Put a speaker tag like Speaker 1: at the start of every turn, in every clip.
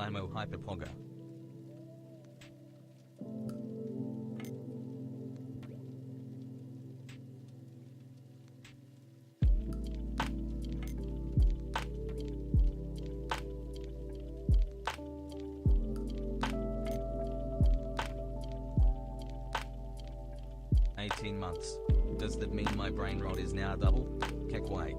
Speaker 1: Blamo hyperpoga. Months. Does that mean my brain rot is now double? Checkmate.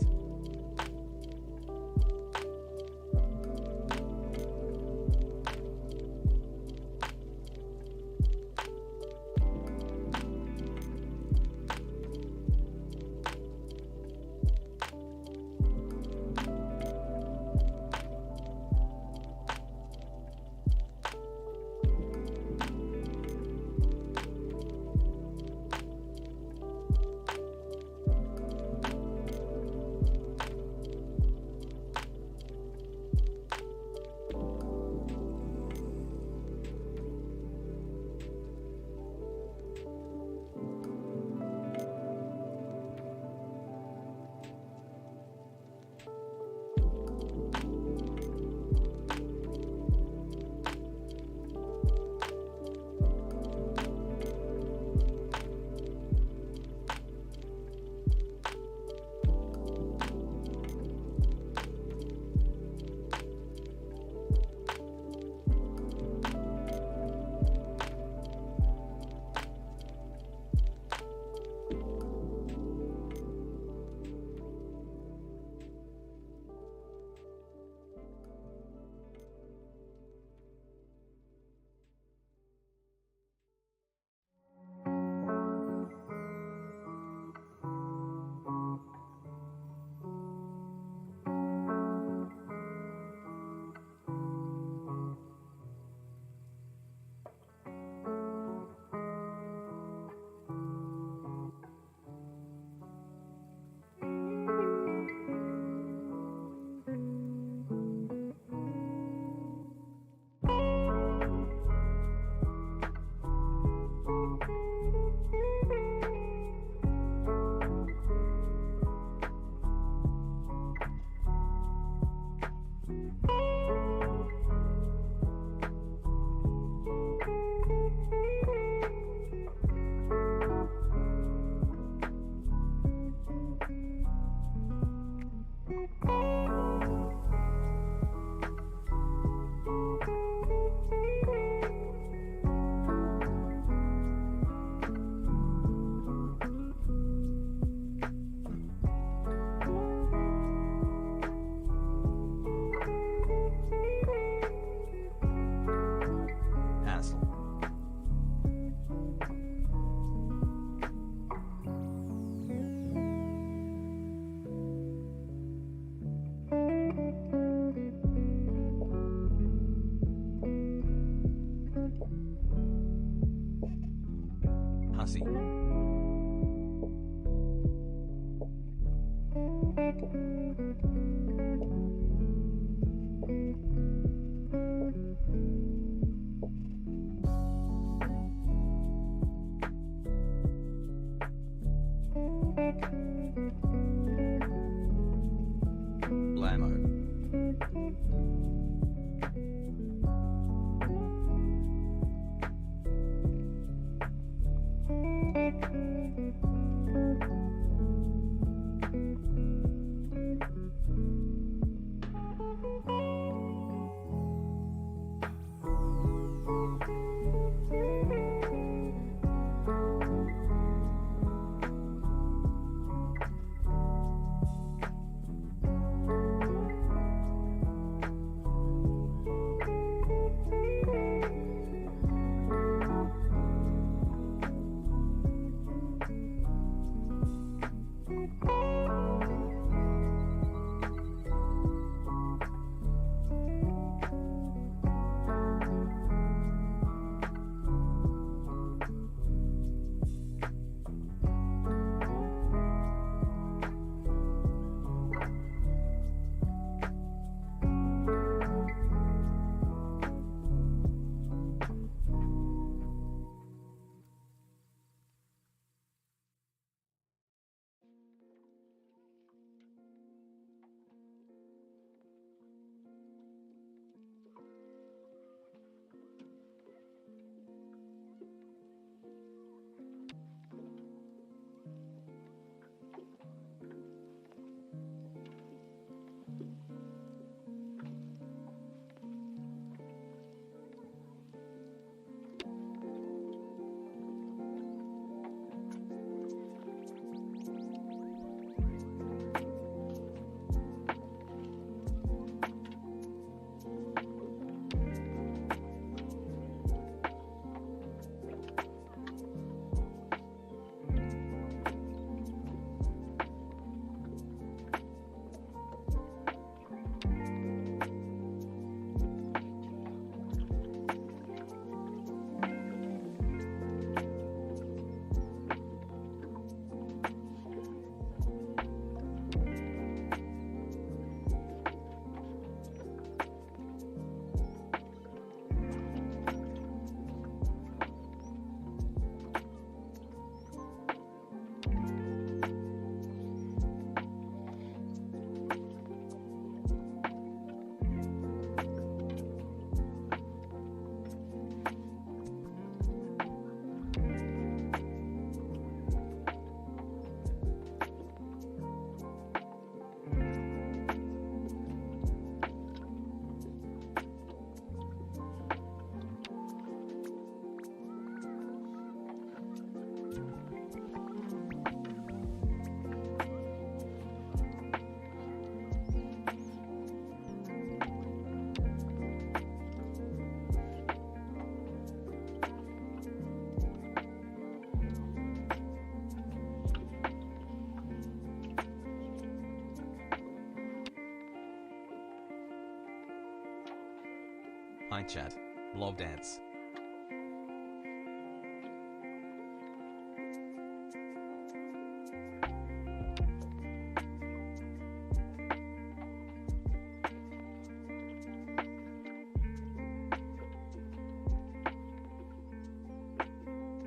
Speaker 1: Hi chat. Love dance.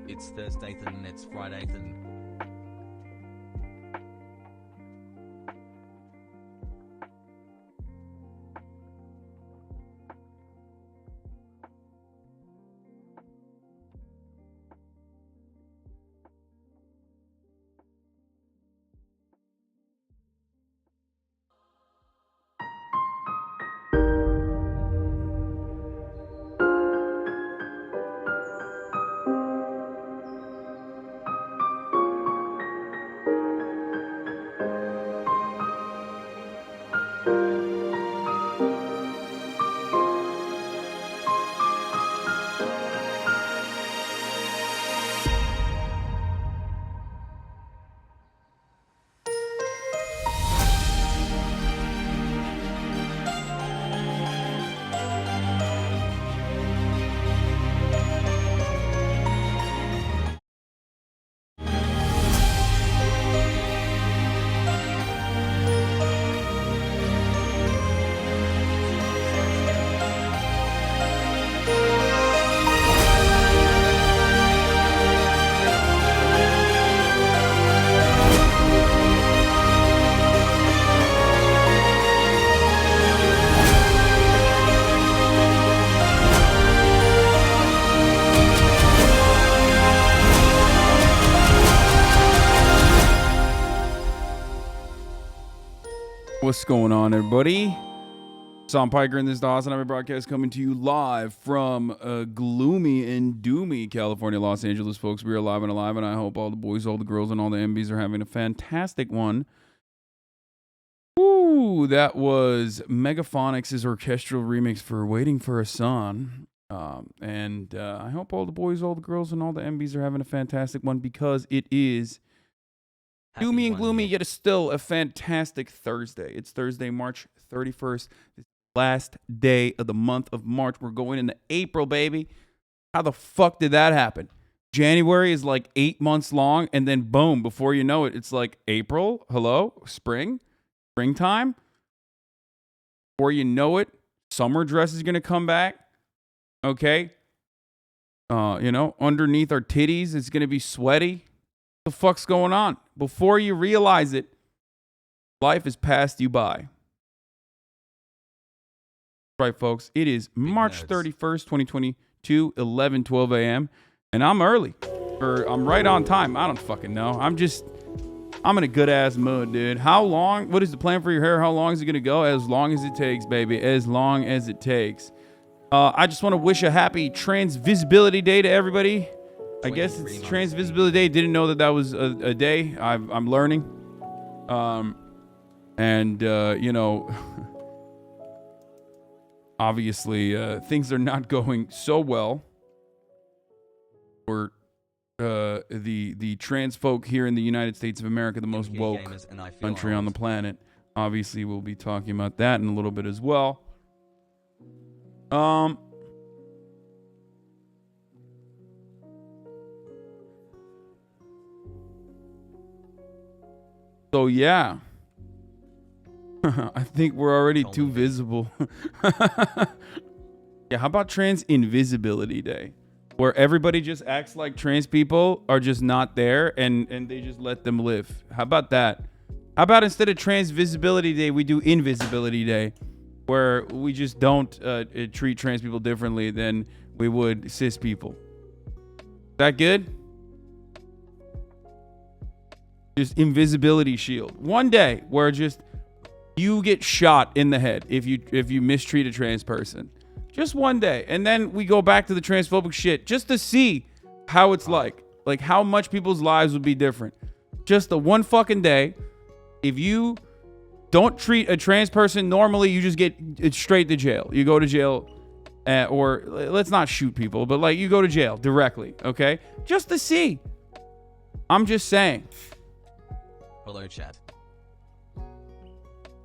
Speaker 1: It's Thursday and it's Friday and
Speaker 2: What's going on, everybody? Hasan Piker, and this is the HasanAbi broadcast coming to you live from gloomy and doomy California, Los Angeles, folks. We are live and alive, and I hope all the boys, all the girls, and all the MBs are having a fantastic one. Woo! That was Megaphonics' orchestral remix for Waiting for Hasan. I hope all the boys, all the girls, and all the MBs are having a fantastic one because it is doomy and gloomy, yet it's still a fantastic Thursday. It's Thursday, March 31st. This last day of the month of March. We're going into April, baby. How the fuck did that happen? January is like 8 months long, and then boom, before you know it, it's like April. Hello? Springtime. Before you know it, summer dress is going to come back. Okay? Underneath our titties, it's going to be sweaty. What the fuck's going on? Before you realize it, life has passed you by. Right, folks. It is March 31st, 2022, 11:12 a.m. And I'm early. Or I'm right on time. I don't fucking know. I'm in a good ass mood, dude. How long? What is the plan for your hair? How long is it going to go? As long as it takes, baby. As long as it takes. I just want to wish a happy Trans Visibility Day to everybody. I guess it's Trans Visibility Day. Didn't know that was a day. I'm learning. Obviously, things are not going so well for the trans folk here in the United States of America, the most woke country on the planet. Obviously, we'll be talking about that in a little bit as well. So yeah, I think we're already too visible. Yeah, how about Trans Invisibility Day, where everybody just acts like trans people are just not there and they just let them live? How about that? How about instead of Trans Visibility Day, we do Invisibility Day, where we just don't treat trans people differently than we would cis people? Is that good? Just invisibility shield. One day where just you get shot in the head if you mistreat a trans person. Just one day. And then we go back to the transphobic shit just to see how it's like how much people's lives would be different. Just the one fucking day. If you don't treat a trans person normally, you just get straight to jail. You go to jail, or let's not shoot people, but you go to jail directly, okay? Just to see. I'm just saying.
Speaker 1: Hello, chat.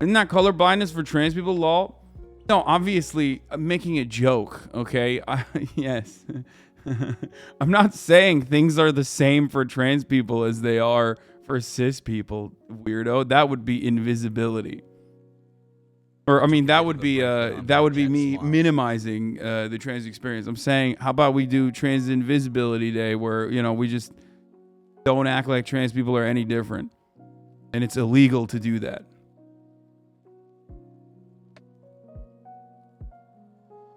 Speaker 2: Isn't that color blindness for trans people, lol? No, obviously, I'm making a joke, okay? Yes. I'm not saying things are the same for trans people as they are for cis people, weirdo. That would be invisibility. Or, I mean, that would be me minimizing the trans experience. I'm saying, how about we do Trans Invisibility Day where, you know, we just don't act like trans people are any different. And it's illegal to do that.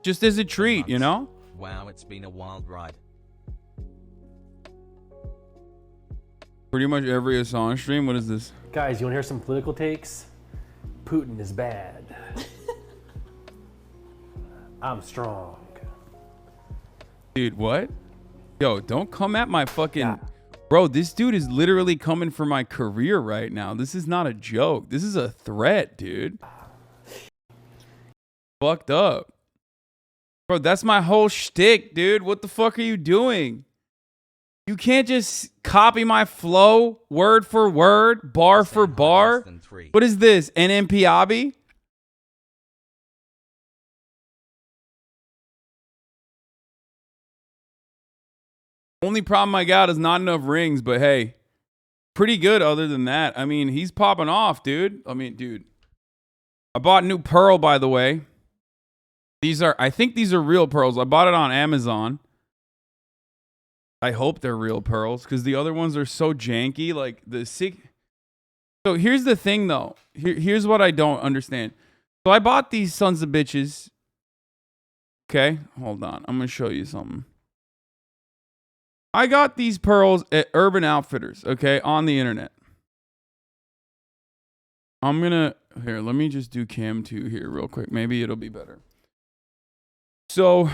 Speaker 2: Just as a treat, you know?
Speaker 1: Wow, it's been a wild ride.
Speaker 2: Pretty much every Hasan stream. What is this?
Speaker 3: Guys, you want to hear some political takes? Putin is bad. I'm strong.
Speaker 2: Dude, what? Yo, don't come at my fucking... Yeah. Bro, this dude is literally coming for my career right now. This is not a joke. This is a threat, dude. Fucked up. Bro, that's my whole shtick, dude. What the fuck are you doing? You can't just copy my flow word for word, bar for bar. What is this? NMPABI? Only problem I got is not enough rings, but hey, pretty good other than that. I mean, he's popping off, dude. I mean, dude. I bought new pearl, by the way. I think these are real pearls. I bought it on Amazon. I hope they're real pearls because the other ones are so janky. Like So here's the thing, though. Here's what I don't understand. So I bought these sons of bitches. Okay, hold on. I'm going to show you something. I got these pearls at Urban Outfitters, okay, on the internet. I'm going to... Here, let me just do cam 2 here real quick. Maybe it'll be better. So,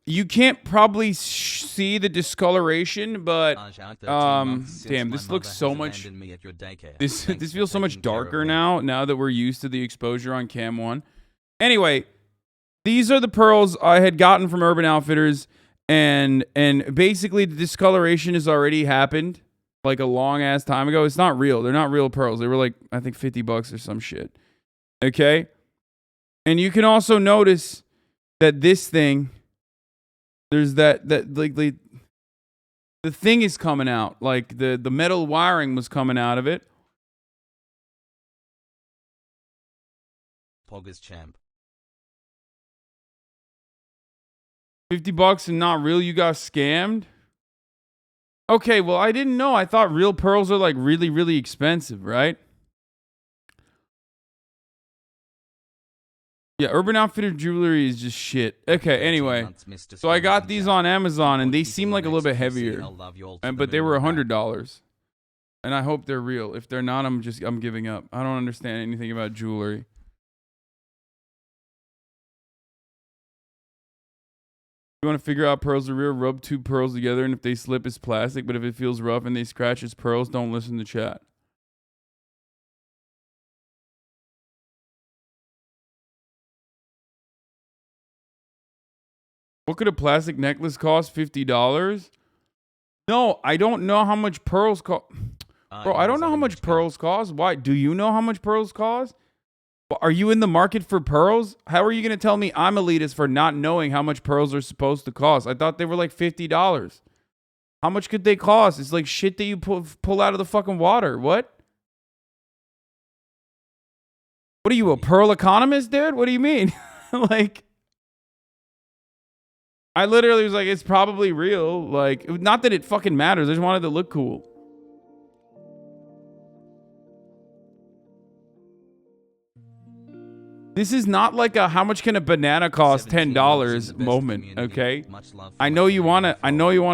Speaker 2: you can't probably see the discoloration, but damn, this looks so much. This feels so much darker now that we're used to the exposure on Cam 1. Anyway, these are the pearls I had gotten from Urban Outfitters, and basically the discoloration has already happened like a long ass time ago. It's not real. They're not real pearls. They were like I think $50 or some shit. Okay, and you can also notice that this thing, there's that like the thing is coming out, like the metal wiring was coming out of it.
Speaker 1: Pog is champ.
Speaker 2: $50 and not real. You got scammed. Okay, well I didn't know. I thought real pearls are like really, really expensive, right? Yeah, Urban Outfitter jewelry is just shit. Okay, anyway. So I got these on Amazon, and they seem like a little bit heavier. But they were $100. And I hope they're real. If they're not, I'm giving up. I don't understand anything about jewelry. You want to figure out pearls are real? Rub two pearls together, and if they slip, it's plastic. But if it feels rough and they scratch, it's pearls. Don't listen to chat. What could a plastic necklace cost? $50? No, I don't know how much pearls cost. Bro, I don't know how much pearls cost. Why? Do you know how much pearls cost? Are you in the market for pearls? How are you going to tell me I'm elitist for not knowing how much pearls are supposed to cost? I thought they were like $50. How much could they cost? It's like shit that you pull out of the fucking water. What? What are you, a pearl economist, dude? What do you mean? Like... I literally was like, it's probably real. Like, not that it fucking matters. I just wanted to look cool. This is not like a how much can a banana cost $10 moment, okay? I know you wanna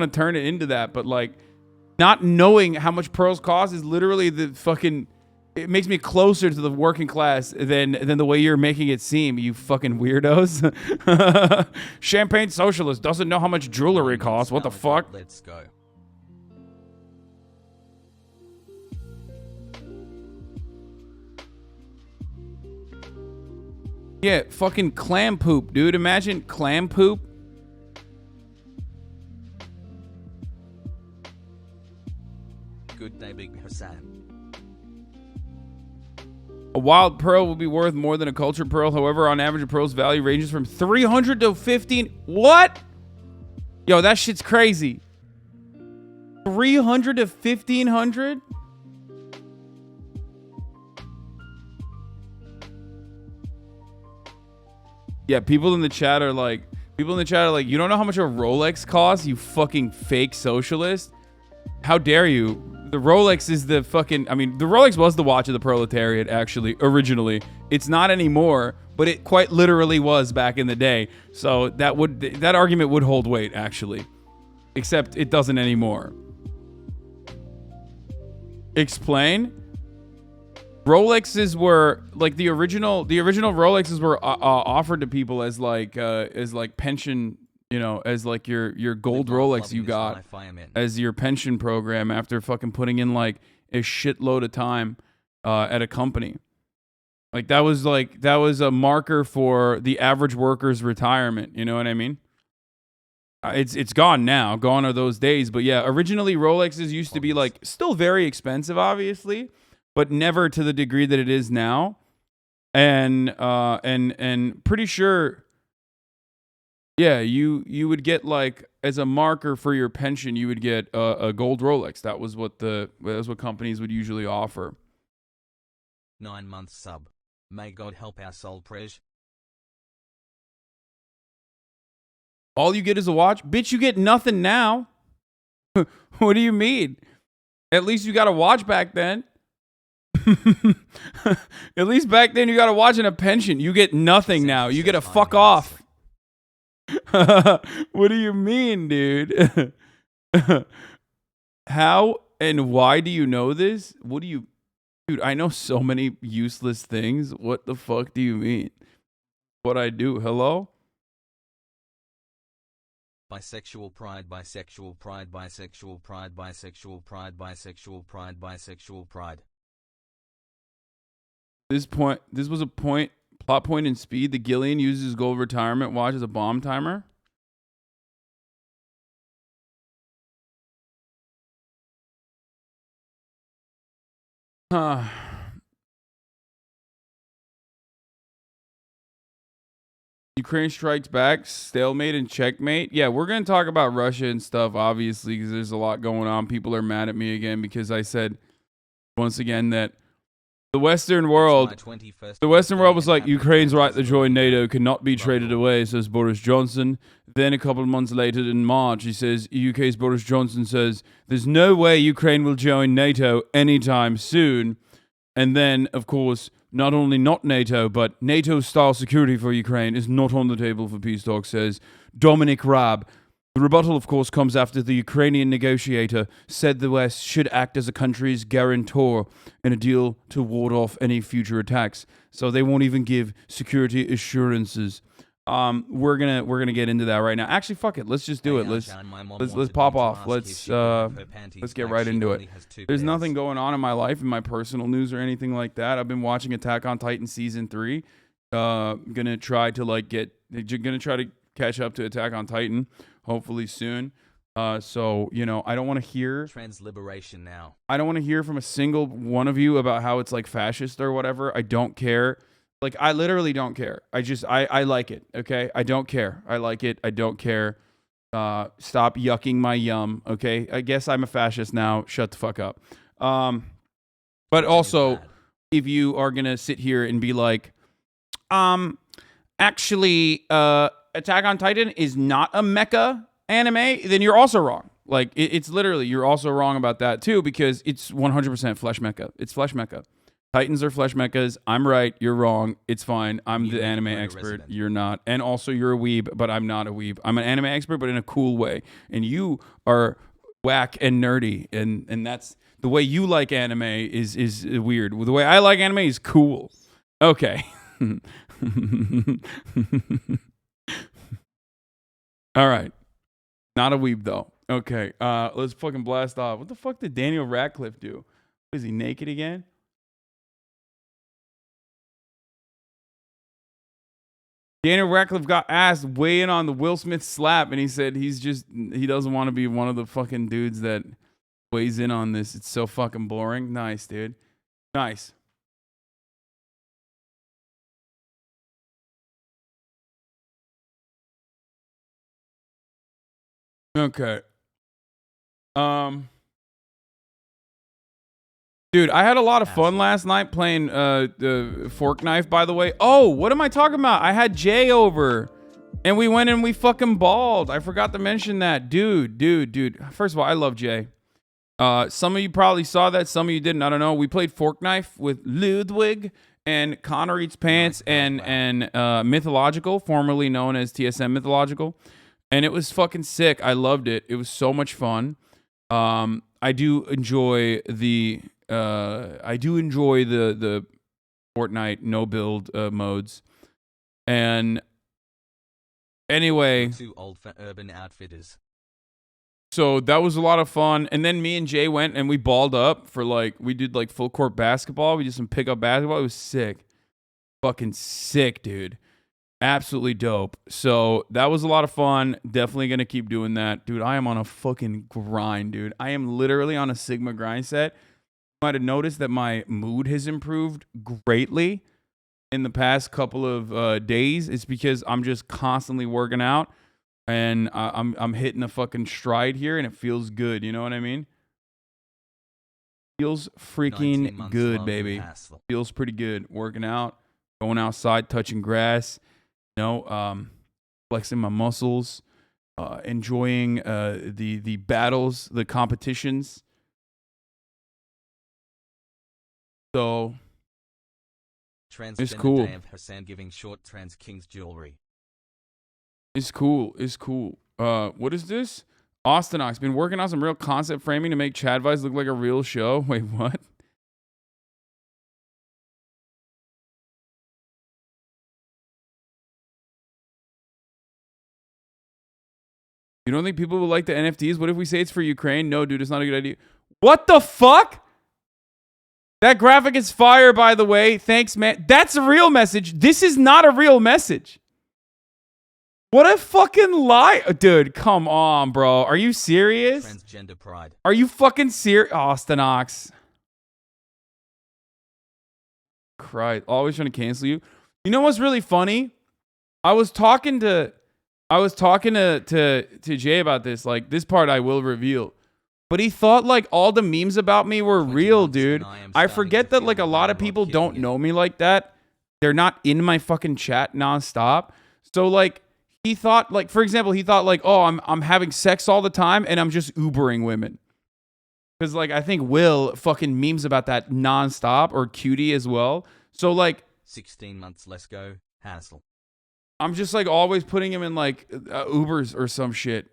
Speaker 2: turn it into that, but like not knowing how much pearls cost is literally the fucking it makes me closer to the working class than the way you're making it seem, you fucking weirdos. Champagne socialist doesn't know how much jewelry costs. What the fuck?
Speaker 1: Let's go.
Speaker 2: Yeah, fucking clam poop, dude. Imagine clam poop.
Speaker 1: Good day, Big Hasan.
Speaker 2: A wild pearl will be worth more than a cultured pearl. However, on average, a pearl's value ranges from 300 to 15. What? Yo, that shit's crazy. 300 to 1500? Yeah, people in the chat are like, you don't know how much a Rolex costs, you fucking fake socialist? How dare you? The Rolex is the fucking, I mean, the Rolex was the watch of the proletariat, actually, originally. It's not anymore, but it quite literally was back in the day. So that argument would hold weight, actually. Except it doesn't anymore. Explain? Rolexes were like the original Rolexes were offered to people as like pension, you know, as like your gold Rolex you got as your pension program after fucking putting in like a shitload of time at a company. Like that was a marker for the average worker's retirement. You know what I mean? It's gone now. Gone are those days. But yeah, originally Rolexes used to be like still very expensive, obviously, but never to the degree that it is now. And pretty sure, yeah, you would get like as a marker for your pension, you would get a gold Rolex. That was what companies would usually offer.
Speaker 1: 9 months sub. May God help our soul, preg.
Speaker 2: All you get is a watch? Bitch, you get nothing now. What do you mean? At least you got a watch back then. At least back then you got a watch and a pension. You get nothing now. You get a fuck off. What do you mean, dude? How and why do you know this? What do you... Dude, I know so many useless things. What the fuck do you mean? What I do? Hello?
Speaker 1: Bisexual pride, bisexual pride, bisexual pride, bisexual pride, bisexual pride, bisexual pride.
Speaker 2: This was a plot point in Speed. The Gillian uses his gold retirement watch as a bomb timer. Ukraine strikes back, stalemate and checkmate. Yeah, we're going to talk about Russia and stuff, obviously, because there's a lot going on. People are mad at me again because I said, once again, that the Western world was like, Ukraine's right to join NATO cannot be traded away, says Boris Johnson. Then a couple of months later in March, he says, UK's Boris Johnson says, there's no way Ukraine will join NATO anytime soon. And then, of course, not only not NATO, but NATO-style security for Ukraine is not on the table for peace talks, says Dominic Raab. The rebuttal, of course, comes after the Ukrainian negotiator said the West should act as a country's guarantor in a deal to ward off any future attacks. So they won't even give security assurances. We're gonna get into that right now. Actually, fuck it. Let's just do it. Let's pop off. Let's get right into it. There's nothing going on in my life, in my personal news or anything like that. I've been watching Attack on Titan season 3. Gonna try to catch up to Attack on Titan, hopefully soon. So, you know, I don't want to hear
Speaker 1: trans liberation now.
Speaker 2: I don't want to hear from a single one of you about how it's like fascist or whatever. I don't care. Like, I literally don't care. I like it, okay? I don't care. I like it. I don't care. Stop yucking my yum, okay? I guess I'm a fascist now. Shut the fuck up. But also, if you are going to sit here and be like, actually, Attack on Titan is not a mecha anime, then you're also wrong. Like, it's literally, you're also wrong about that too, because it's 100% flesh mecha. It's flesh mecha. Titans are flesh mechas. I'm right. You're wrong. It's fine. I'm the anime expert. You're not. And also, you're a weeb, but I'm not a weeb. I'm an anime expert, but in a cool way. And you are whack and nerdy. And that's the way you like anime is weird. The way I like anime is cool. Okay. All right. Not a weeb, though. Okay. Let's fucking blast off. What the fuck did Daniel Radcliffe do? Is he naked again? Daniel Radcliffe got asked weigh in on the Will Smith slap, and he said he doesn't want to be one of the fucking dudes that weighs in on this. It's so fucking boring. Nice, dude. Nice. Okay. Dude, I had a lot of fun last night playing the fork knife, by the way. Oh, what am I talking about? I had Jay over and we went and we fucking balled. I forgot to mention that. Dude. First of all, I love Jay. Some of you probably saw that, some of you didn't. I don't know. We played fork knife with Ludwig and Connor Eats Pants and Mythological, formerly known as TSM Mythological. And it was fucking sick. I loved it. It was so much fun. I do enjoy the Fortnite no build modes. And anyway,
Speaker 1: Too old for Urban Outfitters.
Speaker 2: So that was a lot of fun. And then me and Jay went and we balled up for we did full court basketball. We did some pickup basketball. It was sick. Fucking sick, dude. Absolutely dope. So that was a lot of fun. Definitely going to keep doing that. Dude, I am on a fucking grind, dude. I am literally on a Sigma grind set. You might have noticed that my mood has improved greatly in the past couple of days. It's because I'm just constantly working out and I'm hitting a fucking stride here and it feels good. You know what I mean? Feels freaking good, baby. Feels pretty good. Working out, going outside, touching grass. Flexing my muscles, enjoying the battles, the competitions. So it's cool.
Speaker 1: Day of Hasan giving short trans kings jewelry.
Speaker 2: It's cool. What is this? Austinox been working on some real concept framing to make Chad Vice look like a real show. Wait, what? You don't think people will like the NFTs? What if we say it's for Ukraine? No, dude, it's not a good idea. What the fuck? That graphic is fire, by the way. Thanks, man. That's a real message. This is not a real message. What a fucking lie. Dude, come on, bro. Are you serious?
Speaker 1: Transgender pride.
Speaker 2: Are you fucking serious? Austinox. Christ. Always trying to cancel you. You know what's really funny? I was talking to Jay about this. This part I will reveal. But he thought all the memes about me were real, dude. I forget that a lot of people don't know me like that. They're not in my fucking chat nonstop. So he thought for example, he thought oh, I'm having sex all the time and I'm just Ubering women. Because I think Will fucking memes about that nonstop, or Cutie as well. So
Speaker 1: 16 months, let's go. Hassle.
Speaker 2: I'm just always putting him in Ubers or some shit.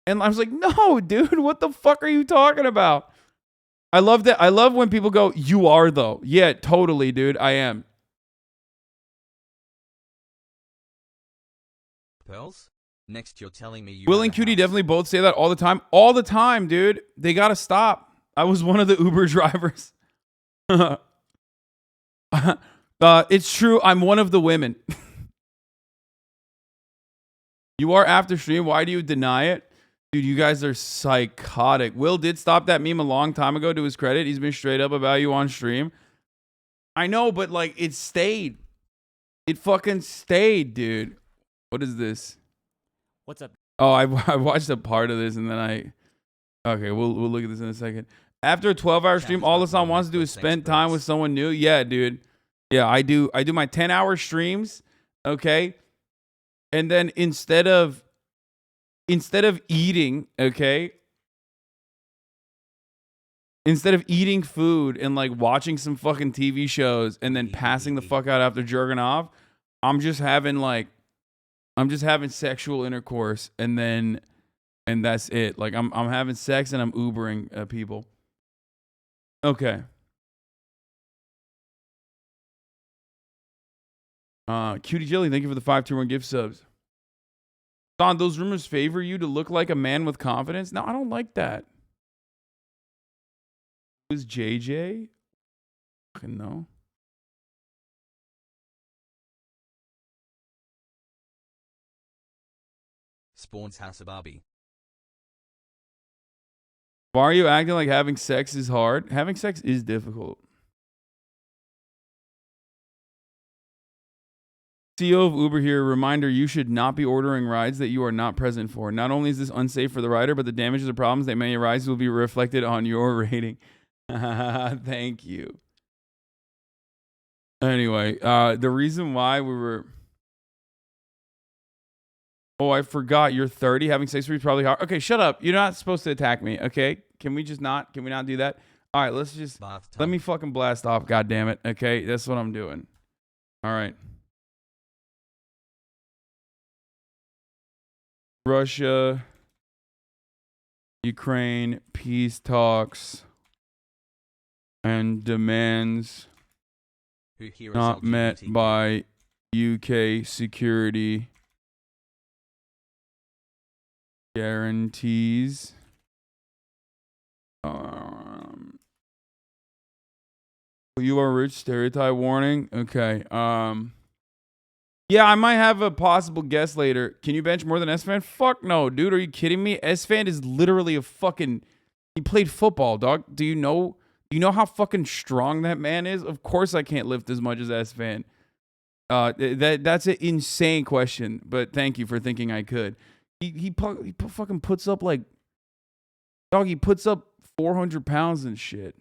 Speaker 2: And I was like, no, dude, what the fuck are you talking about? I love that. I love when people go, you are though. Yeah, totally, dude. I am.
Speaker 1: Pearls? Next, you're telling me you
Speaker 2: Will and Cutie definitely both say that all the time. All the time, dude. They gotta stop. I was one of the Uber drivers. It's true. I'm one of the women. You are after stream. Why do you deny it? Dude, you guys are psychotic. Will did stop that meme a long time ago, to his credit. He's been straight up about you on stream. I know, but it stayed. It fucking stayed, dude. What is this?
Speaker 4: What's up?
Speaker 2: Oh, I watched a part of this and then okay, we'll look at this in a second. After a 12-hour stream, all Hasan wants to do is spend time with someone new. Yeah, dude. Yeah, I do my 10-hour streams, okay? And then instead of eating, okay? Instead of eating food and watching some fucking TV shows and then passing the fuck out after jerking off, I'm just having sexual intercourse and that's it. I'm having sex and I'm Ubering people. Okay. Cutie Jelly, thank you for the 521 gift subs. Don, those rumors favor you to look like a man with confidence? No, I don't like that. Who's JJ? Fucking no.
Speaker 1: Spawns HasanAbi.
Speaker 2: Why are you acting like having sex is hard? Having sex is difficult. CEO of Uber here. Reminder, you should not be ordering rides that you are not present for. Not only is this unsafe for the rider, but the damages or problems that may arise will be reflected on your rating. Thank you. Anyway, the reason why we were... Oh, I forgot. You're 30. Having sex with you is probably hard. Okay, shut up. You're not supposed to attack me, okay? Can we not do that? All right, let's just... Let me fucking blast off, goddammit. Okay, that's what I'm doing. All right. Russia, Ukraine, peace talks and demands not met by UK security guarantees. You are rich, stereotype warning. Okay. Yeah, I might have a possible guest later. Can you bench more than S-Fan? Fuck no, dude. Are you kidding me? S-Fan is literally a fucking... He played football, dog. Do you know how fucking strong that man is? Of course I can't lift as much as S-Fan. That's an insane question, but thank you for thinking I could. He fucking puts up like... Dog, he puts up 400 pounds and shit.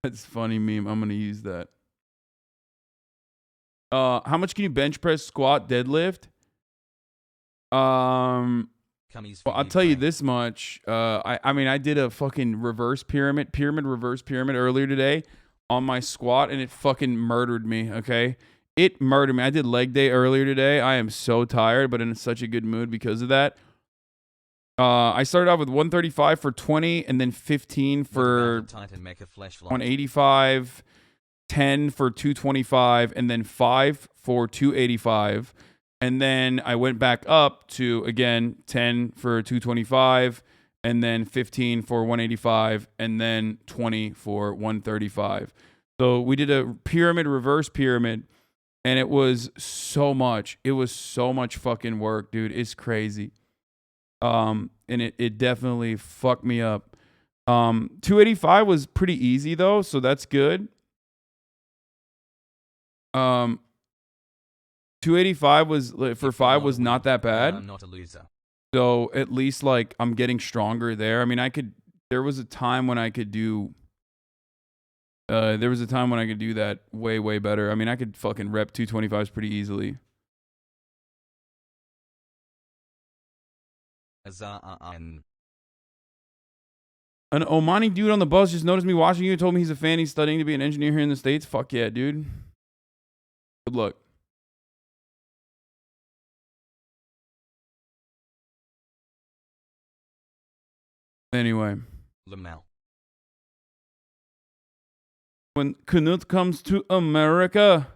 Speaker 2: That's a funny meme. I'm going to use that. How much can you bench press, squat, deadlift? Well, I'll tell you this much. I mean, I did a fucking reverse pyramid earlier today on my squat, and it fucking murdered me, okay? It murdered me. I did leg day earlier today. I am so tired, but in such a good mood because of that. I started off with 135 for 20, and then 15 for 185, 10 for 225, and then 5 for 285. And then I went back up to, again, 10 for 225, and then 15 for 185, and then 20 for 135. So we did a pyramid, reverse pyramid, and it was so much. It was so much fucking work, dude. It's crazy. And it definitely fucked me up. 285 was pretty easy though, so that's good. 285 was for 5 was not that bad.
Speaker 1: I'm not a loser.
Speaker 2: So at least like I'm getting stronger there. I mean, there was a time when I could do that way better. I mean, I could fucking rep 225s pretty easily.
Speaker 1: An
Speaker 2: Omani dude on the bus just noticed me watching you and told me he's a fan. He's studying to be an engineer here in the States. Fuck yeah, dude. Good luck. Anyway.
Speaker 1: Lamel.
Speaker 2: When Knut comes to America,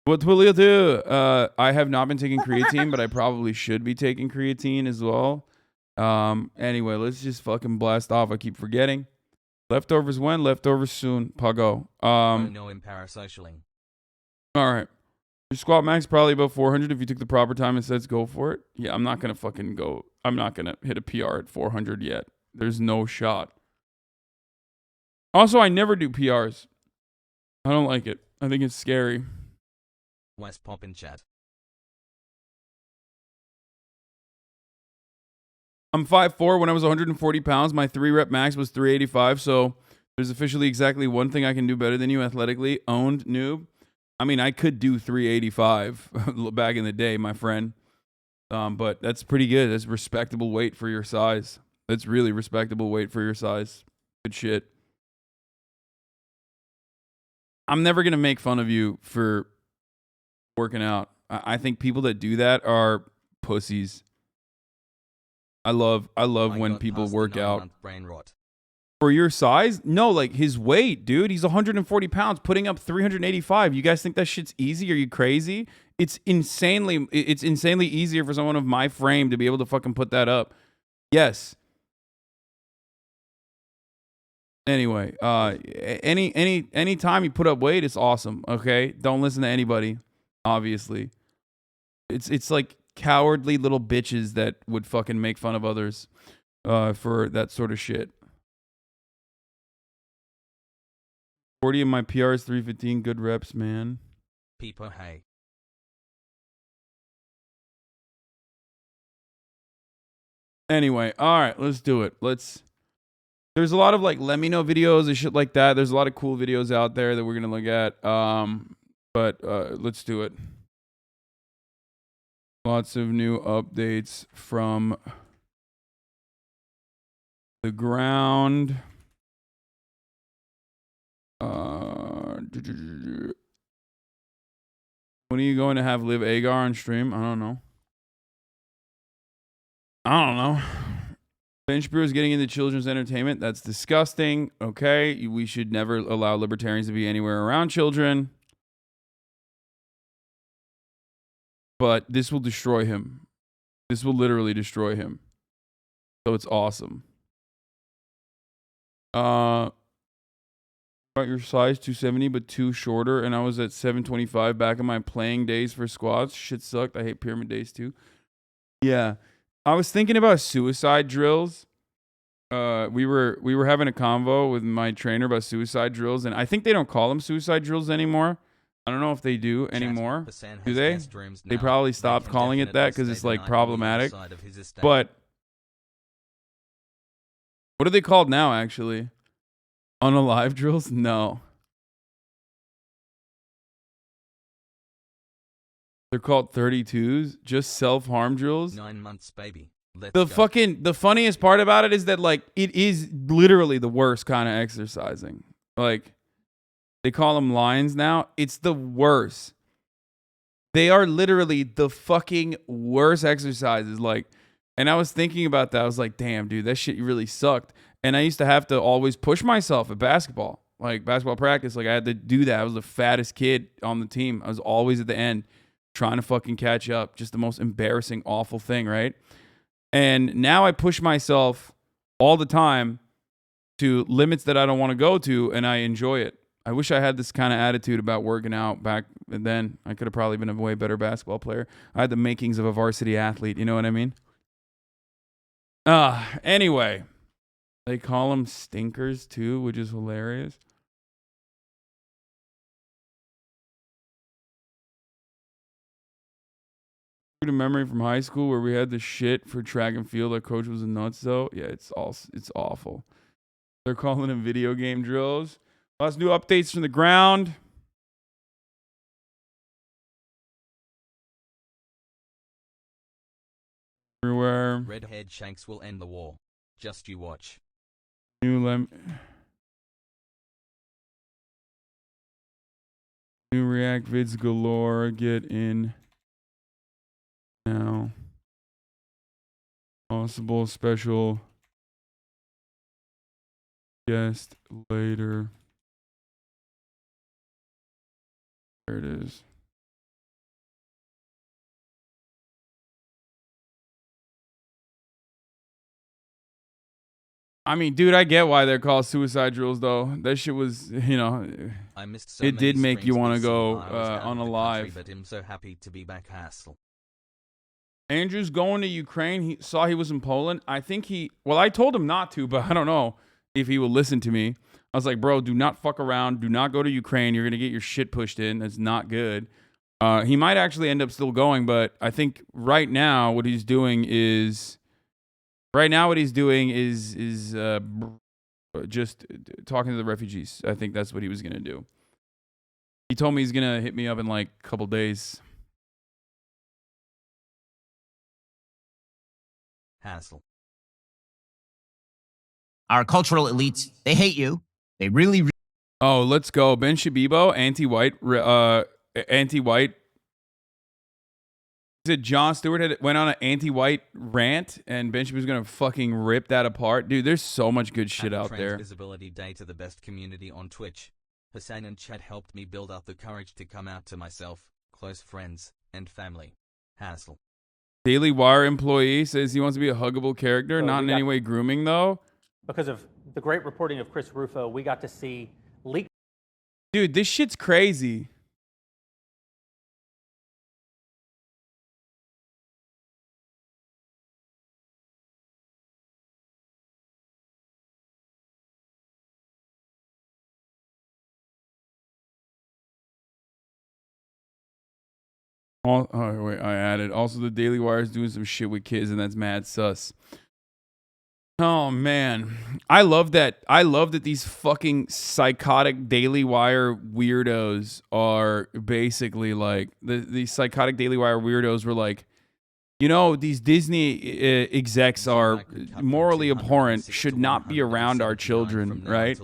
Speaker 2: what will you do? I have not been taking creatine, but I probably should be taking creatine as well. Anyway, let's just fucking blast off. I keep forgetting. Leftovers when? Leftovers soon. Pago.
Speaker 1: No in parasocialing.
Speaker 2: Alright. Your squat max probably about 400 if you took the proper time and says go for it. Yeah, I'm not gonna fucking go. I'm not gonna hit a PR at 400 yet. There's no shot. Also, I never do PRs. I don't like it. I think it's scary.
Speaker 1: West pop in chat.
Speaker 2: I'm 5'4". When I was 140 pounds, my 3-rep max was 385. So there's officially exactly one thing I can do better than you athletically. Owned noob. I mean, I could do 385 back in the day, my friend. But that's pretty good. That's respectable weight for your size. That's really respectable weight for your size. Good shit. I'm never going to make fun of you for working out. I think people that do that are pussies. I love when people work out.
Speaker 1: Brain rot.
Speaker 2: For your size? No, like his weight, dude. He's 140 pounds putting up 385. You guys think that shit's easy? Are you crazy? It's insanely easier for someone of my frame to be able to fucking put that up. Yes. Anyway, any time you put up weight, it's awesome. Okay, don't listen to anybody. Obviously, it's like cowardly little bitches that would fucking make fun of others for that sort of shit. 40 of my PR is 315. Good reps, man.
Speaker 1: People, hey.
Speaker 2: Anyway, all right, let's do it. There's a lot of like let me know videos and shit like that. There's a lot of cool videos out there that we're gonna look at. But let's do it. Lots of new updates from the ground. When are you going to have Liv Agar on stream? I don't know. Ben Shibiibo is getting into children's entertainment. That's disgusting. Okay, we should never allow libertarians to be anywhere around children. But this will destroy him. This will literally destroy him. So it's awesome. About your size, 270, but too shorter, and I was at 725 back in my playing days for squats. Shit sucked. I hate pyramid days too. Yeah. I was thinking about suicide drills. We were having a convo with my trainer about suicide drills, and I think they don't call them suicide drills anymore. I don't know if they do anymore. Do they? They probably stopped calling it that because it's like problematic. But what are they called now, actually? Unalive drills? No. They're called 32s. Just self-harm drills.
Speaker 1: 9 months, baby.
Speaker 2: The funniest part about it is that like it is literally the worst kind of exercising. Like they call them lines now. It's the worst. They are literally the fucking worst exercises. Like, and I was thinking about that. I was like, damn, dude, that shit really sucked. And I used to have to always push myself at basketball, like basketball practice. Like I had to do that. I was the fattest kid on the team. I was always at the end trying to fucking catch up. Just the most embarrassing, awful thing, right? And now I push myself all the time to limits that I don't want to go to, and I enjoy it. I wish I had this kind of attitude about working out back then. I could have probably been a way better basketball player. I had the makings of a varsity athlete. You know what I mean? Anyway, they call them stinkers too, which is hilarious. A memory from high school where we had the shit for track and field. Our coach was a nuts though. Yeah, it's awful. They're calling them video game drills. Lots of new updates from the ground. Everywhere.
Speaker 1: Redhead Shanks will end the war. Just you watch.
Speaker 2: New React vids galore. Get in now. Possible special guest later. There it is. I mean, dude, I get why they're called suicide drills, though. That shit was, you know,
Speaker 1: I missed so
Speaker 2: it did
Speaker 1: many
Speaker 2: make you want to
Speaker 1: streams
Speaker 2: go
Speaker 1: this summer. I was out
Speaker 2: on a
Speaker 1: of the
Speaker 2: live.
Speaker 1: country, but I'm so happy to be back, Hassel.
Speaker 2: Andrew's going to Ukraine. He saw he was in Poland. I think I told him not to, but I don't know if he will listen to me. I was like, bro, do not fuck around. Do not go to Ukraine. You're going to get your shit pushed in. That's not good. He might actually end up still going, but I think right now what he's doing is just talking to the refugees. I think that's what he was going to do. He told me he's going to hit me up in like a couple days.
Speaker 1: Hassel.
Speaker 4: Our cultural elites, they hate you. They really.
Speaker 2: Oh, let's go. Ben Shibiibo, anti-white. He said Jon Stewart went on an anti-white rant, and Ben Shibiibo was going to fucking rip that apart. Dude, there's so much good shit out there.
Speaker 1: Visibility Day to the best community on Twitch. Hasan and Chad helped me build up the courage to come out to myself, close friends, and family. Hassel.
Speaker 2: Daily Wire employee says he wants to be a huggable character,
Speaker 3: So
Speaker 2: not in any way grooming, though.
Speaker 3: Because of the great reporting of Chris Rufo, we got to see leaked.
Speaker 2: Dude, this shit's crazy. Oh, wait, I added. Also, the Daily Wire is doing some shit with kids, and that's mad sus. Oh man, I love that. I love that these fucking psychotic Daily Wire weirdos are basically like these psychotic Daily Wire weirdos were like, you know, these Disney execs are morally abhorrent, should not be around our children, right?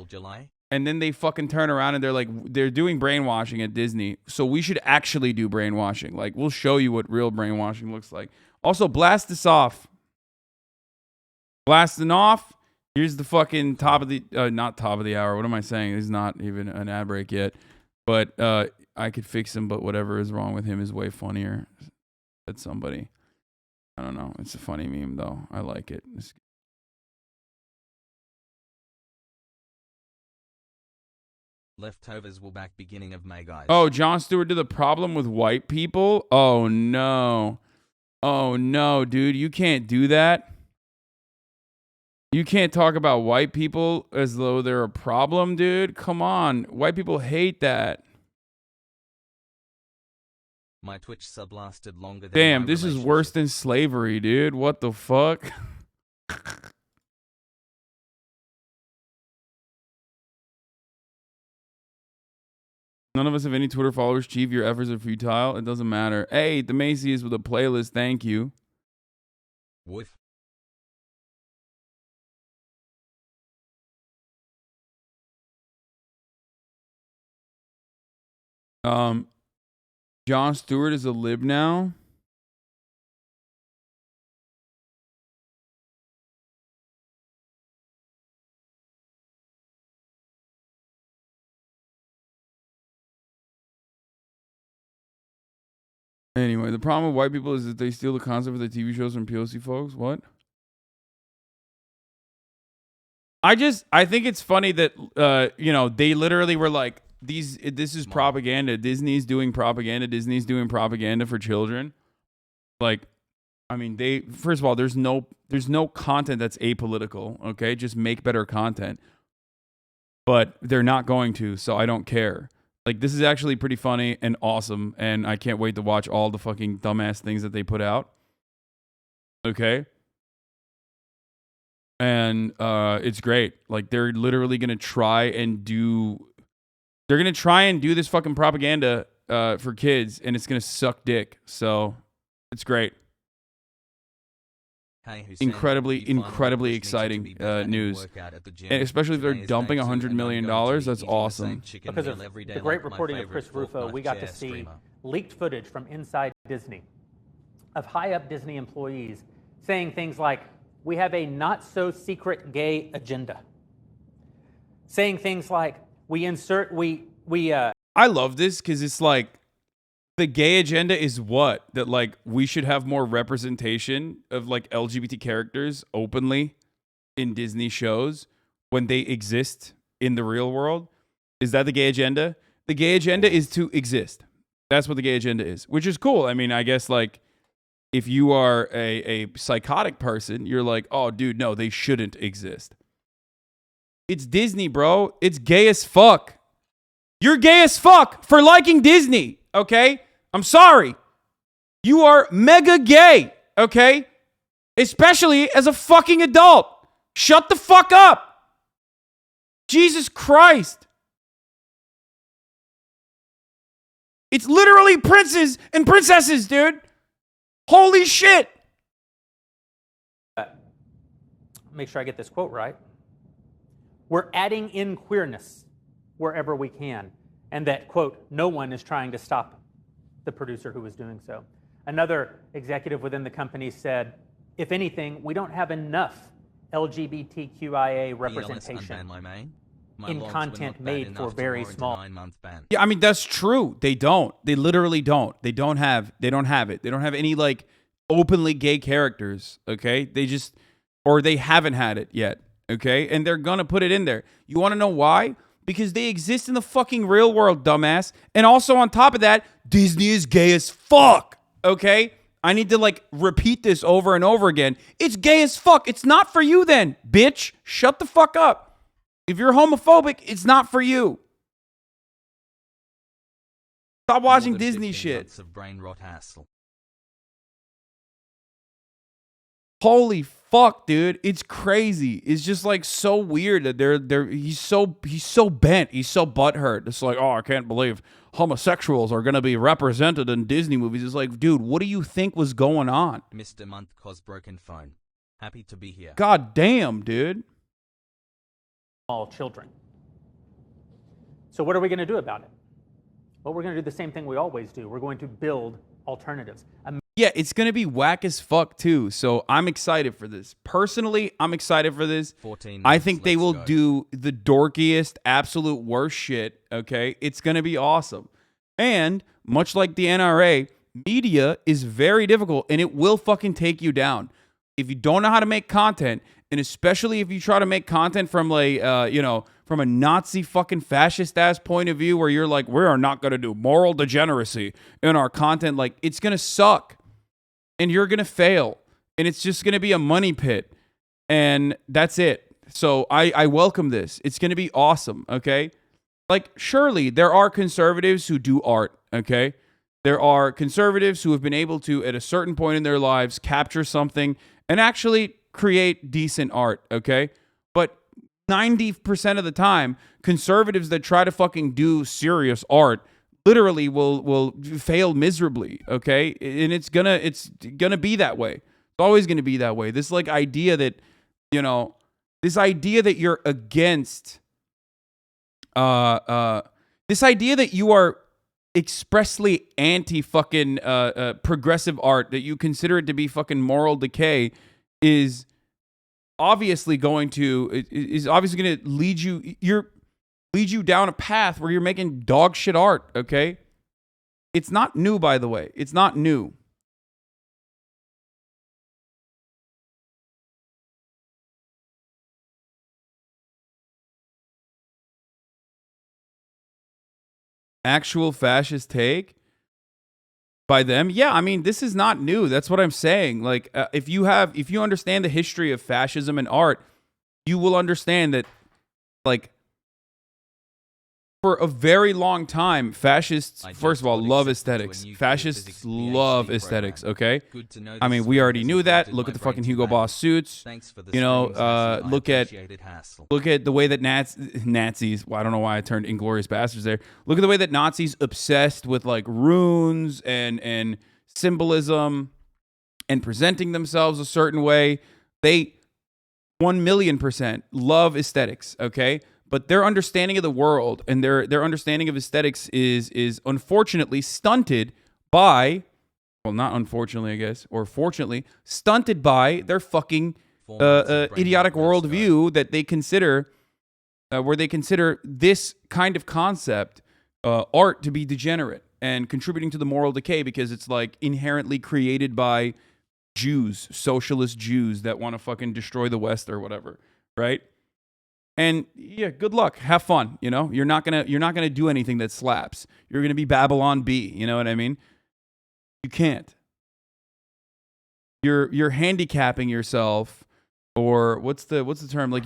Speaker 2: And then they fucking turn around and they're like, they're doing brainwashing at Disney, so we should actually do brainwashing. Like, we'll show you what real brainwashing looks like. Also, blast this off. Blasting off. Here's the fucking top of the not top of the hour. What am I saying? This is not even an ad break yet. But I could fix him, but whatever is wrong with him is way funnier. Said somebody. I don't know. It's a funny meme though. I like it.
Speaker 1: Leftovers will back beginning of May, guys.
Speaker 2: Oh, Jon Stewart did the problem with white people? Oh no. Oh no, dude. You can't do that. You can't talk about white people as though they're a problem, dude. Come on. White people hate that.
Speaker 1: My Twitch sub lasted longer than
Speaker 2: damn, this is worse than slavery, dude. What the fuck? None of us have any Twitter followers. Chief, your efforts are futile. It doesn't matter. Hey, the Macy is with a playlist. Thank you.
Speaker 1: Woof.
Speaker 2: Jon Stewart is a lib now. Anyway, the problem with white people is that they steal the concept of the TV shows from POC folks. What? I think it's funny that you know, they literally were like, this is propaganda. Disney's doing propaganda. Disney's doing propaganda for children. Like, I mean, first of all, there's no content that's apolitical, okay? Just make better content. But they're not going to, so I don't care. Like, this is actually pretty funny and awesome, and I can't wait to watch all the fucking dumbass things that they put out. Okay? And it's great. Like, they're literally going to try and do this fucking propaganda for kids, and it's going to suck dick. So, it's great.
Speaker 1: Hey, Hussein,
Speaker 2: incredibly exciting news. And especially if they're dumping $100 million. That's awesome.
Speaker 3: Because of the great reporting of Chris Rufo, we got to see leaked footage from inside Disney of high-up Disney employees saying things like, we have a not-so-secret gay agenda. Saying things like,
Speaker 2: I love this because it's like, the gay agenda is what? That like we should have more representation of like LGBT characters openly in Disney shows when they exist in the real world? Is that the gay agenda? The gay agenda is to exist. That's what the gay agenda is, which is cool. I mean, I guess like if you are a psychotic person, you're like, oh, dude, no, they shouldn't exist. It's Disney, bro. It's gay as fuck. You're gay as fuck for liking Disney, okay? I'm sorry. You are mega gay, okay? Especially as a fucking adult. Shut the fuck up. Jesus Christ. It's literally princes and princesses, dude. Holy shit.
Speaker 3: Make sure I get this quote right. We're adding in queerness wherever we can. And that, quote, no one is trying to stop the producer who was doing so. Another executive within the company said, if anything, we don't have enough LGBTQIA representation in content made for very small.
Speaker 2: Yeah, I mean, that's true. They don't. They literally don't. They don't have it. They don't have any like openly gay characters, okay? They haven't had it yet, okay? And they're gonna put it in there. You wanna know why? Because they exist in the fucking real world, dumbass. And also on top of that, Disney is gay as fuck, okay? I need to like repeat this over and over again. It's gay as fuck. It's not for you then, bitch. Shut the fuck up. If you're homophobic, it's not for you. Stop watching
Speaker 1: More than
Speaker 2: Disney
Speaker 1: 15
Speaker 2: shit.
Speaker 1: months of brain rot hassle.
Speaker 2: Holy fuck, dude. It's crazy. It's just like so weird that he's so bent. He's so butthurt. It's like, oh, I can't believe homosexuals are gonna be represented in Disney movies. It's like, dude, what do you think was going on?
Speaker 1: Mr. Month cause broken phone. Happy to be here.
Speaker 2: God damn, dude.
Speaker 3: All children. So what are we going to do about it? Well, we're going to do the same thing we always do. We're going to build alternatives.
Speaker 2: Yeah, it's going to be whack as fuck too. So I'm excited for this. Personally, I'm excited for this.
Speaker 1: 14
Speaker 2: I
Speaker 1: months,
Speaker 2: think they
Speaker 1: let's
Speaker 2: will
Speaker 1: go.
Speaker 2: do the dorkiest, absolute worst shit, okay? It's going to be awesome. And much like the NRA, media is very difficult and it will fucking take you down. If you don't know how to make content, and especially if you try to make content from like, from a Nazi fucking fascist ass point of view where you're like, we are not going to do moral degeneracy in our content, like it's going to suck and you're going to fail and it's just going to be a money pit and that's it. So I welcome this. It's going to be awesome. Okay. Like surely there are conservatives who do art. Okay. There are conservatives who have been able to, at a certain point in their lives, capture something and actually create decent art, okay? But 90% of the time, conservatives that try to fucking do serious art literally will fail miserably, okay? And it's gonna be that way. It's always gonna be that way. This like idea that, this idea that you're against, this idea that you are expressly anti-fucking progressive art, that you consider it to be fucking moral decay, is obviously going to lead you down a path where you're making dog shit art, okay? It's not new, by the way. It's not new. Actual fascist take by them? Yeah, I mean, this is not new. That's what I'm saying. Like, if you understand the history of fascism and art, you will understand that, like, for a very long time, fascists, first of all, love aesthetics. Fascists love aesthetics, okay? I mean, we already knew that. Look at the fucking Hugo Boss suits. Look at the way that Nazis, well, I don't know why I turned Inglourious Bastards there. Look at the way that Nazis obsessed with, like, runes and symbolism and presenting themselves a certain way. They 1,000,000% love aesthetics, okay? But their understanding of the world and their understanding of aesthetics is unfortunately stunted by, well, not unfortunately, I guess, or fortunately, stunted by their fucking idiotic worldview that they consider, where they consider this kind of concept, art, to be degenerate and contributing to the moral decay because it's like inherently created by Jews, socialist Jews that want to fucking destroy the West or whatever, right? And yeah, good luck. Have fun. You're not gonna do anything that slaps. You're gonna be Babylon B. You know what I mean? You can't. You're handicapping yourself, or what's the term? Like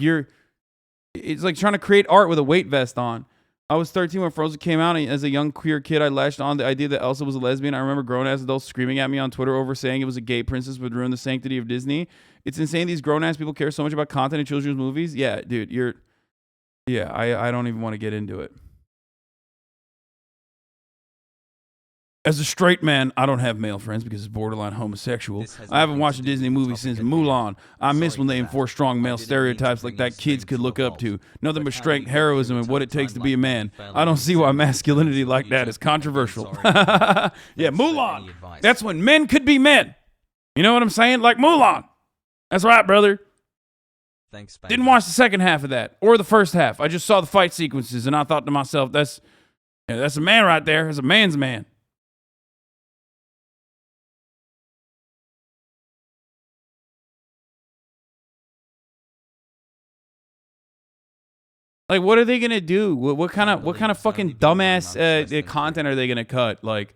Speaker 2: it's like trying to create art with a weight vest on. I was 13 when Frozen came out, and as a young queer kid, I latched on the idea that Elsa was a lesbian. I remember grown-ass adults screaming at me on Twitter over saying it was a gay princess would ruin the sanctity of Disney. It's insane these grown-ass people care so much about content in children's movies. Yeah, dude, I don't even want to get into it. As a straight man, I don't have male friends because it's borderline homosexual. I haven't watched a Disney movie since Mulan. I miss when they enforce strong male stereotypes like that kids could look up to. Nothing but strength, heroism, and what it takes to be a man. I don't see why masculinity like that is controversial. Yeah, Mulan. That's when men could be men. You know what I'm saying? Like Mulan. That's right, brother.
Speaker 1: Thanks,
Speaker 2: Didn't watch the second half of that or the first half. I just saw the fight sequences and I thought to myself, that's a man right there. That's a man's man. Like, what are they gonna do? What kind of fucking dumbass content are they gonna cut? Like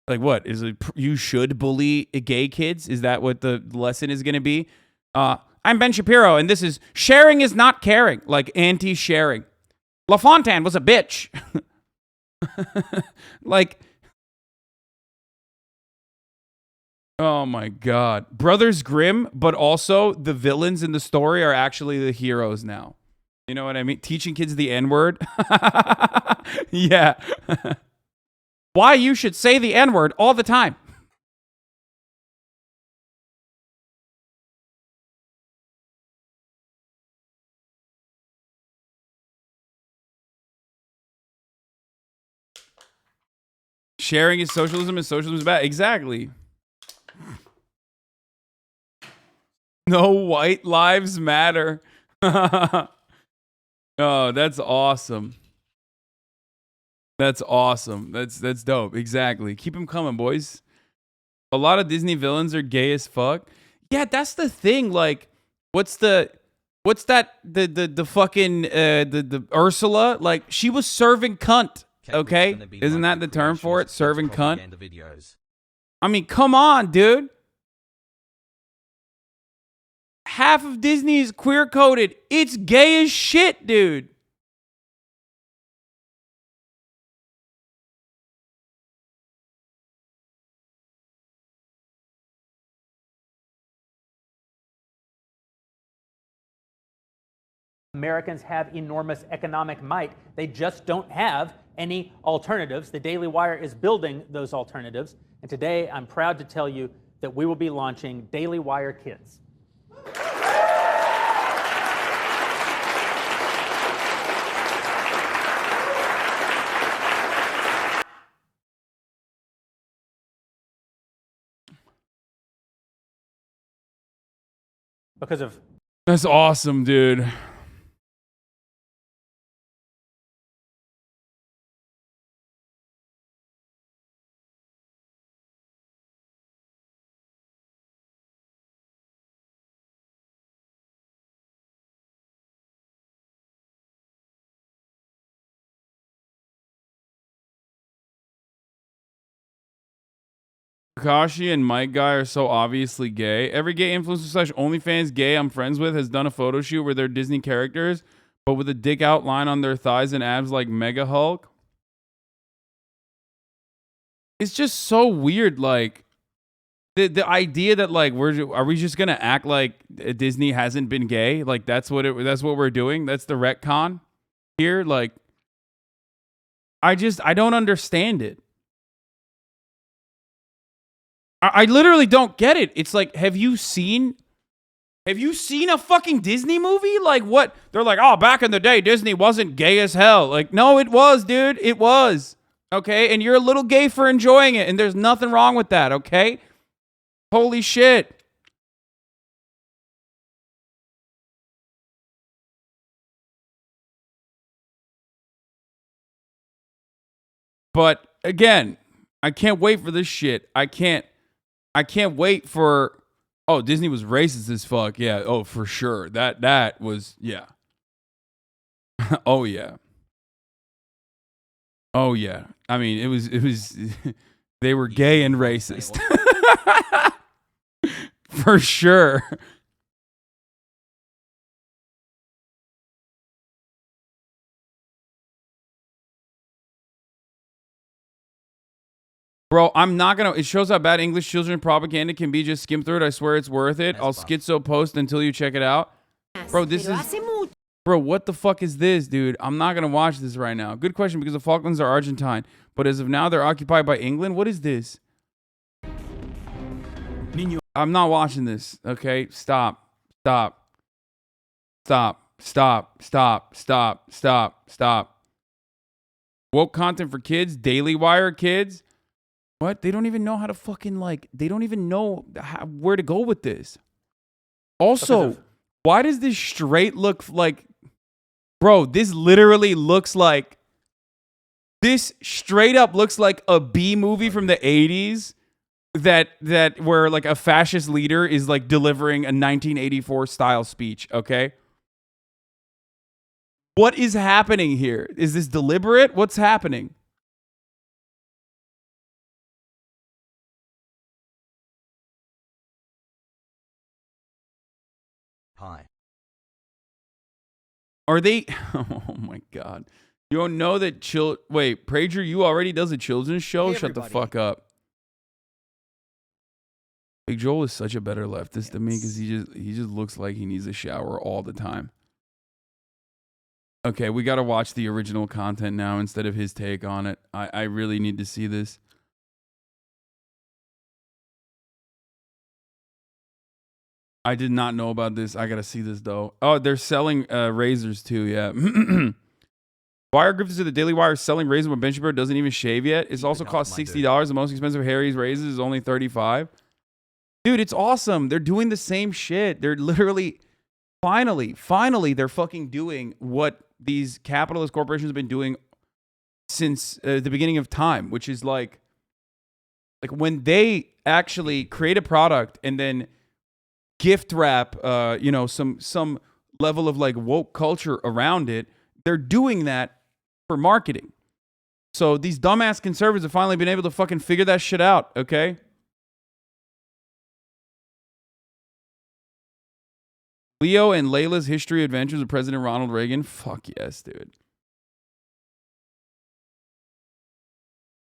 Speaker 2: what is it? You should bully gay kids? Is that what the lesson is gonna be? I'm Ben Shibiibo, and this is sharing is not caring. Like anti-sharing. LaFontaine was a bitch. Like Oh my God. Brothers Grimm, but also the villains in the story are actually the heroes now. You know what I mean? Teaching kids the N-word. Yeah. Why you should say the N-word all the time. Sharing is socialism and socialism is bad. Exactly. No white lives matter. Oh, that's awesome. That's awesome. That's dope. Exactly. Keep them coming, boys. A lot of Disney villains are gay as fuck. Yeah, that's the thing. Like, what's that? The fucking the Ursula? Like, she was serving cunt. Okay, isn't that the term for it? Serving cunt. I mean, come on, dude. Half of Disney is queer coded. It's gay as shit, dude.
Speaker 3: Americans have enormous economic might. They just don't have any alternatives. The Daily Wire is building those alternatives. And today, I'm proud to tell you that we will be launching Daily Wire Kids. Because of...
Speaker 2: That's awesome, dude. Kakashi and Mike Guy are so obviously gay. Every gay influencer / OnlyFans gay I'm friends with has done a photo shoot where they're Disney characters, but with a dick outline on their thighs and abs like Mega Hulk. It's just so weird. Like the idea that like are we just gonna act like Disney hasn't been gay? Like that's what we're doing. That's the retcon here. Like I don't understand it. I literally don't get it. It's like, have you seen a fucking Disney movie? Like what? They're like, oh, back in the day, Disney wasn't gay as hell. Like, no, it was, dude. It was. Okay? And you're a little gay for enjoying it. And there's nothing wrong with that. Okay? Holy shit. But again, I can't wait for this shit. I can't wait for... Oh, Disney was racist as fuck. Yeah. Oh, for sure. That was... Yeah. Oh, yeah. Oh, yeah. I mean, it was... They were gay and racist. For sure. Bro, I'm not gonna... It shows how bad English children propaganda can be. Just skim through it. I swear it's worth it. I'll schizo post until you check it out. Bro, this is... Bro, what the fuck is this, dude? I'm not gonna watch this right now. Good question, because the Falklands are Argentine. But as of now, they're occupied by England? What is this? I'm not watching this, okay? Stop. Stop. Stop. Stop. Stop. Stop. Stop. Stop. Woke content for kids? Daily Wire kids? What? They don't even know how to fucking, like, they don't even know where to go with this. Also, why does this straight look like, bro, this literally looks like, this straight up looks like a B movie from the 80s that where like a fascist leader is like delivering a 1984 style speech, okay? What is happening here? Is this deliberate? What's happening?
Speaker 1: Hi.
Speaker 2: Are they... Oh my God. You don't know that Wait, Prager, you already does a children's show?
Speaker 5: Hey,
Speaker 2: Shut the fuck up. Big Joel is such a better leftist than me because he just looks like he needs a shower all the time. Okay, we got to watch the original content now instead of his take on it. I really need to see this. I did not know about this. I got to see this, though. Oh, they're selling razors, too, yeah. Wire grifters to the Daily Wire selling razors when Ben Shibiibo doesn't even shave yet. It's also cost $60. The most expensive Harry's razors is only $35. Dude, it's awesome. They're doing the same shit. They're literally, finally, they're fucking doing what these capitalist corporations have been doing since the beginning of time, which is like when they actually create a product and then gift wrap, some level of like woke culture around it. They're doing that for marketing. So these dumbass conservatives have finally been able to fucking figure that shit out. Okay. Leo and Layla's History Adventures of President Ronald Reagan. Fuck yes, dude.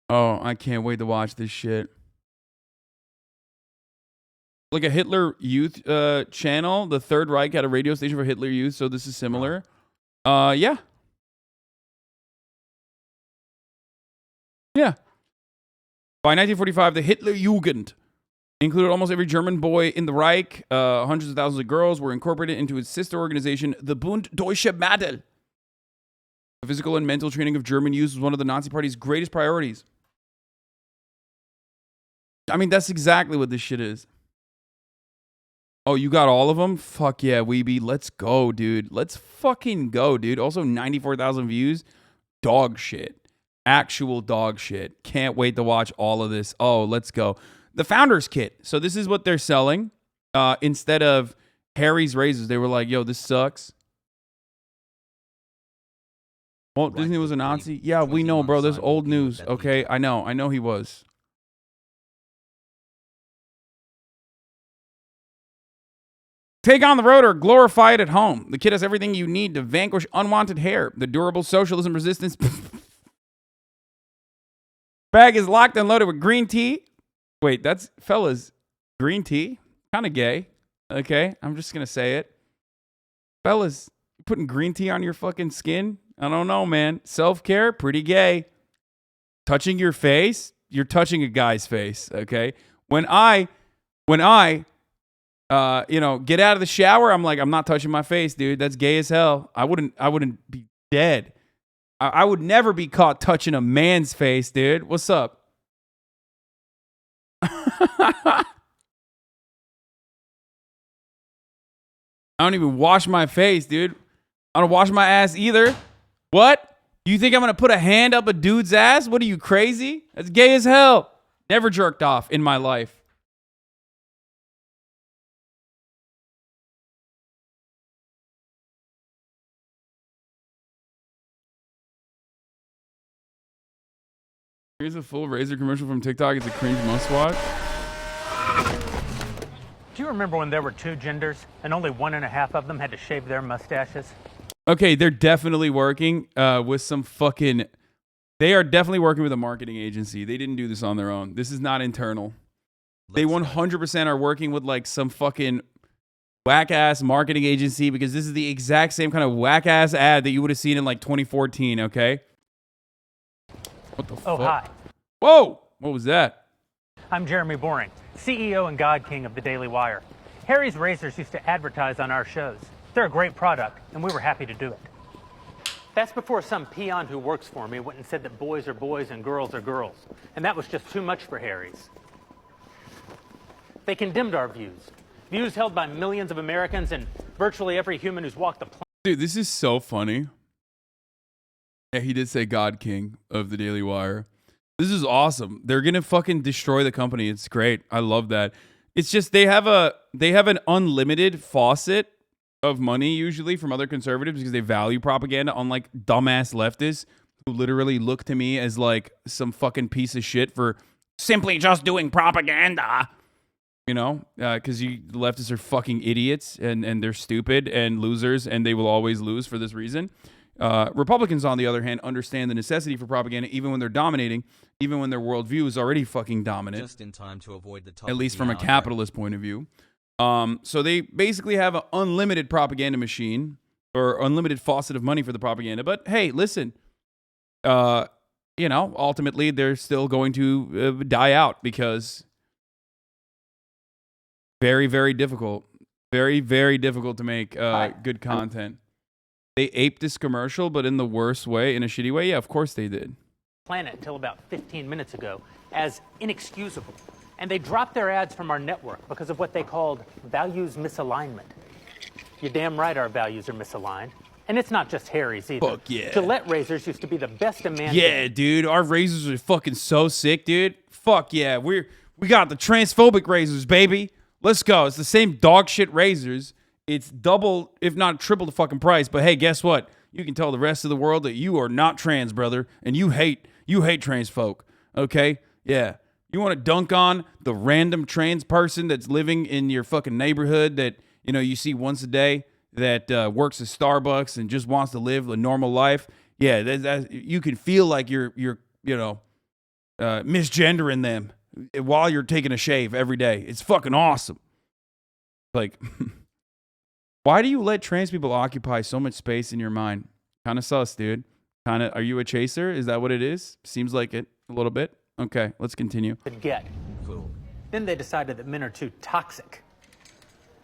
Speaker 2: Oh, I can't wait to watch this shit. Like a Hitler Youth channel. The Third Reich had a radio station for Hitler Youth, so this is similar. Yeah. Yeah. By 1945, the Hitler Jugend included almost every German boy in the Reich. Hundreds of thousands of girls were incorporated into its sister organization, the Bund Deutsche Mädel. The physical and mental training of German youth was one of the Nazi Party's greatest priorities. I mean, that's exactly what this shit is. Oh, you got all of them? Fuck yeah, Weeby. Let's go, dude. Let's fucking go, dude. Also, 94,000 views. Dog shit. Actual dog shit. Can't wait to watch all of this. Oh, let's go. The Founders Kit. So this is what they're selling. Instead of Harry's razors, they were like, yo, this sucks. Walt Disney was a Nazi? Yeah, we know, bro. There's old news. Okay, I know he was. Take on the road or glorify it at home. The kit has everything you need to vanquish unwanted hair. The durable socialism resistance bag is locked and loaded with green tea. Wait, that's, fellas, green tea? Kind of gay. Okay, I'm just going to say it. Fellas, putting green tea on your fucking skin? I don't know, man. Self-care? Pretty gay. Touching your face? You're touching a guy's face, okay? When I get out of the shower, I'm like, I'm not touching my face, dude. That's gay as hell. I wouldn't be dead. I would never be caught touching a man's face, dude. What's up? I don't even wash my face, dude. I don't wash my ass either. What? You think I'm going to put a hand up a dude's ass? What are you, crazy? That's gay as hell. Never jerked off in my life. Here's a full razor commercial from TikTok. It's a cringe must-watch.
Speaker 3: Do you remember when there were two genders and only 1.5 of them had to shave their mustaches?
Speaker 2: Okay, they're definitely working with some fucking... They are definitely working with a marketing agency. They didn't do this on their own. This is not internal. They 100% are working with like some fucking whack-ass marketing agency because this is the exact same kind of whack-ass ad that you would have seen in like 2014, okay? What the fuck?
Speaker 3: Oh, hi.
Speaker 2: Whoa! What was that?
Speaker 3: I'm Jeremy Boring, CEO and God King of the Daily Wire. Harry's Razors used to advertise on our shows. They're a great product, and we were happy to do it. That's before some peon who works for me went and said that boys are boys and girls are girls. And that was just too much for Harry's. They condemned our views. Views held by millions of Americans and virtually every human who's walked the planet.
Speaker 2: Dude, this is so funny. Yeah, he did say God King of the Daily Wire. This is awesome. They're gonna fucking destroy the company. It's great. I love that. It's just they have an unlimited faucet of money usually from other conservatives because they value propaganda, unlike dumbass leftists who literally look to me as like some fucking piece of shit for simply just doing propaganda. You know, because the leftists are fucking idiots and they're stupid and losers and they will always lose for this reason. Republicans, on the other hand, understand the necessity for propaganda even when they're dominating, even when their worldview is already fucking dominant.
Speaker 1: Just in time to avoid the top
Speaker 2: at least from a capitalist point of view. So they basically have an unlimited propaganda machine or unlimited faucet of money for the propaganda. But hey, listen, you know, ultimately they're still going to die out because very, very difficult. Very, very difficult to make good content. They aped this commercial, but in the worst way, in a shitty way. Yeah, of course they did.
Speaker 3: Planet until about 15 minutes ago as inexcusable. And they dropped their ads from our network because of what they called values misalignment. You're damn right our values are misaligned. And it's not just Harry's either.
Speaker 2: Fuck yeah.
Speaker 3: Gillette razors used to be the best a man
Speaker 2: Yeah, dude. Our razors are fucking so sick, dude. Fuck yeah. We got the transphobic razors, baby. Let's go. It's the same dog shit razors. It's double, if not triple the fucking price. But hey, guess what? You can tell the rest of the world that you are not trans, brother, and you hate trans folk. Okay? Yeah. You want to dunk on the random trans person that's living in your fucking neighborhood that, you know, you see once a day that works at Starbucks and just wants to live a normal life? Yeah, you can feel like you're you know, misgendering them while you're taking a shave every day. It's fucking awesome. Like, why do you let trans people occupy so much space in your mind? Kind of sus, dude. Kind of, are you a chaser? Is that what it is? Seems like it a little bit. Okay, let's continue.
Speaker 1: Cool.
Speaker 3: Then they decided that men are too toxic.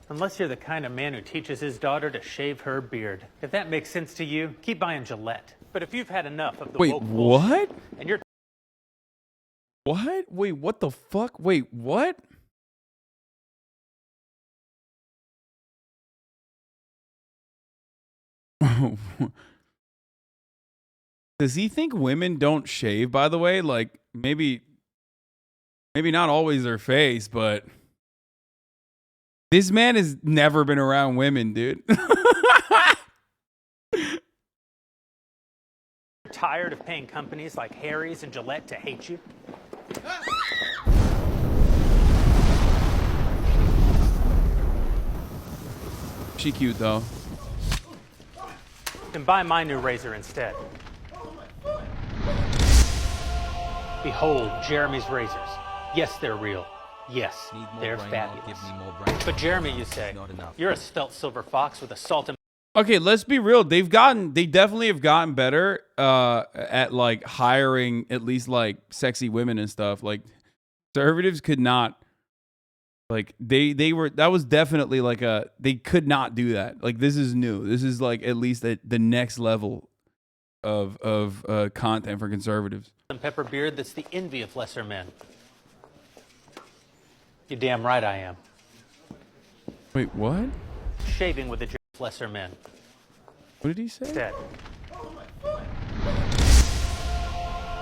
Speaker 3: Unless you're the kind of man who teaches his daughter to shave her beard. If that makes sense to you, keep buying Gillette. But if you've had enough of the
Speaker 2: Wait,
Speaker 3: woke
Speaker 2: what?
Speaker 3: bullshit and you're
Speaker 2: What? Wait, what the fuck? Wait, what? Does he think women don't shave, by the way? Like, maybe not always their face, but this man has never been around women, dude.
Speaker 3: tired of paying companies like Harry's and Gillette to hate you?
Speaker 2: She cute, though.
Speaker 3: Then buy my new razor instead. Behold, Jeremy's razors. Yes, they're real. Yes, they're fabulous. But Jeremy, you say, you're a svelte silver fox with a salt and...
Speaker 2: Okay, let's be real. They definitely have gotten better at like hiring at least like sexy women and stuff. Like conservatives could not, like they were, that was definitely like they could not do that. Like this is new. This is like at least at the next level of content for conservatives.
Speaker 3: And pepper beard that's the envy of lesser men. You're damn right I am.
Speaker 2: Wait, what?
Speaker 3: Shaving with the lesser men.
Speaker 2: What did he say?
Speaker 3: Instead.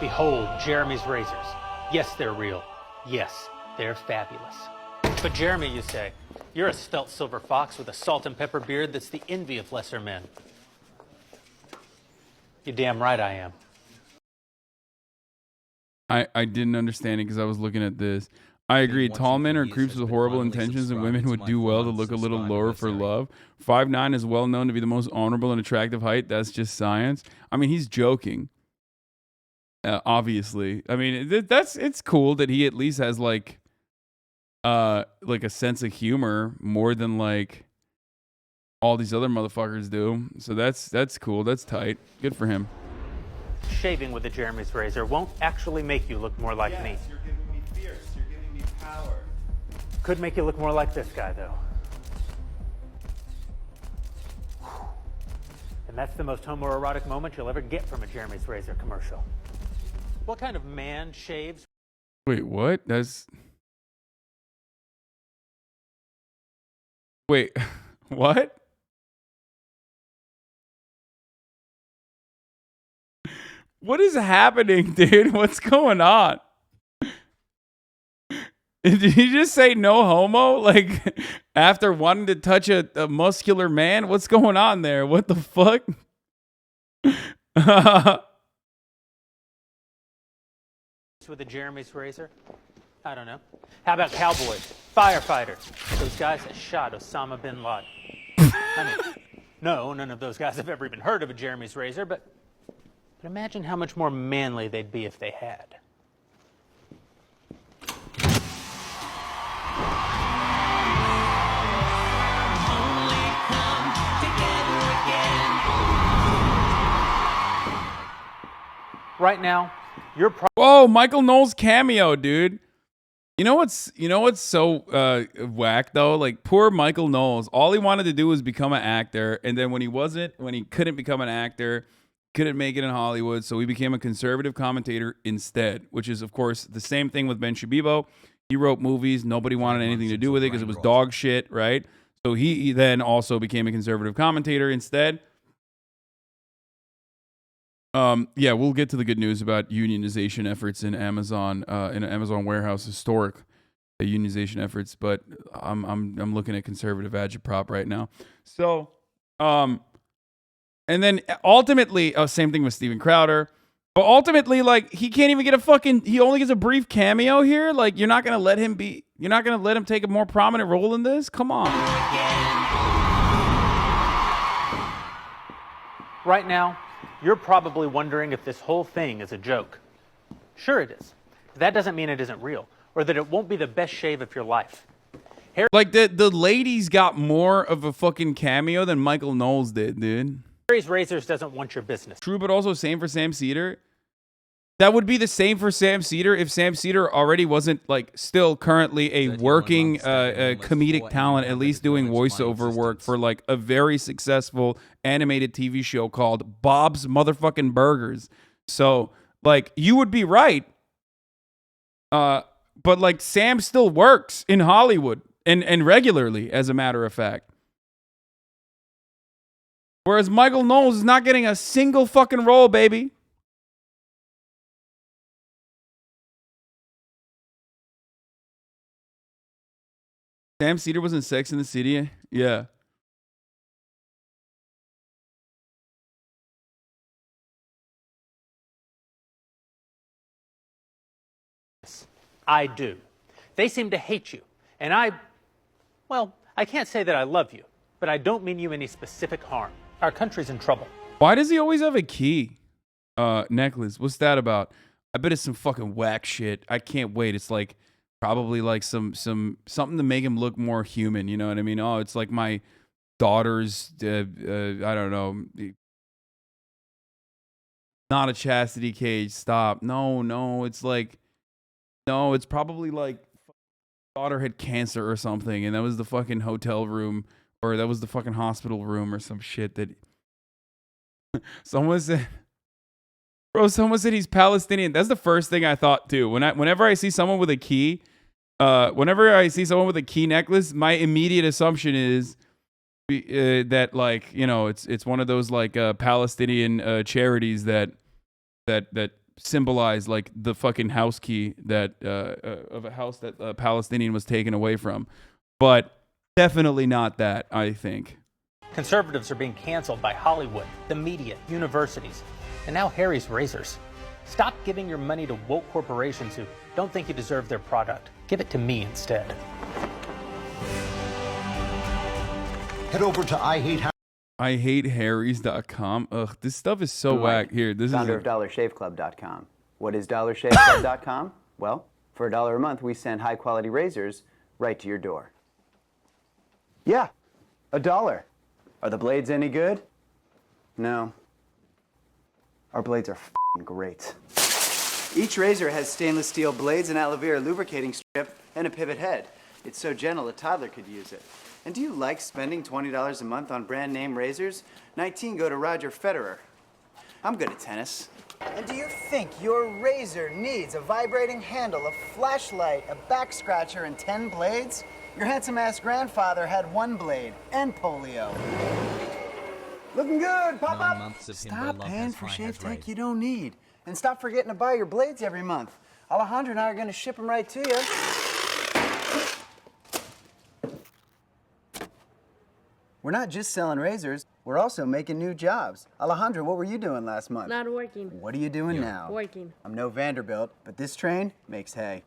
Speaker 3: Behold, Jeremy's razors. Yes, they're real. Yes, they're fabulous. But Jeremy, you say, you're a svelte silver fox with a salt and pepper beard that's the envy of lesser men. You're damn right I am.
Speaker 2: I didn't understand it because I was looking at this. I agree. Tall men are creeps with horrible intentions, and women would do well to look a little lower for love. 5'9" is well known to be the most honorable and attractive height. That's just science. I mean, he's joking. Obviously. I mean, it's cool that he at least has like a sense of humor more than like all these other motherfuckers do. So that's cool. That's tight. Good for him.
Speaker 3: Shaving with the Jeremy's razor won't actually make you look more like me.
Speaker 5: You're giving me fierce. You're giving me power.
Speaker 3: Could make you look more like this guy, though. And that's the most homoerotic moment you'll ever get from a Jeremy's razor commercial. What kind of man shaves?
Speaker 2: Wait, what? Wait, what? What is happening, dude? What's going on? Did you just say no homo? Like, after wanting to touch a muscular man? What's going on there? What the fuck?
Speaker 3: With a Jeremy's razor? I don't know. How about cowboys, firefighters, those guys that shot Osama bin Laden? I mean, no, none of those guys have ever even heard of a Jeremy's razor, but imagine how much more manly they'd be if they had. Right now, you're
Speaker 2: Whoa, Michael Knowles cameo, dude. You know what's so whack though? Like poor Michael Knowles. All he wanted to do was become an actor, and then when he couldn't become an actor, couldn't make it in Hollywood, so he became a conservative commentator instead, which is of course the same thing with Ben Shibiibo. He wrote movies, nobody wanted anything to do with it because it was dog shit, right? So he then also became a conservative commentator instead. Yeah, we'll get to the good news about unionization efforts in Amazon warehouse, historic unionization efforts. But I'm looking at conservative agitprop right now. So, and then ultimately, same thing with Steven Crowder. But ultimately, like he can't even get he only gets a brief cameo here. Like you're not gonna let him take a more prominent role in this. Come on.
Speaker 3: Right now, you're probably wondering if this whole thing is a joke. Sure it is. But that doesn't mean it isn't real, or that it won't be the best shave of your life.
Speaker 2: Like the ladies got more of a fucking cameo than Michael Knowles did, dude.
Speaker 3: Harry's Razors doesn't want your business.
Speaker 2: True, but also same for Sam Cedar. That would be the same for Sam Cedar if Sam Cedar already wasn't like still currently a working comedic talent, at least doing voiceover work for like a very successful animated TV show called Bob's Motherfucking Burgers. So like you would be right. But like Sam still works in Hollywood and regularly, as a matter of fact. Whereas Michael Knowles is not getting a single fucking role, baby. Sam Cedar was in Sex in the City. Yeah.
Speaker 3: I do. They seem to hate you. And I can't say that I love you, but I don't mean you any specific harm. Our country's in trouble.
Speaker 2: Why does he always have a key necklace? What's that about? I bet it's some fucking whack shit. I can't wait. It's like probably like something to make him look more human. You know what I mean? Oh, it's like my daughter's, I don't know, not a chastity cage. Stop. No, it's like, no, it's probably like daughter had cancer or something, and that was the fucking hotel room, or that was the fucking hospital room or some shit that someone said. Bro, someone said he's Palestinian. That's the first thing I thought too. Whenever I see someone with a key, necklace, my immediate assumption is that like, you know, it's one of those like Palestinian charities that symbolize like the fucking house key that of a house that a Palestinian was taken away from. But definitely not that, I think.
Speaker 3: Conservatives are being canceled by Hollywood, the media, universities, and now Harry's Razors. Stop giving your money to woke corporations who don't think you deserve their product. Give it to me instead.
Speaker 6: Head over to
Speaker 2: IHateHarrys.com. Ugh, this stuff is so whack. Here, this
Speaker 7: founder of DollarShaveClub.com. What is DollarShaveClub.com? Well, for $1 a month, we send high-quality razors right to your door. Yeah, $1. Are the blades any good? No. Our blades are f***ing great. Each razor has stainless steel blades, an aloe vera lubricating strip, and a pivot head. It's so gentle a toddler could use it. And do you like spending $20 a month on brand name razors? 19 go to Roger Federer. I'm good at tennis.
Speaker 8: And do you think your razor needs a vibrating handle, a flashlight, a back scratcher, and 10 blades? Your handsome-ass grandfather had 1 blade and polio. Looking good, Pop-Up! Stop paying for shave tech you don't need. And stop forgetting to buy your blades every month. Alejandro and I are going to ship them right to you. We're not just selling razors, we're also making new jobs. Alejandro, what were you doing last month?
Speaker 9: Not working.
Speaker 8: What are you doing now?
Speaker 9: Working.
Speaker 8: I'm no Vanderbilt, but this train makes hay.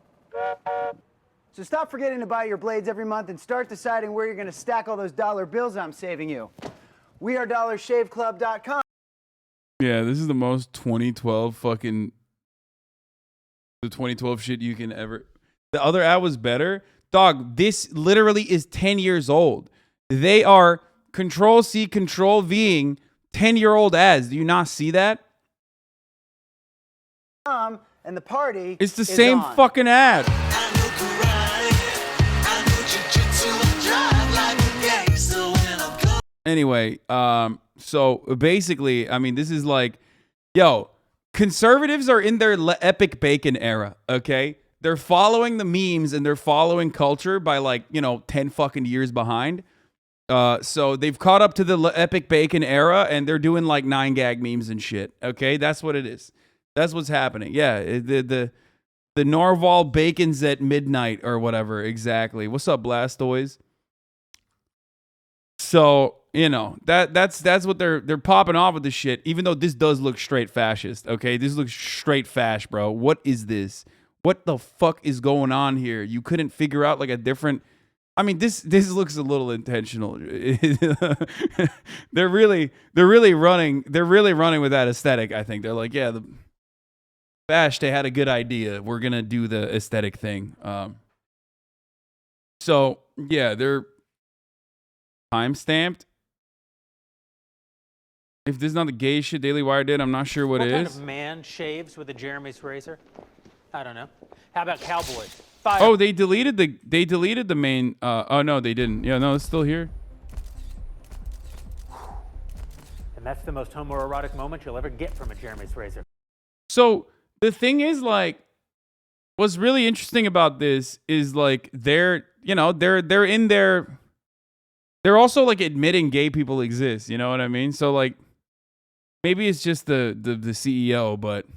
Speaker 8: So stop forgetting to buy your blades every month and start deciding where you're going to stack all those dollar bills I'm saving you. We are DollarShaveClub.com.
Speaker 2: Yeah, this is the most 2012 fucking the 2012 shit you can ever. The other ad was better. Dog, this literally is 10 years old. They are Control C, Control Ving 10-year-old ads. Do you not see that?
Speaker 8: And the party
Speaker 2: It's the
Speaker 8: is
Speaker 2: same
Speaker 8: on.
Speaker 2: fucking ad. Anyway, so basically, I mean, this is like, yo, conservatives are in their epic bacon era, okay? They're following the memes and they're following culture by like, 10 fucking years behind. So they've caught up to the epic bacon era and they're doing like 9gag memes and shit, okay? That's what it is. That's what's happening. Yeah, the Norval Bacons at midnight or whatever, exactly. What's up, Blastoise? So, that's what they're popping off with this shit, even though this does look straight fascist, okay? This looks straight fash, bro. What is this? What the fuck is going on here? You couldn't figure out like a different... I mean, this looks a little intentional. They're really running with that aesthetic, I think. They're like, yeah, the Bash, they had a good idea. We're going to do the aesthetic thing. So, yeah, they're time-stamped. If this is not the gay shit Daily Wire did, I'm not sure what it
Speaker 3: kind
Speaker 2: is.
Speaker 3: of man shaves with a Jeremy's razor? I don't know. How about cowboys? Fire.
Speaker 2: Oh, they deleted the main. Oh no, they didn't. Yeah, no, it's still here.
Speaker 3: And that's the most homoerotic moment you'll ever get from a Jeremy's razor.
Speaker 2: So the thing is, like, what's really interesting about this is like they're in there. They're also like admitting gay people exist. You know what I mean? So like, maybe it's just the CEO, but.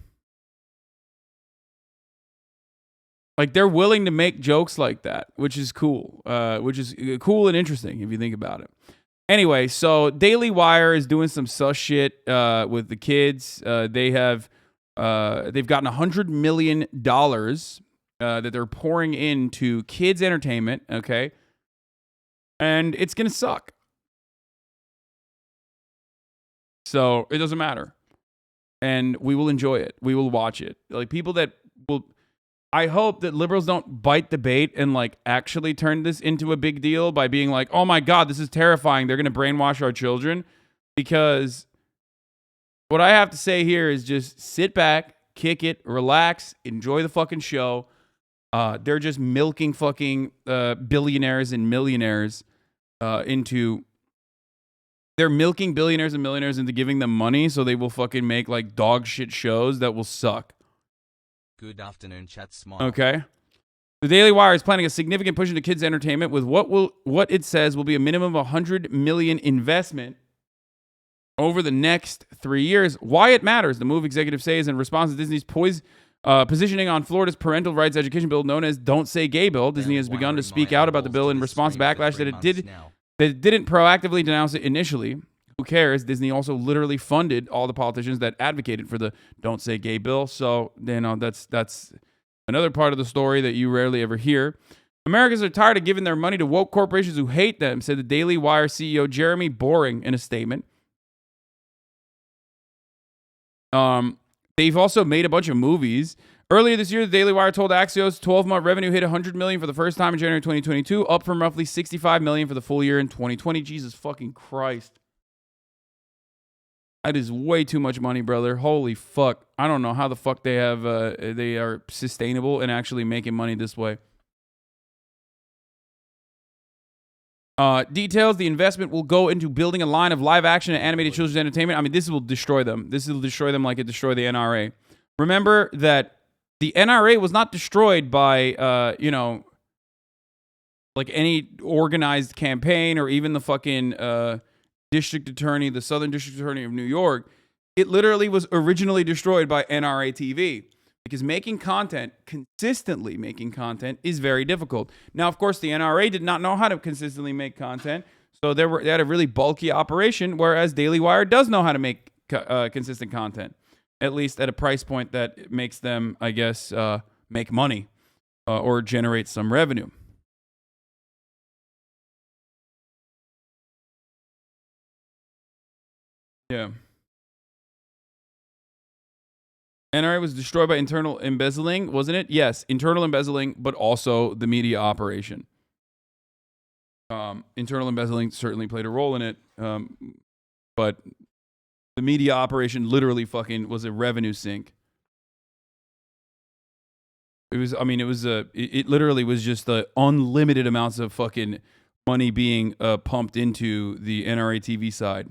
Speaker 2: Like, they're willing to make jokes like that, which is cool. Which is cool and interesting if you think about it. Anyway, so Daily Wire is doing some sus shit with the kids. They've gotten $100 million that they're pouring into kids' entertainment, okay? And it's going to suck. So it doesn't matter. And we will enjoy it. We will watch it. Like, people that will... I hope that liberals don't bite the bait and like actually turn this into a big deal by being like, oh my God, this is terrifying. They're going to brainwash our children. Because what I have to say here is just sit back, kick it, relax, enjoy the fucking show. They're just milking fucking billionaires and millionaires into... They're milking billionaires and millionaires into giving them money so they will fucking make like dog shit shows that will suck.
Speaker 1: Good afternoon, chat smile.
Speaker 2: Okay. The Daily Wire is planning a significant push into kids' entertainment with what it says will be a minimum of $100 million investment over the next 3 years. Why it matters, the move executive says in response to Disney's positioning on Florida's parental rights education bill known as Don't Say Gay Bill. Disney has begun to speak out about the bill in response to backlash that it didn't proactively denounce it initially. Who cares? Disney also literally funded all the politicians that advocated for the Don't Say Gay bill. So, that's another part of the story that you rarely ever hear. Americans are tired of giving their money to woke corporations who hate them, said the Daily Wire CEO Jeremy Boring in a statement. They've also made a bunch of movies. Earlier this year, the Daily Wire told Axios 12-month revenue hit $100 million for the first time in January 2022, up from roughly $65 million for the full year in 2020. Jesus fucking Christ. That is way too much money, brother. Holy fuck. I don't know how the fuck they are sustainable and actually making money this way. Details, the investment will go into building a line of live action and animated children's entertainment. I mean, this will destroy them. This will destroy them like it destroyed the NRA. Remember that the NRA was not destroyed by, like any organized campaign or even the fucking... district attorney, the Southern District Attorney of New York. It literally was originally destroyed by NRA TV because consistently making content is very difficult. Now, of course, the NRA did not know how to consistently make content, so they had a really bulky operation, whereas Daily Wire does know how to make consistent content, at least at a price point that makes them, I guess, make money. or generate some revenue. Yeah. NRA was destroyed by internal embezzling, wasn't it? Yes, internal embezzling, but also the media operation. Internal embezzling certainly played a role in it, but the media operation literally fucking was a revenue sink. It was, I mean, it literally was just the unlimited amounts of fucking money being pumped into the NRA TV side.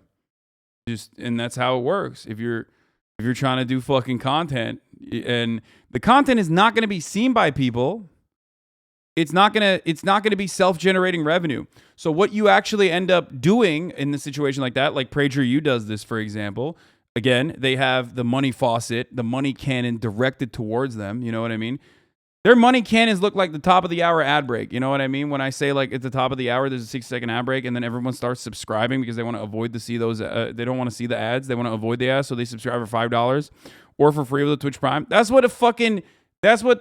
Speaker 2: And that's how it works. If you're trying to do fucking content and the content is not going to be seen by people, it's not going to be self-generating revenue. So what you actually end up doing in a situation like that, like PragerU does this, for example, again, they have the money faucet, the money cannon directed towards them. You know what I mean? Their money cannons look like the top of the hour ad break. You know what I mean? When I say like at the top of the hour, there's a 6-second ad break, and then everyone starts subscribing because they want to avoid to see those. They don't want to see the ads. They want to avoid the ads, so they subscribe for $5 or for free with the Twitch Prime. That's what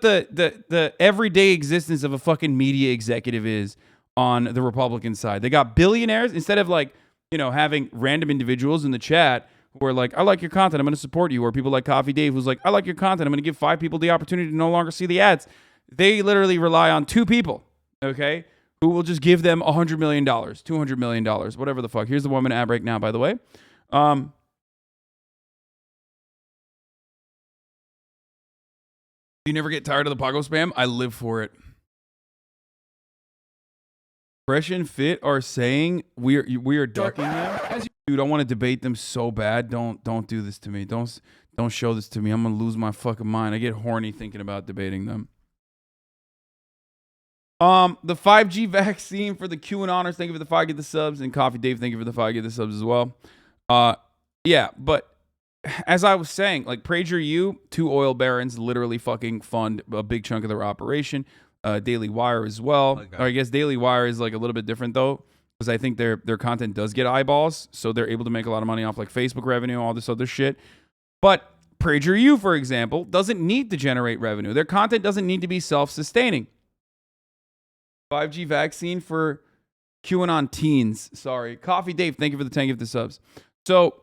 Speaker 2: the everyday existence of a fucking media executive is on the Republican side. They got billionaires instead of like, you know, having random individuals in the chat who are like, I like your content, I'm going to support you. Or people like Coffee Dave who's like, I like your content, I'm going to give 5 people the opportunity to no longer see the ads. They literally rely on 2 people, okay, who will just give them $100 million, $200 million, whatever the fuck. Here's the 1-minute ad break now, by the way. You never get tired of the Pago spam? I live for it. Fresh and Fit are saying we are ducking them. Dude, I want to debate them so bad. Don't do this to me. Don't show this to me. I'm gonna lose my fucking mind. I get horny thinking about debating them. The 5G vaccine for the QAnoners. Thank you for the 5 get the subs, and Coffee Dave. Thank you for the 5 get the subs as well. Yeah, but as I was saying, like PragerU, 2 oil barons literally fucking fund a big chunk of their operation. Daily Wire as well.
Speaker 1: Okay.
Speaker 2: Or I guess Daily Wire is like a little bit different though, because I think their content does get eyeballs, so they're able to make a lot of money off like Facebook revenue, all this other shit. But PragerU, for example, doesn't need to generate revenue. Their content doesn't need to be self-sustaining. 5G vaccine for QAnon teens. Sorry. Coffee Dave, thank you for the 10 gift subs. So,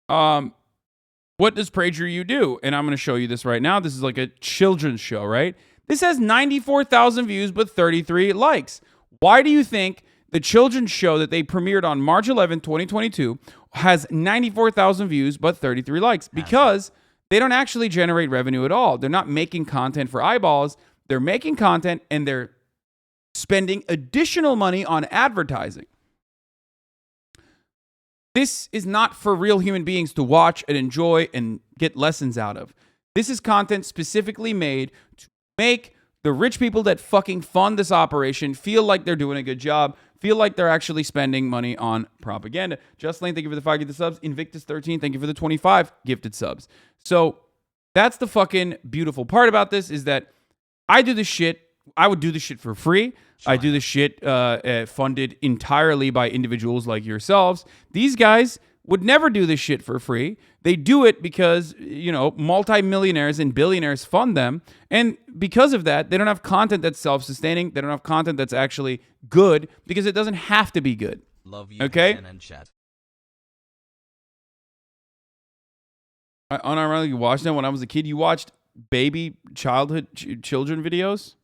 Speaker 2: what does PragerU do? And I'm going to show you this right now. This is like a children's show, right? This has 94,000 views but 33 likes. Why do you think the children's show that they premiered on March 11, 2022 has 94,000 views but 33 likes? Because they don't actually generate revenue at all. They're not making content for eyeballs. They're making content and they're spending additional money on advertising. This is not for real human beings to watch and enjoy and get lessons out of. This is content specifically made to make the rich people that fucking fund this operation feel like they're doing a good job, feel like they're actually spending money on propaganda. Just Lane, thank you for the 5 gifted subs. Invictus13, thank you for the 25 gifted subs. So that's the fucking beautiful part about this, is that I do this shit. I would do this shit for free. I do this shit funded entirely by individuals like yourselves. These guys would never do this shit for free. They do it because, you know, multimillionaires and billionaires fund them. And because of that, they don't have content that's self-sustaining. They don't have content that's actually good because it doesn't have to be good.
Speaker 1: Love you,
Speaker 2: okay?
Speaker 1: and chat.
Speaker 2: I unironically watched that when I was a kid. You watched baby childhood children videos?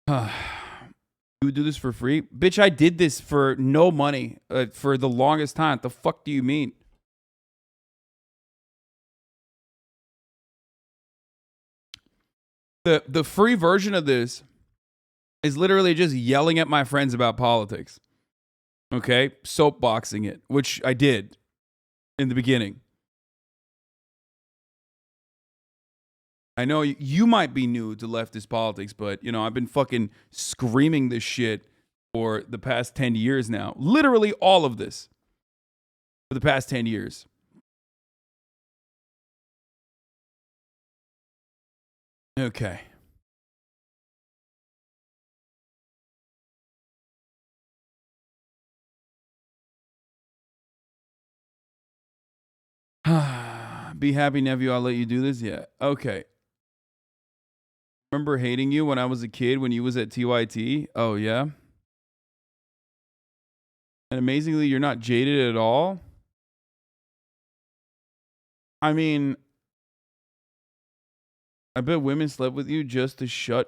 Speaker 2: You would do this for free? Bitch, I did this for no money for the longest time. What the fuck do you mean? The free version of this is literally just yelling at my friends about politics. Okay? Soapboxing it, which I did in the beginning. I know you might be new to leftist politics, but, you know, I've been fucking screaming this shit for the past 10 years now. Literally all of this for the past 10 years. Okay. Be happy, nephew. I'll let you do this. Yeah. Okay. Remember hating you when I was a kid when you was at TYT? Oh, yeah? And amazingly, you're not jaded at all? I mean, I bet women slept with you just to shut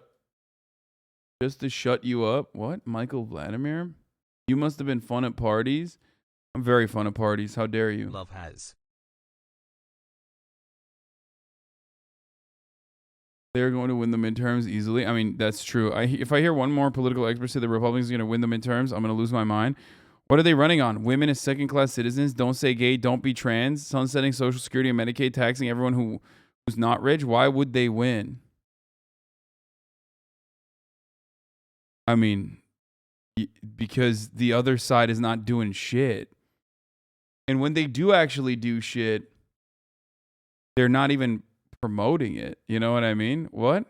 Speaker 2: you up. What? Michael Vladimir? You must have been fun at parties. I'm very fun at parties. How dare you?
Speaker 1: Love has.
Speaker 2: They're going to win the midterms easily. I mean, that's true. If I hear one more political expert say the Republicans are going to win the midterms, I'm going to lose my mind. What are they running on? Women as second-class citizens? Don't say gay. Don't be trans. Sunsetting Social Security and Medicaid. Taxing everyone who's not rich. Why would they win? I mean, because the other side is not doing shit. And when they do actually do shit, they're not even promoting it. You know what I mean? What?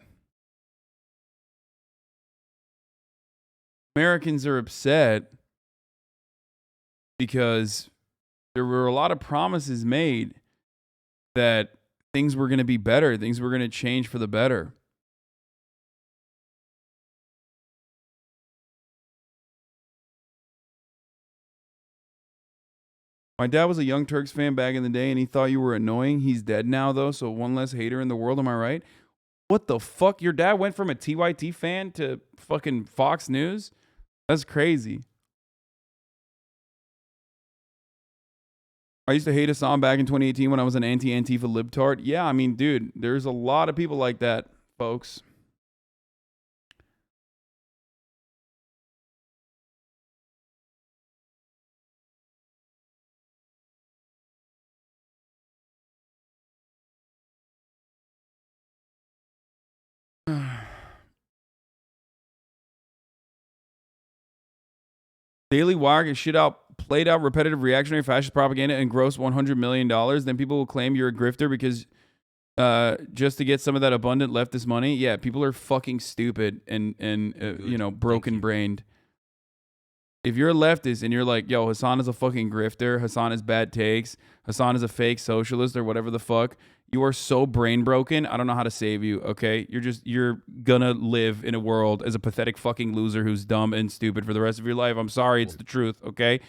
Speaker 2: Americans are upset because there were a lot of promises made that things were going to be better, things were going to change for the better. My dad was a Young Turks fan back in the day, and he thought you were annoying. He's dead now, though, so one less hater in the world. Am I right? What the fuck? Your dad went from a TYT fan to fucking Fox News? That's crazy. I used to hate Hasan back in 2018 when I was an anti-Antifa libtard. Yeah, I mean, dude, there's a lot of people like that, folks. Daily Wire can shit out, played out repetitive reactionary fascist propaganda and gross $100 million. Then people will claim you're a grifter because just to get some of that abundant leftist money. Yeah, people are fucking stupid and you know, broken brained. If you're a leftist and you're like, yo, Hasan is a fucking grifter, Hasan has bad takes, Hasan is a fake socialist or whatever the fuck, you are so brain broken, I don't know how to save you, okay? You're gonna live in a world as a pathetic fucking loser who's dumb and stupid for the rest of your life. I'm sorry, it's the truth, okay?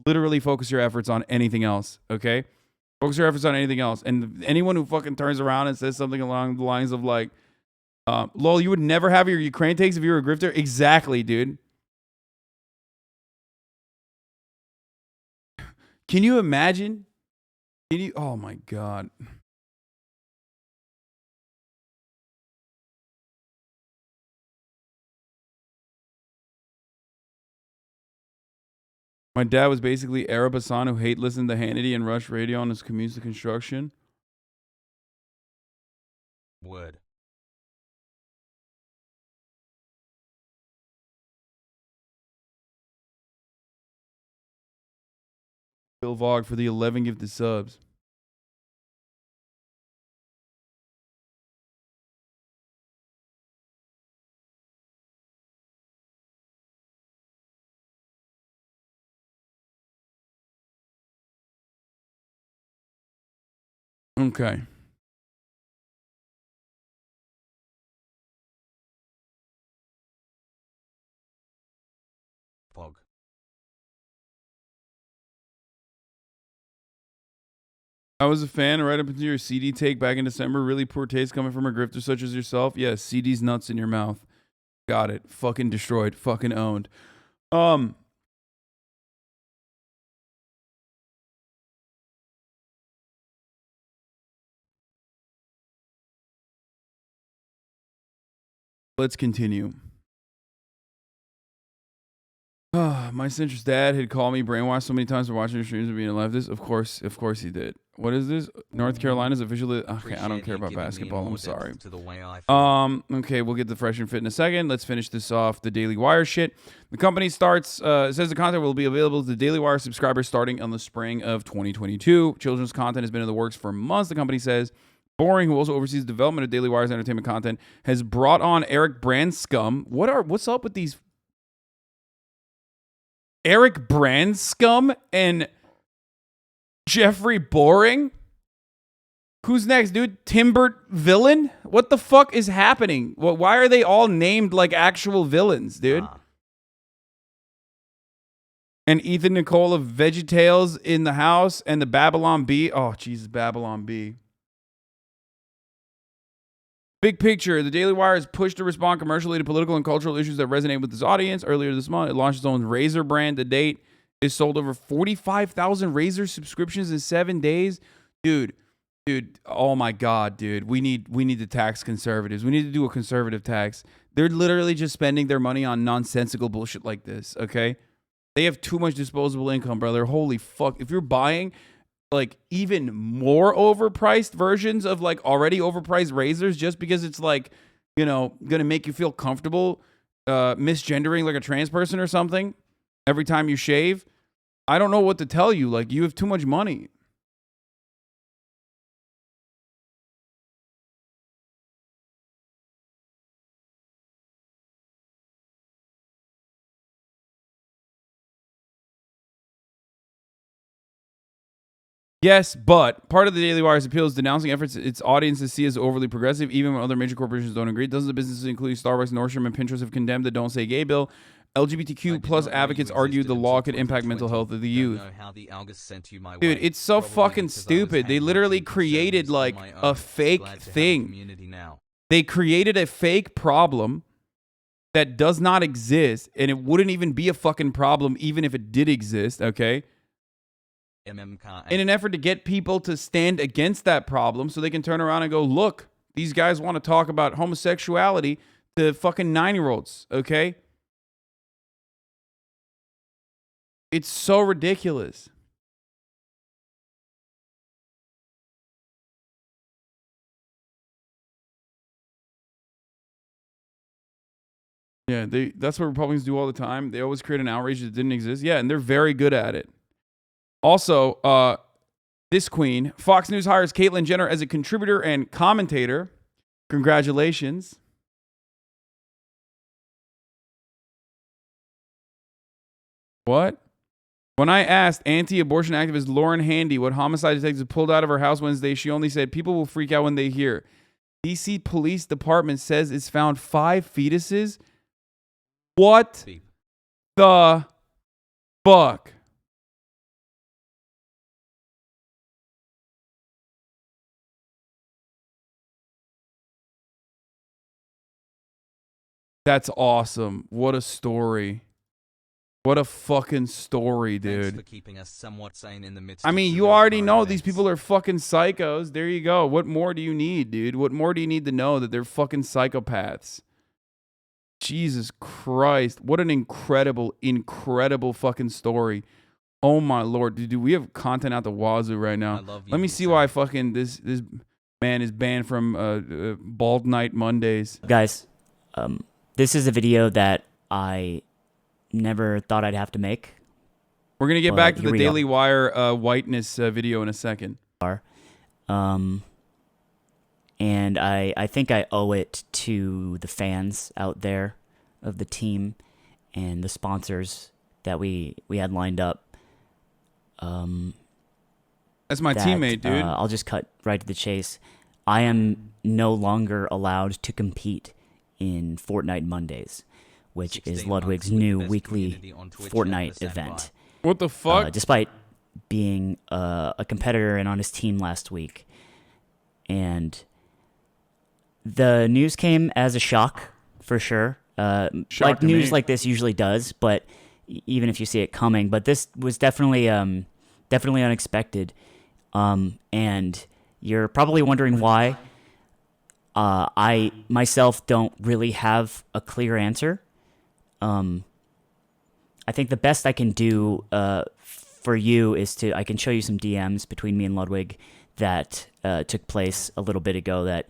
Speaker 2: Literally focus your efforts on anything else, okay? Focus your efforts on anything else. And anyone who fucking turns around and says something along the lines of like, lol, you would never have your Ukraine takes if you were a grifter? Exactly, dude. Can you imagine? Oh my God. My dad was basically Arab Hasan who listened to Hannity and Rush Radio on his commutes to construction.
Speaker 1: Word.
Speaker 2: Bill Vog for the 11 gifted subs. Okay.
Speaker 1: Pog.
Speaker 2: I was a fan right up until your CD take back in December. Really poor taste coming from a grifter such as yourself. Yes, CD's nuts in your mouth. Got it. Fucking destroyed. Fucking owned. Let's continue. My centrist dad had called me brainwashed so many times for watching your streams and being a leftist. Of course he did. What is this? North Carolina's officially. Okay, I don't care about basketball. I'm sorry. Okay, we'll get the fresh and fit in a second. Let's finish this off. The Daily Wire shit. The company starts. It says the content will be available to the Daily Wire subscribers starting in the spring of 2022. Children's content has been in the works for months. The company says. Boring, who also oversees the development of Daily Wire's entertainment content, has brought on Eric Branscum. What's up with these? Eric Branscum and Jeffrey Boring? Who's next, dude? Timbert villain? What the fuck is happening? Why are they all named like actual villains, dude? And Ethan Nicole of VeggieTales in the house and the Babylon Bee. Oh, Jesus, Babylon Bee. Big picture. The Daily Wire is pushed to respond commercially to political and cultural issues that resonate with its audience. Earlier this month, it launched its own Razor brand. To date, it sold over 45,000 Razor subscriptions in 7 days. Dude, oh my God, dude. We need to tax conservatives. We need to do a conservative tax. They're literally just spending their money on nonsensical bullshit like this, okay? They have too much disposable income, brother. Holy fuck. If you're buying like even more overpriced versions of like already overpriced razors just because it's like, you know, going to make you feel comfortable misgendering like a trans person or something every time you shave, I don't know what to tell you. Like, you have too much money. Yes, but part of the Daily Wire's appeal is denouncing efforts its audiences see as overly progressive, even when other major corporations don't agree. Dozens of businesses, including Starbucks, Nordstrom, and Pinterest, have condemned the Don't Say Gay bill. LGBTQ plus advocates argued the law could impact mental health of the youth. Dude, it's so fucking stupid. They literally created like a fake thing. They created a fake problem that does not exist, and it wouldn't even be a fucking problem even if it did exist, okay? In an effort to get people to stand against that problem so they can turn around and go, look, these guys want to talk about homosexuality to fucking 9-year-olds, okay? It's so ridiculous. Yeah, that's what Republicans do all the time. They always create an outrage that didn't exist. Yeah, and they're very good at it. Also, this queen, Fox News hires Caitlyn Jenner as a contributor and commentator. Congratulations. What? When I asked anti-abortion activist Lauren Handy what homicide detectives pulled out of her house Wednesday, she only said people will freak out when they hear. DC Police Department says it's found 5 fetuses. What the fuck? That's awesome. What a story. What a fucking story, dude.
Speaker 1: Thanks for keeping us somewhat sane in the midst
Speaker 2: I mean, you already know these people are fucking psychos. There you go. What more do you need, dude? What more do you need to know that they're fucking psychopaths? Jesus Christ. What an incredible, incredible fucking story. Oh my Lord. Dude, we have content out the wazoo right now. Let me see why fucking this man is banned from Bald Night Mondays.
Speaker 9: Guys, this is a video that I never thought I'd have to make.
Speaker 2: We're going to get back to the Daily Wire whiteness video in a second.
Speaker 9: And I think I owe it to the fans out there of the team and the sponsors that we had lined up.
Speaker 2: That's my teammate, dude.
Speaker 9: I'll just cut right to the chase. I am no longer allowed to compete in Fortnite Mondays, which is Ludwig's new weekly Fortnite event.
Speaker 2: What the fuck?
Speaker 9: Despite being a competitor and on his team last week. And the news came as a shock, for sure. Like news like this usually does, but even if you see it coming. But this was definitely unexpected. And you're probably wondering why. I myself don't really have a clear answer. I think the best I can do for you is I can show you some DMs between me and Ludwig that took place a little bit ago that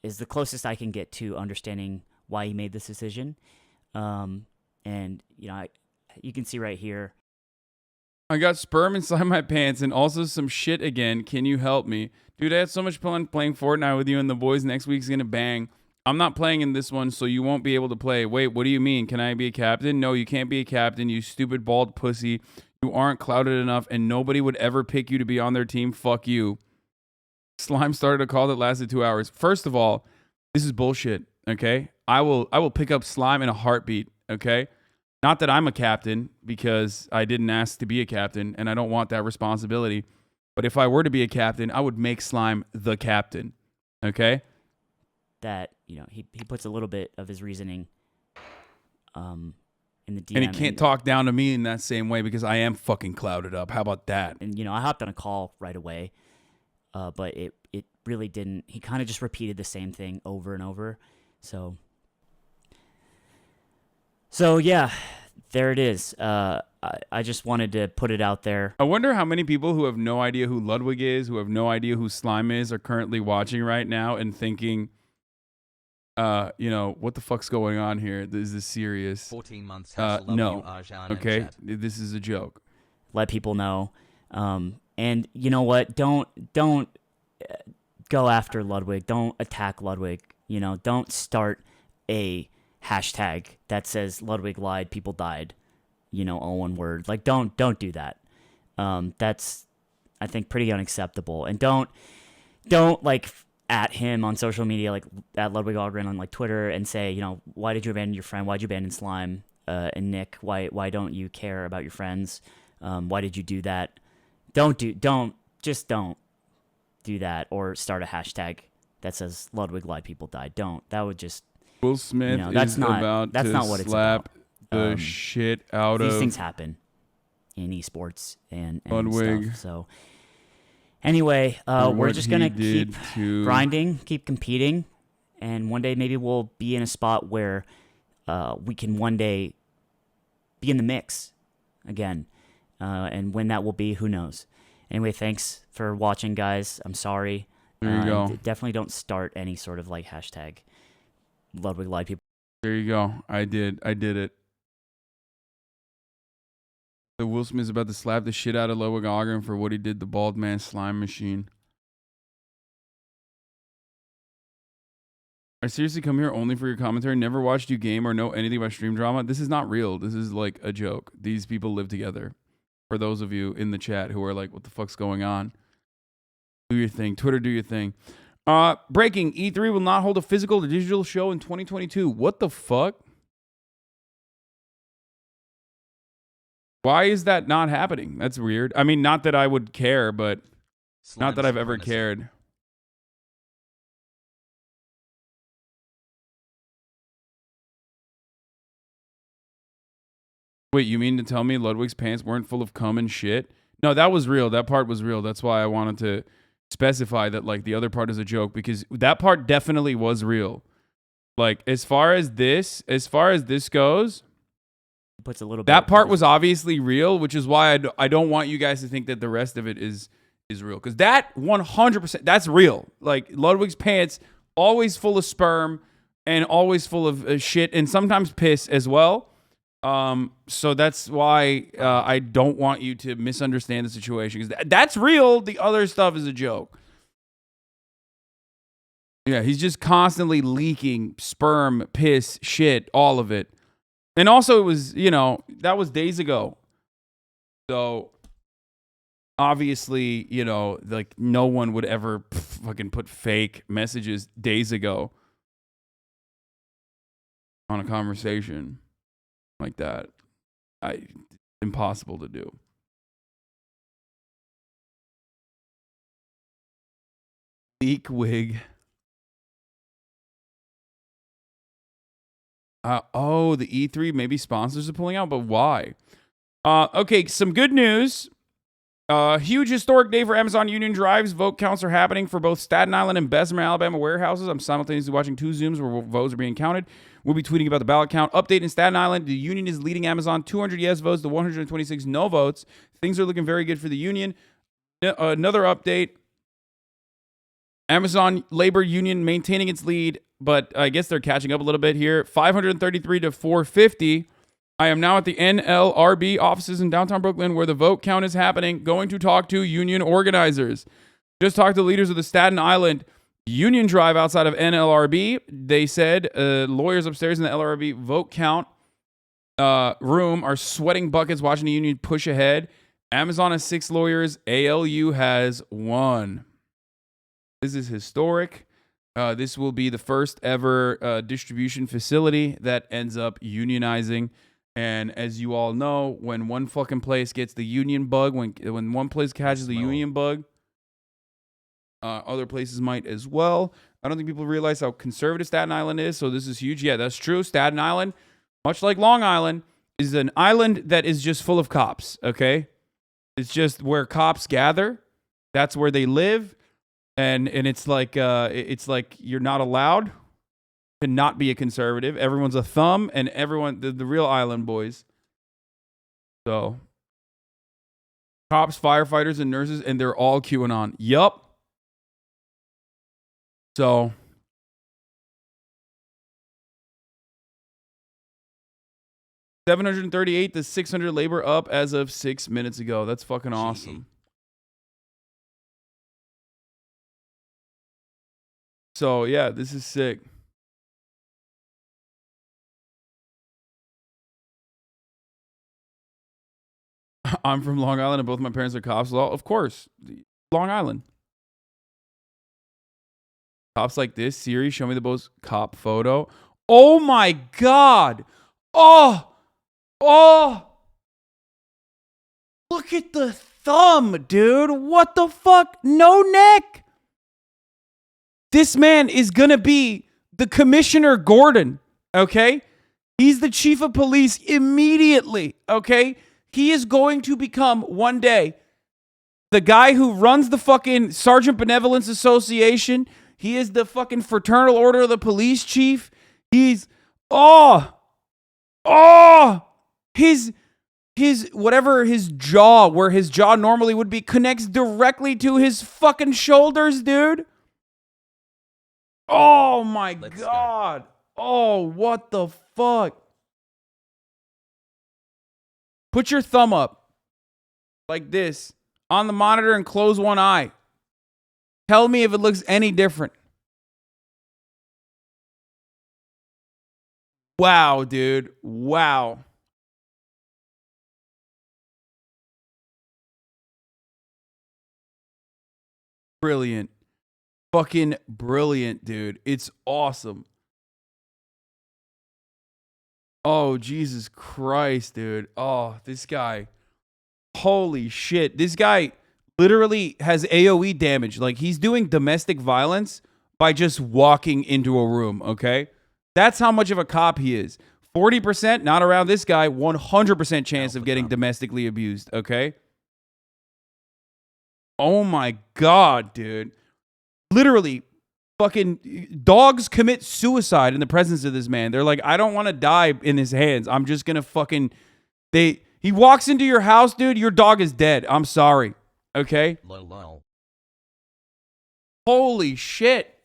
Speaker 9: is the closest I can get to understanding why he made this decision. And, you know, you can see right here.
Speaker 2: I got sperm inside my pants and also some shit again. Can you help me? Dude, I had so much fun playing Fortnite with you and the boys. Next week's going to bang. I'm not playing in this one, so you won't be able to play. Wait, what do you mean? Can I be a captain? No, you can't be a captain, you stupid bald pussy. You aren't clouded enough, and nobody would ever pick you to be on their team. Fuck you. Slime started a call that lasted 2 hours. First of all, this is bullshit, okay? I will pick up slime in a heartbeat, okay? Not that I'm a captain, because I didn't ask to be a captain, and I don't want that responsibility. But if I were to be a captain, I would make slime the captain, okay?
Speaker 9: That, you know, he puts a little bit of his reasoning in the DM.
Speaker 2: And he can't talk down to me in that same way because I am fucking clouded up. How about that?
Speaker 9: And, you know, I hopped on a call right away, but it really didn't. He kind of just repeated the same thing over and over. So yeah, there it is. I just wanted to put it out there.
Speaker 2: I wonder how many people who have no idea who Ludwig is, who have no idea who Slime is, are currently watching right now and thinking, you know, what the fuck's going on here? Is this serious?
Speaker 1: 14 months.
Speaker 2: No. Okay, this is a joke.
Speaker 9: Let people know. And you know what? Don't go after Ludwig. Don't attack Ludwig. You know, don't start a hashtag that says Ludwig lied, people died. You know, all one word. Like, don't do that. That's, I think, pretty unacceptable. And don't like at him on social media, like at Ludwig Ahlgren on like Twitter, and say, you know, why did you abandon your friend? Why'd you abandon Slime? And Nick, why don't you care about your friends? Why did you do that? Don't do that, or start a hashtag that says Ludwig lied, people died. Don't. That would just,
Speaker 2: Will Smith,
Speaker 9: you know, that's not what it's
Speaker 2: slap
Speaker 9: about.
Speaker 2: The shit out of
Speaker 9: these things happen in esports and
Speaker 2: Ludwig.
Speaker 9: stuff. So anyway, we're just gonna keep grinding, keep competing, and one day maybe we'll be in a spot where we can one day be in the mix again. And when that will be, who knows? Anyway, thanks for watching, guys. I'm sorry.
Speaker 2: There you go.
Speaker 9: Definitely don't start any sort of like hashtag Ludwig lied, people.
Speaker 2: There you go. I did it. The Will Smith is about to slap the shit out of Ludwig Ahlgren for what he did the bald man slime machine. I seriously come here only for your commentary. Never watched you game or know anything about stream drama. This is not real. This is like a joke. These people live together. For those of you in the chat who are like, what the fuck's going on? Do your thing. Twitter, do your thing. Breaking. E3 will not hold a physical or digital show in 2022. What the fuck? Why is that not happening? That's weird. I mean, not that I would care, but not that I've ever cared. Wait, you mean to tell me Ludwig's pants weren't full of cum and shit? No, that was real. That part was real. That's why I wanted to specify that, like, the other part is a joke, because that part definitely was real. Like, as far as this goes,
Speaker 9: puts a little bit
Speaker 2: that part was obviously real, which is why I don't want you guys to think that the rest of it is real, because that 100%, that's real. Like, Ludwig's pants always full of sperm and always full of shit and sometimes piss as well. So that's why I don't want you to misunderstand the situation, because that's real. The other stuff is a joke. Yeah, he's just constantly leaking sperm, piss, shit, all of it. And also, it was, you know, that was days ago. So obviously, you know, like, no one would ever fucking put fake messages days ago on a conversation like that. Impossible to do. Leak wig. Oh, the E3, maybe sponsors are pulling out, but why? Okay, some good news. Huge historic day for Amazon Union Drives. Vote counts are happening for both Staten Island and Bessemer, Alabama warehouses. I'm simultaneously watching two Zooms where votes are being counted. We'll be tweeting about the ballot count. Update in Staten Island. The Union is leading Amazon 200 yes votes to 126 no votes. Things are looking very good for the Union. Another update. Amazon Labor Union maintaining its lead, but I guess they're catching up a little bit here. 533 to 450. I am now at the NLRB offices in downtown Brooklyn where the vote count is happening, going to talk to union organizers. Just talked to leaders of the Staten Island Union Drive outside of NLRB. They said lawyers upstairs in the LRB vote count room are sweating buckets watching the union push ahead. Amazon has 6 lawyers. ALU has 1. This is historic. This will be the first ever distribution facility that ends up unionizing. And as you all know, when one fucking place gets the union bug, when one place catches the union bug, other places might as well. I don't think people realize how conservative Staten Island is, so this is huge. Yeah, that's true. Staten Island, much like Long Island, is an island that is just full of cops, okay? It's just where cops gather. That's where they live. And it's like you're not allowed to not be a conservative. Everyone's a thumb, and everyone the real island boys. So cops, firefighters, and nurses, and they're all QAnon. Yup. So 738 to 600 labor up as of 6 minutes ago. That's fucking awesome. So yeah, this is sick. I'm from Long Island and both my parents are cops. Well, of course, Long Island. Cops like this. Siri, show me the most cop photo. Oh my God. Oh. Look at the thumb, dude. What the fuck? No neck. This man is going to be the Commissioner Gordon, okay? He's the chief of police immediately, okay? He is going to become, one day, the guy who runs the fucking Sergeant Benevolence Association. He is the fucking Fraternal Order of the Police Chief. He's, his whatever his jaw, where his jaw normally would be, connects directly to his fucking shoulders, dude. Oh my God. Oh, what the fuck? Put your thumb up like this on the monitor and close one eye. Tell me if it looks any different. Wow, dude. Wow. Brilliant. Fucking brilliant, dude. It's awesome. Oh, Jesus Christ, dude. Oh, this guy. Holy shit. This guy literally has AoE damage. Like, he's doing domestic violence by just walking into a room, okay? That's how much of a cop he is. 40%, not around this guy, 100% chance of getting domestically abused, okay? Oh my God, dude. Literally, fucking dogs commit suicide in the presence of this man. They're like, I don't want to die in his hands. I'm just going to fucking... He walks into your house, dude. Your dog is dead. I'm sorry. Okay?
Speaker 1: Lol.
Speaker 2: Holy shit.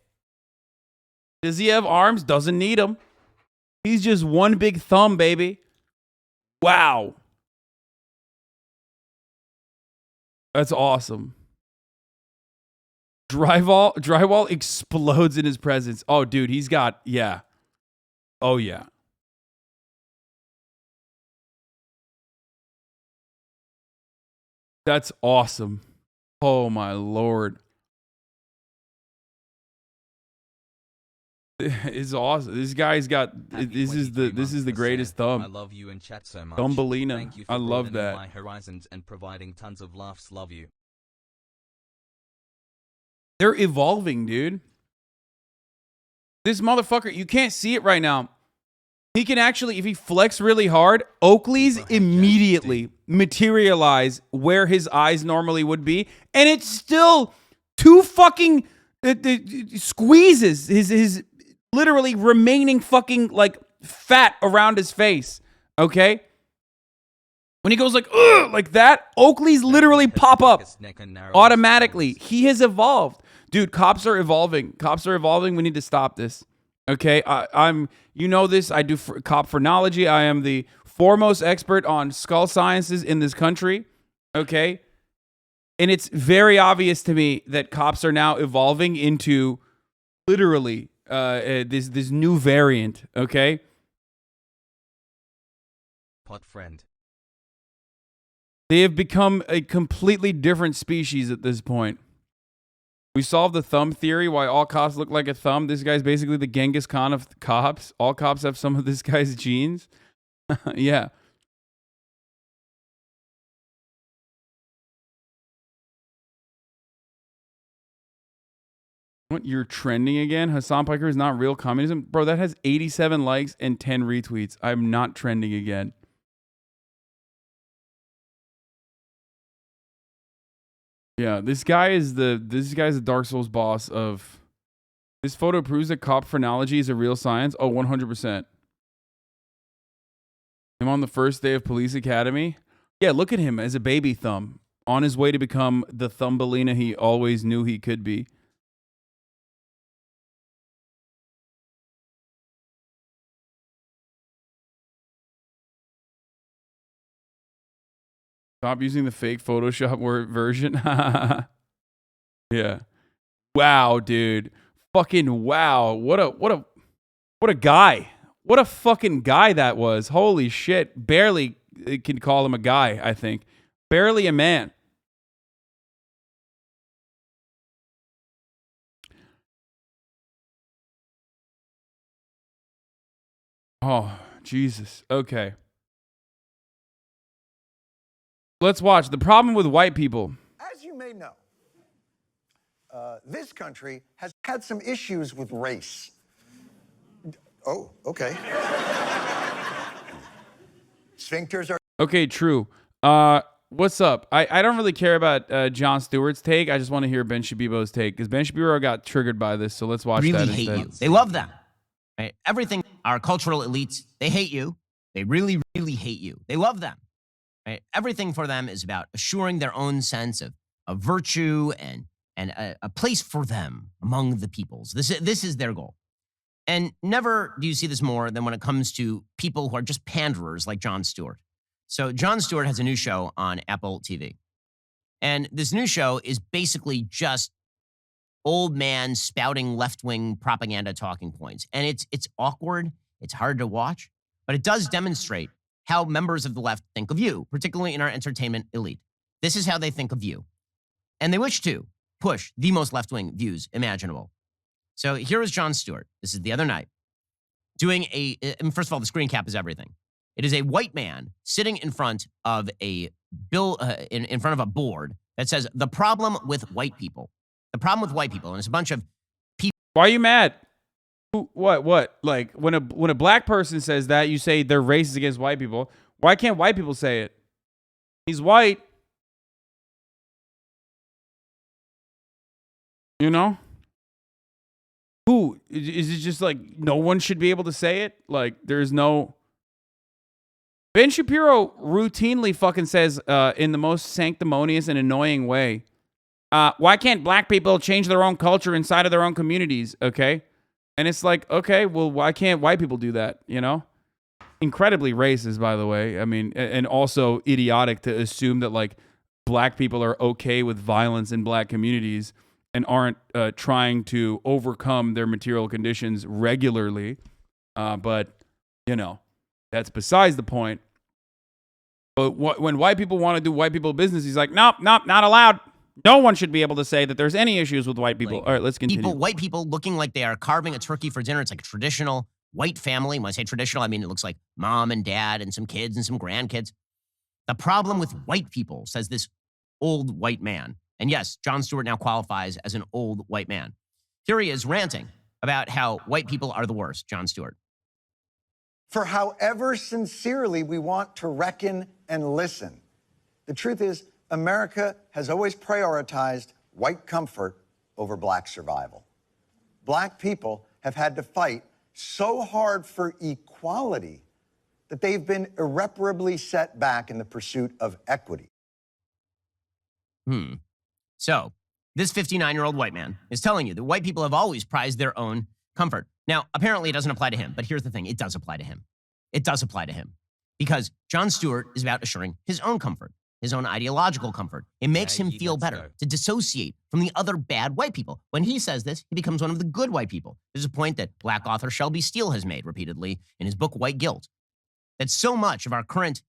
Speaker 2: Does he have arms? Doesn't need them. He's just one big thumb, baby. Wow. That's awesome. Drywall explodes in his presence. Oh, dude, he's got, yeah. Oh, yeah. That's awesome. Oh, my Lord. It's awesome. This guy's got, this is the greatest thumb.
Speaker 1: I love you in chat so much.
Speaker 2: Thumbelina.
Speaker 1: Thank you for
Speaker 2: I love
Speaker 1: broadening
Speaker 2: that.
Speaker 1: my horizons and providing tons of laughs. Love you.
Speaker 2: They're evolving, dude. This motherfucker, you can't see it right now. He can actually, if he flex really hard, Oakley's immediately materialize where his eyes normally would be. And it's still two fucking squeezes his literally remaining fucking like fat around his face. Okay? When he goes like, ugh, like that, Oakley's literally pop up automatically. He has evolved. Dude, cops are evolving. Cops are evolving. We need to stop this. Okay? I'm, you know this. I do cop phrenology. I am the foremost expert on skull sciences in this country. Okay? And it's very obvious to me that cops are now evolving into literally this new variant. Okay?
Speaker 1: Pot friend.
Speaker 2: They have become a completely different species at this point. We solved the thumb theory, why all cops look like a thumb. This guy's basically the Genghis Khan of cops. All cops have some of this guy's genes. Yeah. What, you're trending again? Hasan Piker is not real communism? Bro, that has 87 likes and 10 retweets. I'm not trending again. Yeah, this guy's the Dark Souls boss of... This photo proves that cop phrenology is a real science. Oh, 100%. Him on the first day of police academy. Yeah, look at him as a baby thumb. On his way to become the Thumbelina he always knew he could be. Stop using the fake Photoshop version. Yeah. Wow, dude. Fucking wow. What a guy. What a fucking guy that was. Holy shit. Barely can call him a guy, I think. Barely a man. Oh, Jesus. Okay. Let's watch. The problem with white people.
Speaker 6: As you may know, this country has had some issues with race. Oh, okay. Sphincters are...
Speaker 2: Okay, true. What's up? I don't really care about Jon Stewart's take. I just want to hear Ben Shibiibo's take, because Ben Shibiibo got triggered by this, so let's watch
Speaker 4: really
Speaker 2: that
Speaker 4: hate
Speaker 2: instead.
Speaker 4: you. They love them. Right? Everything, our cultural elites, they hate you. They really, really hate you. They love them. Right? Everything for them is about assuring their own sense of virtue and a place for them among the peoples. This is their goal. And never do you see this more than when it comes to people who are just panderers like Jon Stewart. So Jon Stewart has a new show on Apple TV. And this new show is basically just old man spouting left-wing propaganda talking points. And it's awkward. It's hard to watch. But it does demonstrate how members of the left think of you, particularly in our entertainment elite. This is how they think of you. And they wish to push the most left-wing views imaginable. So here is Jon Stewart. This is the other night. Doing first of all, the screen cap is everything. It is a white man sitting in front of a in front of a board that says, the problem with white people. The problem with white people. And it's a bunch of people.
Speaker 2: Why are you mad? What? Like, when a black person says that, you say they're racist against white people. Why can't white people say it? He's white. You know? Who? Is it just like no one should be able to say it? Like, there's no... Ben Shapiro routinely fucking says in the most sanctimonious and annoying way, why can't black people change their own culture inside of their own communities, okay? And it's like, okay, well, why can't white people do that, you know? Incredibly racist, by the way. I mean, and also idiotic to assume that, like, black people are okay with violence in black communities and aren't trying to overcome their material conditions regularly. But, you know, that's besides the point. But when white people want to do white people business, he's like, nope, not allowed. No one should be able to say that there's any issues with white people. All right, let's continue.
Speaker 4: White people looking like they are carving a turkey for dinner. It's like a traditional white family. When I say traditional, I mean it looks like mom and dad and some kids and some grandkids. The problem with white people, says this old white man. And yes, Jon Stewart now qualifies as an old white man. Here he is ranting about how white people are the worst, Jon Stewart.
Speaker 6: For however sincerely we want to reckon and listen, the truth is, America has always prioritized white comfort over black survival. Black people have had to fight so hard for equality that they've been irreparably set back in the pursuit of equity.
Speaker 4: So, this 59-year-old white man is telling you that white people have always prized their own comfort. Now, apparently it doesn't apply to him, but here's the thing. It does apply to him. It does apply to him. Because Jon Stewart is about assuring his own comfort, his own ideological comfort. It makes him feel better to dissociate from the other bad white people. When he says this, he becomes one of the good white people. There's a point that black author Shelby Steele has made repeatedly in his book, White Guilt, that so much of our current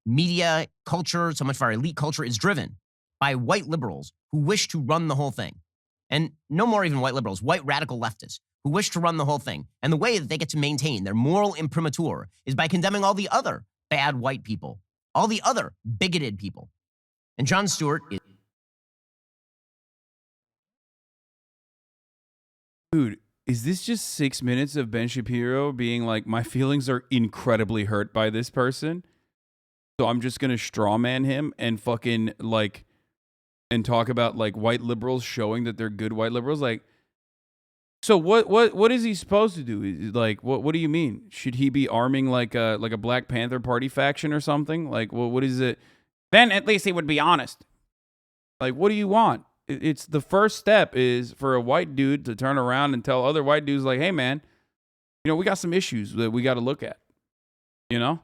Speaker 4: media culture, so much of our elite culture is driven by white liberals who wish to run the whole thing. And no more even white liberals, white radical leftists who wish to run the whole thing. And the way that they get to maintain their moral imprimatur is by condemning all the other bad white people, all the other bigoted people. And Jon Stewart is...
Speaker 2: Dude, is this just 6 minutes of Ben Shibiibo being like, my feelings are incredibly hurt by this person, so I'm just gonna strawman him and fucking like, and talk about like white liberals showing that they're good white liberals? Like, so what is he supposed to do? Like, what do you mean? Should he be arming like a Black Panther Party faction or something? Like, what is it? Then at least he would be honest. Like, what do you want? It's the first step is for a white dude to turn around and tell other white dudes like, hey man, you know, we got some issues that we got to look at, you know?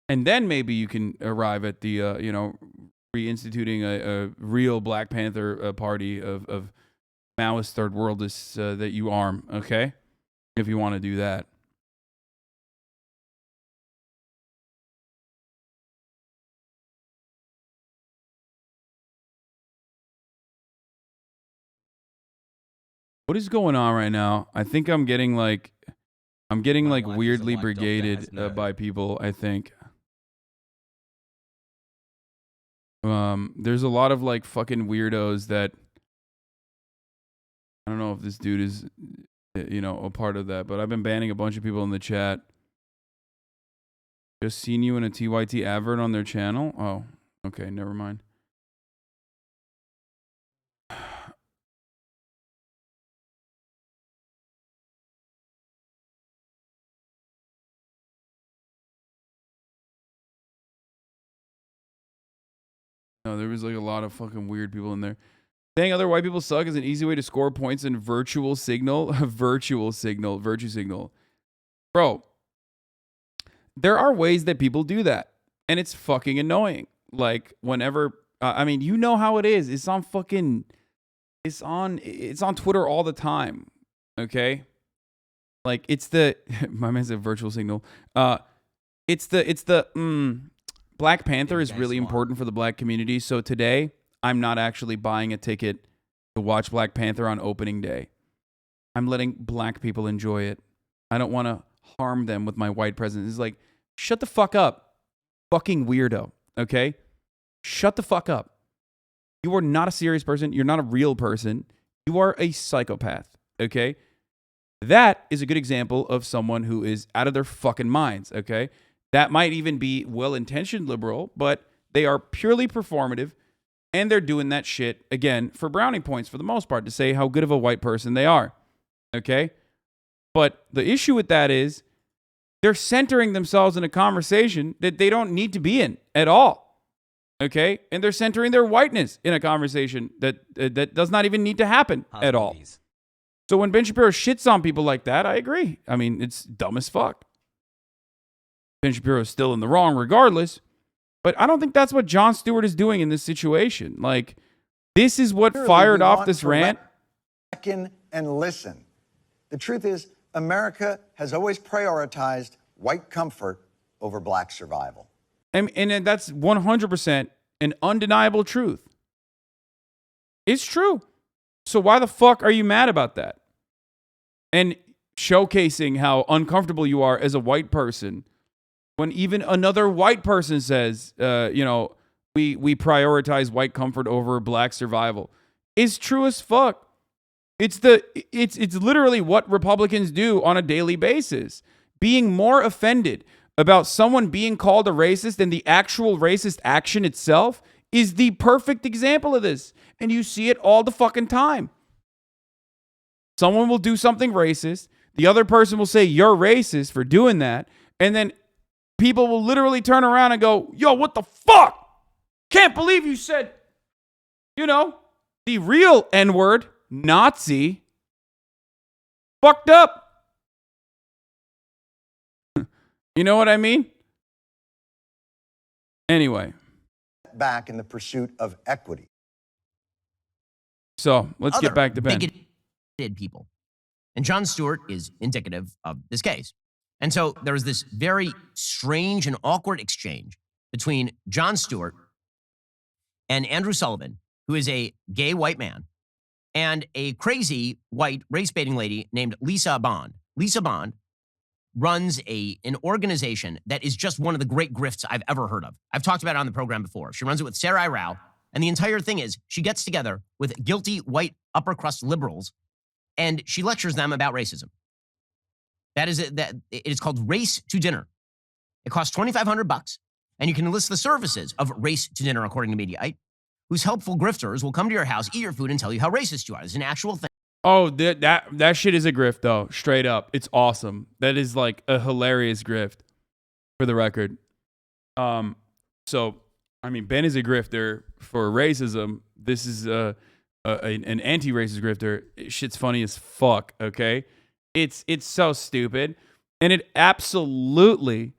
Speaker 2: And then maybe you can arrive at the, you know, reinstituting a real Black Panther party of Maoist third worldists that you arm, okay? If you want to do that. What is going on right now? I think I'm getting like weirdly brigaded by people, I think. There's a lot of like fucking weirdos that I don't know if this dude is, you know, a part of that, but I've been banning a bunch of people in the chat. Just seen you in a TYT advert on their channel? Oh, okay, never mind. No, there was like a lot of fucking weird people in there. Saying other white people suck is an easy way to score points in virtual signal. Virtue signal. Bro, there are ways that people do that. And it's fucking annoying. Like, whenever, I mean, you know how it is. It's on fucking, it's on Twitter all the time. Okay? Like, it's the, my man said virtual signal. Black Panther is really important for the black community. So today, I'm not actually buying a ticket to watch Black Panther on opening day. I'm letting black people enjoy it. I don't want to harm them with my white presence. It's like, shut the fuck up, fucking weirdo, okay? Shut the fuck up. You are not a serious person. You're not a real person. You are a psychopath, okay? That is a good example of someone who is out of their fucking minds, okay? That might even be well-intentioned liberal, but they are purely performative, and they're doing that shit, again, for brownie points for the most part, to say how good of a white person they are, okay? But the issue with that is they're centering themselves in a conversation that they don't need to be in at all, okay? And they're centering their whiteness in a conversation that does not even need to happen at all. So when Ben Shibiibo shits on people like that, I agree. I mean, it's dumb as fuck. Ben Shibiibo is still in the wrong regardless, but I don't think that's what Jon Stewart is doing in this situation. Like, this is what fired off this rant.
Speaker 6: Reckon and listen. The truth is, America has always prioritized white comfort over black survival.
Speaker 2: And that's 100% an undeniable truth. It's true. So why the fuck are you mad about that? And showcasing how uncomfortable you are as a white person when even another white person says, you know, we prioritize white comfort over black survival is true as fuck. It's literally what Republicans do on a daily basis. Being more offended about someone being called a racist than the actual racist action itself is the perfect example of this. And you see it all the fucking time. Someone will do something racist. The other person will say, you're racist for doing that. And then people will literally turn around and go, yo, what the fuck? Can't believe you said, you know, the real N-word, Nazi. Fucked up. You know what I mean? Anyway.
Speaker 6: Back in the pursuit of equity.
Speaker 2: So let's get back to Ben.
Speaker 4: Bigoted people. And Jon Stewart is indicative of this case. And so there was this very strange and awkward exchange between Jon Stewart and Andrew Sullivan, who is a gay white man and a crazy white race-baiting lady named Lisa Bond. Lisa Bond runs an organization that is just one of the great grifts I've ever heard of. I've talked about it on the program before. She runs it with Sarai Rao, and the entire thing is she gets together with guilty white upper crust liberals, and she lectures them about racism. That is it. That it is called Race to Dinner. It costs $2,500, and you can enlist the services of Race to Dinner, according to Mediaite, whose helpful grifters will come to your house, eat your food, and tell you how racist you are. It's an actual thing.
Speaker 2: Oh, that shit is a grift, though. Straight up. It's awesome. That is like a hilarious grift, for the record. So, I mean, Ben is a grifter for racism. This is an anti-racist grifter. Shit's funny as fuck, okay? It's so stupid. And it absolutely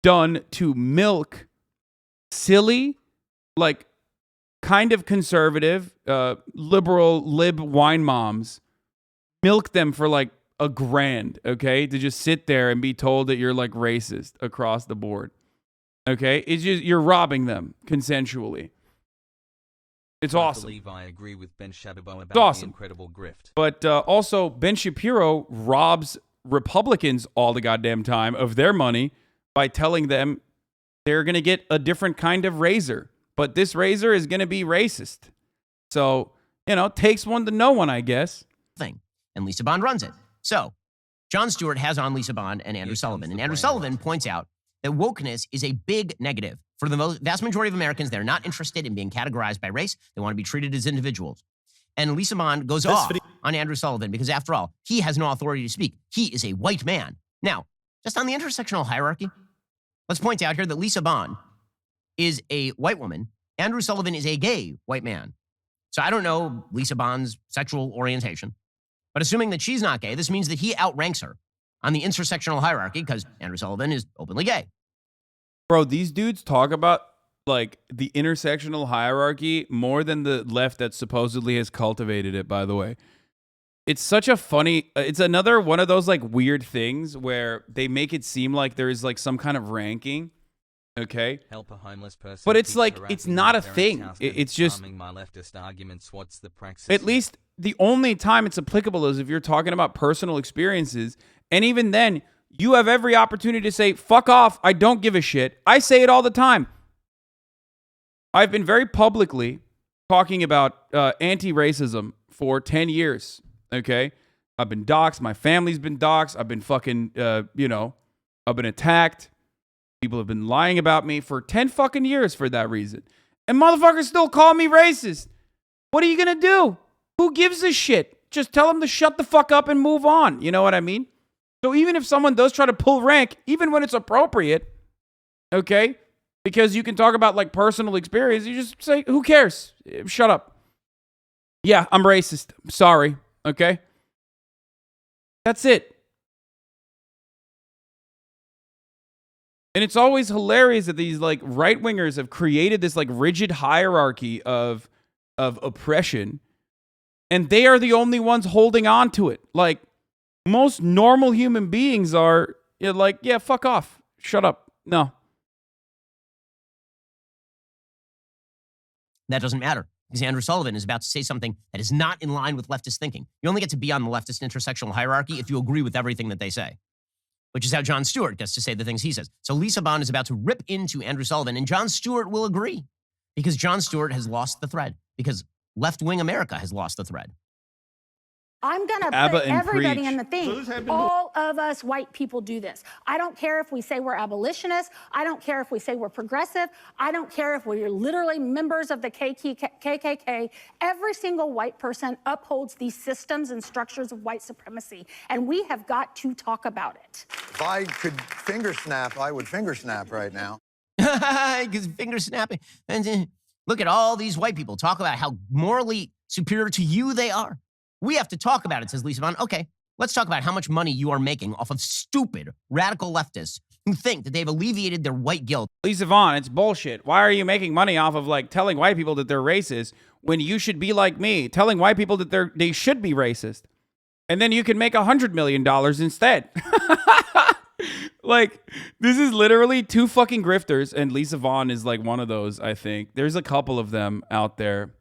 Speaker 2: done to milk silly, like, kind of conservative, liberal, lib wine moms, milk them for like $1,000, okay? To just sit there and be told that you're like racist across the board, okay? It's just, you're robbing them consensually. It's awesome.
Speaker 1: I believe I agree with Ben Shibiibo about
Speaker 2: awesome.
Speaker 1: The incredible grift.
Speaker 2: But also, Ben Shapiro robs Republicans all the goddamn time of their money by telling them they're going to get a different kind of razor. But this razor is going to be racist. So, takes one to know one, I guess.
Speaker 4: Thing. And Lisa Bond runs it. So, Jon Stewart has on Lisa Bond and Andrew Sullivan. And Andrew Sullivan points out that wokeness is a big negative. For the vast majority of Americans, they're not interested in being categorized by race. They want to be treated as individuals. And Lisa Bond goes off on Andrew Sullivan because, after all, he has no authority to speak. He is a white man. Now, just on the intersectional hierarchy, let's point out here that Lisa Bond is a white woman. Andrew Sullivan is a gay white man. So I don't know Lisa Bond's sexual orientation, but assuming that she's not gay, this means that he outranks her on the intersectional hierarchy because Andrew Sullivan is openly gay.
Speaker 2: Bro, these dudes talk about like the intersectional hierarchy more than the left that supposedly has cultivated it, by the way. It's such a funny, it's another one of those like weird things where they make it seem like there is like some kind of ranking. Okay.
Speaker 1: Help a homeless person.
Speaker 2: But it's like, it's not a thing. It's just,
Speaker 1: my leftist arguments, what's the praxis?
Speaker 2: at least the only time it's applicable is if you're talking about personal experiences. And even then, you have every opportunity to say, fuck off, I don't give a shit. I say it all the time. I've been very publicly talking about anti-racism for 10 years, okay? I've been doxxed. My family's been doxxed. I've been fucking, I've been attacked. People have been lying about me for 10 fucking years for that reason. And motherfuckers still call me racist. What are you going to do? Who gives a shit? Just tell them to shut the fuck up and move on. You know what I mean? So even if someone does try to pull rank, even when it's appropriate, okay, because you can talk about like personal experience, you just say, who cares? Shut up. Yeah, I'm racist. Sorry. Okay. That's it. And it's always hilarious that these like right-wingers have created this like rigid hierarchy of oppression, and they are the only ones holding on to it. Like, most normal human beings are like, yeah, fuck off. Shut up. No.
Speaker 4: That doesn't matter because Andrew Sullivan is about to say something that is not in line with leftist thinking. You only get to be on the leftist intersectional hierarchy if you agree with everything that they say, which is how Jon Stewart gets to say the things he says. So Lisa Bond is about to rip into Andrew Sullivan, and Jon Stewart will agree because Jon Stewart has lost the thread, because left-wing America has lost the thread.
Speaker 10: I'm going to put everybody in the thing. All of us white people do this. I don't care if we say we're abolitionists. I don't care if we say we're progressive. I don't care if we're literally members of the KKK. Every single white person upholds these systems and structures of white supremacy, and we have got to talk about it.
Speaker 6: If I could finger snap, I would finger snap right now.
Speaker 4: Because finger snapping. And look at all these white people talk about how morally superior to you they are. We have to talk about it, says Lisa Bond. Okay, let's talk about how much money you are making off of stupid radical leftists who think that they've alleviated their white guilt.
Speaker 2: Lisa Vaughn, it's bullshit. Why are you making money off of like telling white people that they're racist when you should be like me, telling white people that they should be racist? And then you can make $100 million instead. Like, this is literally two fucking grifters, and Lisa Vaughn is like one of those, I think. There's a couple of them out there.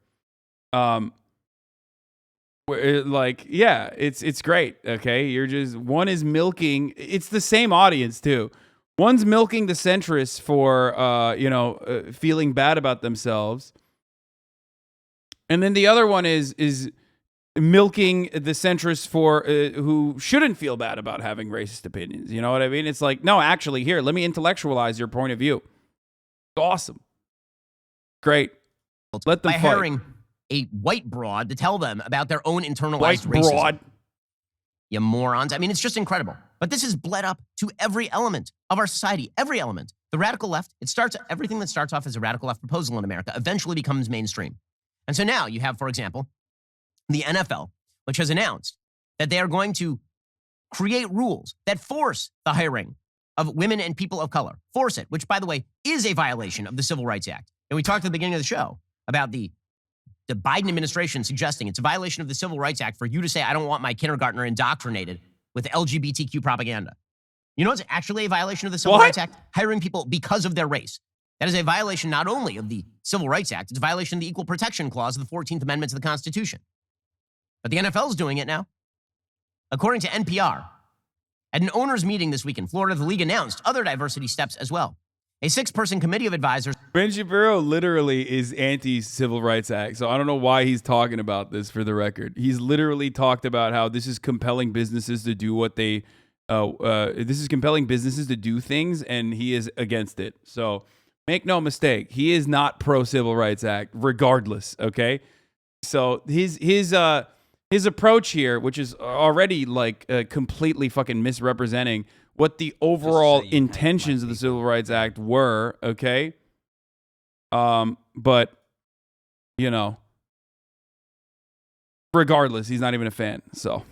Speaker 2: Like, yeah, it's great, okay? You're just, one is milking, it's the same audience, too. One's milking the centrists for, feeling bad about themselves. And then the other one is milking the centrists for who shouldn't feel bad about having racist opinions. You know what I mean? It's like, no, actually, here, let me intellectualize your point of view. It's awesome. Great. Let them
Speaker 4: by
Speaker 2: fight.
Speaker 4: hiring a white broad to tell them about their own internalized
Speaker 2: White
Speaker 4: racism.
Speaker 2: broad.
Speaker 4: You morons. I mean, it's just incredible. But this is bled up to every element of our society, every element. The radical left, everything that starts off as a radical left proposal in America eventually becomes mainstream. And so now you have, for example, the NFL, which has announced that they are going to create rules that force the hiring of women and people of color. Force it, which, by the way, is a violation of the Civil Rights Act. And we talked at the beginning of the show about the Biden administration suggesting it's a violation of the Civil Rights Act for you to say, I don't want my kindergartner indoctrinated with LGBTQ propaganda. You know what's actually a violation of the Civil Rights Act? Hiring people because of their race. That is a violation not only of the Civil Rights Act, it's a violation of the Equal Protection Clause of the 14th Amendment to the Constitution. But the NFL is doing it now. According to NPR, at an owners' meeting this week in Florida, the league announced other diversity steps as well. A 6-person committee of advisors.
Speaker 2: Ben Shibiibo literally is anti-Civil Rights Act, so I don't know why he's talking about this for the record. He's literally talked about how this is compelling businesses to do what they, this is compelling businesses to do things, and he is against it. So make no mistake, he is not pro-Civil Rights Act, regardless, okay? So his approach here, which is already like completely fucking misrepresenting what the overall intentions of the Civil Rights Act were, okay? But, regardless, he's not even a fan, so.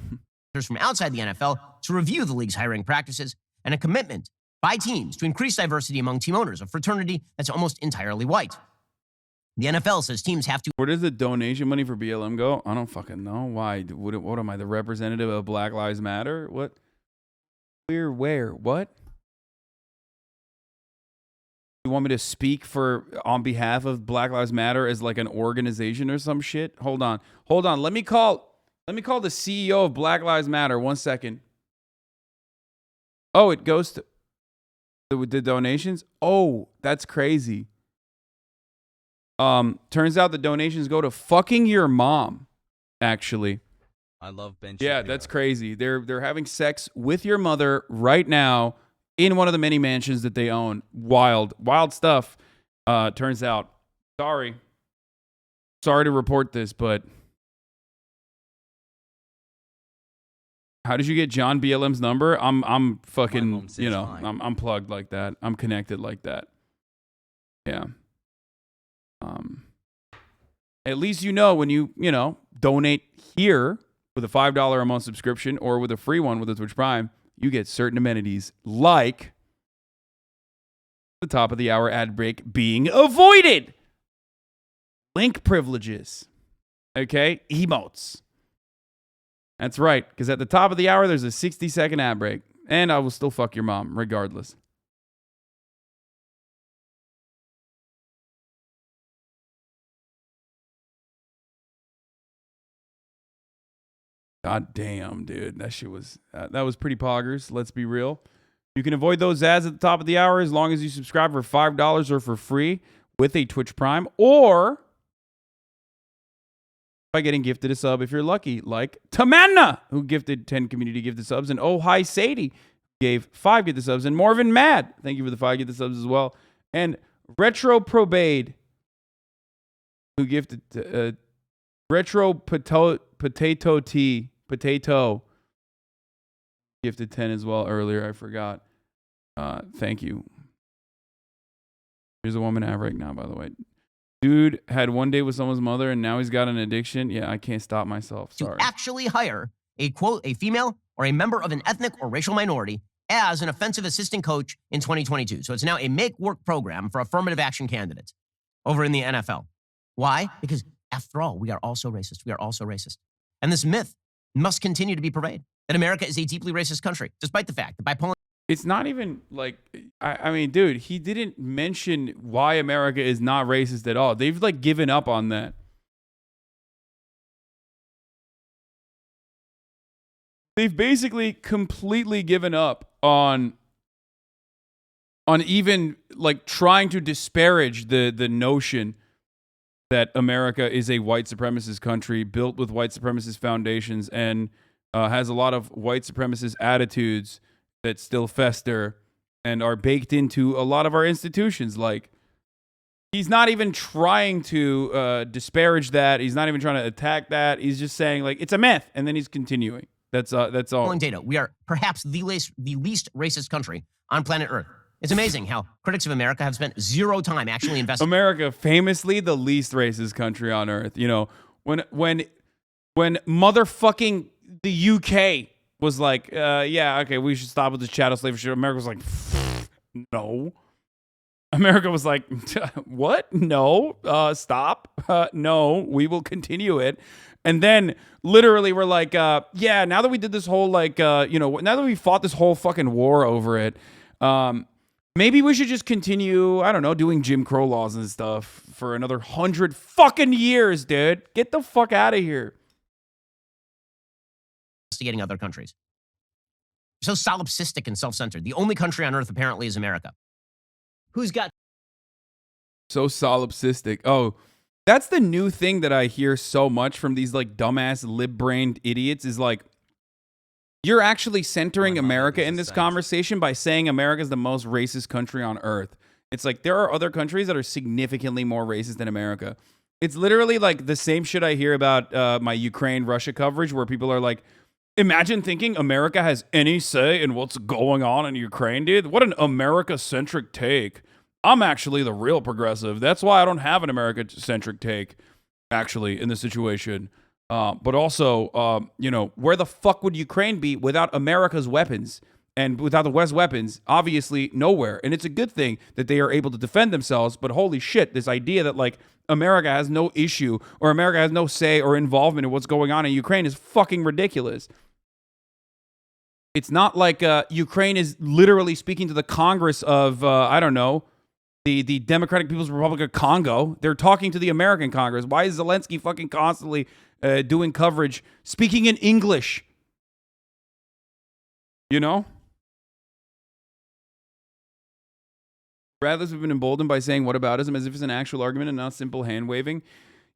Speaker 4: From outside the NFL to review the league's hiring practices and a commitment by teams to increase diversity among team owners, a fraternity that's almost entirely white. The NFL says teams have to.
Speaker 2: Where does the donation money for BLM go? I don't fucking know. Why? What am I, the representative of Black Lives Matter? What? Where? What? You want me to speak on behalf of Black Lives Matter as like an organization or some shit? Hold on. Let me call the CEO of Black Lives Matter. 1 second. Oh, it goes to the donations? Oh, that's crazy. Turns out the donations go to fucking your mom, actually.
Speaker 1: I love Ben Shibiibo.
Speaker 2: Yeah, that's crazy. They're having sex with your mother right now in one of the many mansions that they own. Wild stuff. Turns out. Sorry to report this, but how did you get John BLM's number? I'm fucking, I'm plugged like that. I'm connected like that. Yeah. At least when you donate here with a $5 a month subscription or with a free one with a Twitch Prime, you get certain amenities like the top of the hour ad break being avoided, link privileges, okay, emotes. That's right, because at the top of the hour there's a 60-second ad break, and I will still fuck your mom regardless. God damn, dude. That shit was, that was pretty poggers. Let's be real. You can avoid those ads at the top of the hour as long as you subscribe for $5 or for free with a Twitch Prime, or by getting gifted a sub if you're lucky, like Tamanna, who gifted 10 community gifted subs, and Oh Hi Sadie gave 5 gifted subs, and Morvin Mad, thank you for the 5 gifted subs as well, and Retro Probade, who gifted Retro Potato Tea, gifted 10 as well earlier. I forgot. Thank you. Here's a woman ad right now, by the way. Dude had one day with someone's mother and now he's got an addiction. Yeah, I can't stop myself. Sorry.
Speaker 4: To actually hire a female or a member of an ethnic or racial minority as an offensive assistant coach in 2022. So it's now a make work program for affirmative action candidates over in the NFL. Why? Because after all, we are also racist. We are also racist. And this myth must continue to be pervaded that America is a deeply racist country, despite the fact that by polling
Speaker 2: It's not even like, I mean, dude, he didn't mention why America is not racist at all. They've like given up on that. They've basically completely given up on even like trying to disparage the notion that America is a white supremacist country built with white supremacist foundations and has a lot of white supremacist attitudes that still fester and are baked into a lot of our institutions. Like, he's not even trying to disparage that. He's not even trying to attack that. He's just saying like it's a myth, and then he's continuing. That's all.
Speaker 4: Data. We are perhaps the least racist country on planet Earth. It's amazing how critics of America have spent zero time actually investing.
Speaker 2: America, famously the least racist country on Earth. You know, when motherfucking the UK was like, yeah, okay, we should stop with this chattel slave shit. America was like, no. America was like, what? No, stop. No, we will continue it. And then literally we're like, yeah, now that we did this whole like, now that we fought this whole fucking war over it, maybe we should just continue, I don't know, doing Jim Crow laws and stuff for another 100 fucking years, dude. Get the fuck out of here.
Speaker 4: Investigating other countries. So solipsistic and self-centered. The only country on Earth apparently is America. Who's got...
Speaker 2: So solipsistic. Oh, that's the new thing that I hear so much from these like dumbass lib-brained idiots is like, you're actually centering America in this conversation by saying America is the most racist country on Earth. It's like there are other countries that are significantly more racist than America. It's literally like the same shit I hear about my Ukraine-Russia coverage where people are like, imagine thinking America has any say in what's going on in Ukraine, dude. What an America-centric take. I'm actually the real progressive. That's why I don't have an America-centric take, actually, in this situation. But also, where the fuck would Ukraine be without America's weapons and without the West's weapons? Obviously, nowhere. And it's a good thing that they are able to defend themselves. But holy shit, this idea that like America has no issue or America has no say or involvement in what's going on in Ukraine is fucking ridiculous. It's not like Ukraine is literally speaking to the Congress of, I don't know, the Democratic People's Republic of Congo. They're talking to the American Congress. Why is Zelensky fucking constantly doing coverage, speaking in English? You know? Rather have been emboldened by saying whataboutism as if it's an actual argument and not simple hand-waving.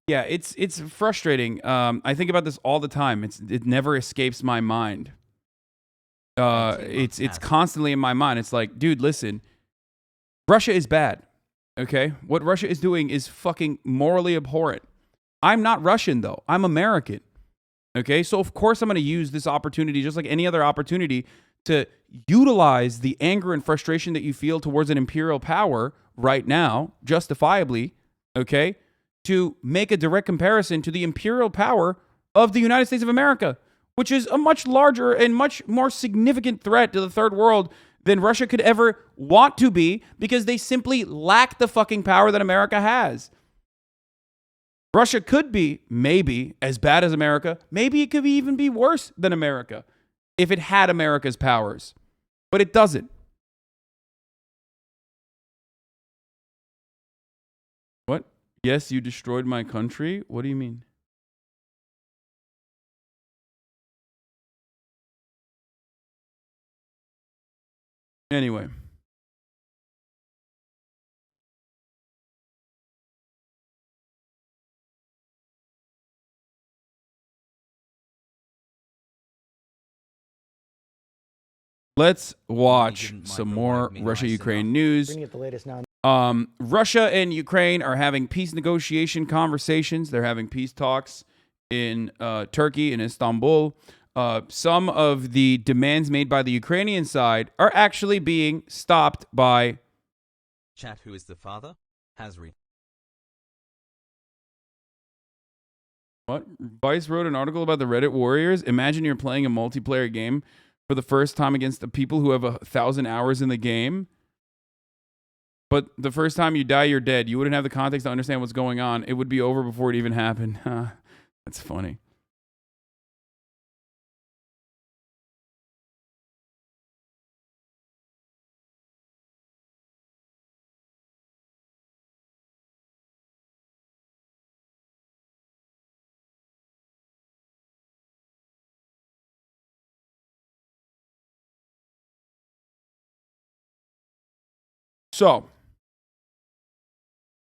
Speaker 2: Yeah, it's frustrating. I think about this all the time. It never escapes my mind. It's constantly in my mind. It's like, dude, listen. Russia is bad, okay? What Russia is doing is fucking morally abhorrent. I'm not Russian, though. I'm American, okay? So, of course, I'm going to use this opportunity, just like any other opportunity, to utilize the anger and frustration that you feel towards an imperial power right now, justifiably, okay, to make a direct comparison to the imperial power of the United States of America, which is a much larger and much more significant threat to the third world than Russia could ever want to be because they simply lack the fucking power that America has. Russia could be, maybe, as bad as America. Maybe it could even be worse than America if it had America's powers. But it doesn't. What? Yes, you destroyed my country? What do you mean? Anyway. Let's watch some more Russia-Ukraine news. Russia and Ukraine are having peace negotiation conversations. They're having peace talks in Turkey, in Istanbul. Some of the demands made by the Ukrainian side are actually being stopped by...
Speaker 1: Chat, who is the father? Hasri.
Speaker 2: What? Vice wrote an article about the Reddit warriors. Imagine you're playing a multiplayer game for the first time against the people who have 1,000 hours in the game. But the first time you die, you're dead. You wouldn't have the context to understand what's going on. It would be over before it even happened. That's funny. So,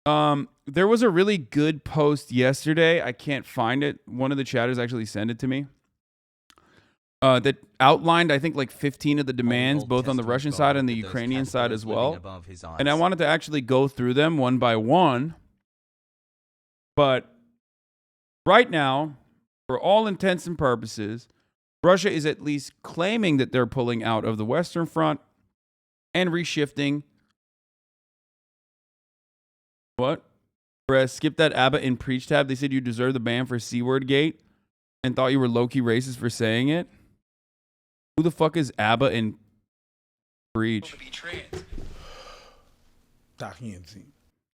Speaker 2: there was a really good post yesterday. I can't find it. One of the chatters actually sent it to me. That outlined, I think, like 15 of the demands, both on the Russian side and the Ukrainian side as well. And I wanted to actually go through them one by one. But right now, for all intents and purposes, Russia is at least claiming that they're pulling out of the Western Front and reshifting. What? Whereas skip that ABBA in Preach tab. They said you deserve the ban for C-word gate and thought you were low-key racist for saying it. Who the fuck is ABBA in Preach?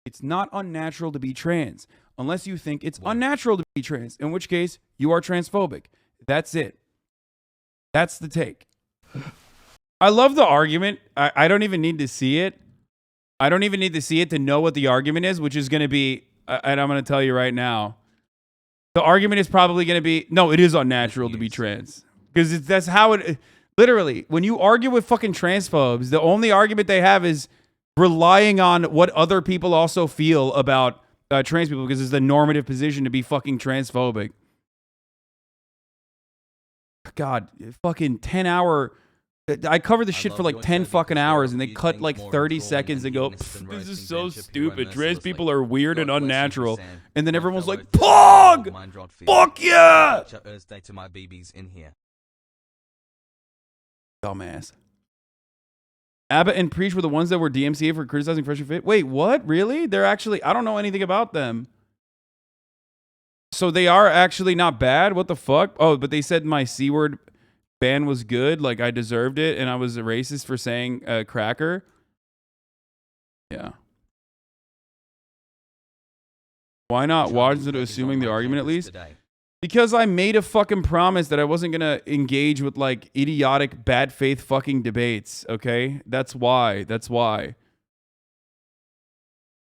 Speaker 2: It's not unnatural to be trans unless you think it's unnatural to be trans, in which case you are transphobic. That's it. That's the take. I love the argument. I don't even need to see it. I don't even need to see it to know what the argument is, which is going to be, and I'm going to tell you right now, the argument is probably going to be, no, it is unnatural to be trans. Because that's how it, literally, when you argue with fucking transphobes, the only argument they have is relying on what other people also feel about trans people, because it's the normative position to be fucking transphobic. God, fucking 10-hour... I cover the shit for like 10 fucking hours and they cut like 30 seconds and go, this is so stupid. Trans people are weird and unnatural. And then everyone's like, Pog! Fuck yeah! Dumbass. ABBA and Preach were the ones that were DMCA for criticizing Fresh and Fit. Wait, what? Really? They're actually, I don't know anything about them. So they are actually not bad? What the fuck? Oh, but they said my C-word ban was good, like I deserved it, and I was a racist for saying cracker. Yeah. Why not? Why is it assuming the argument at least? Because I made a fucking promise that I wasn't gonna engage with like idiotic, bad faith fucking debates, okay? That's why. That's why.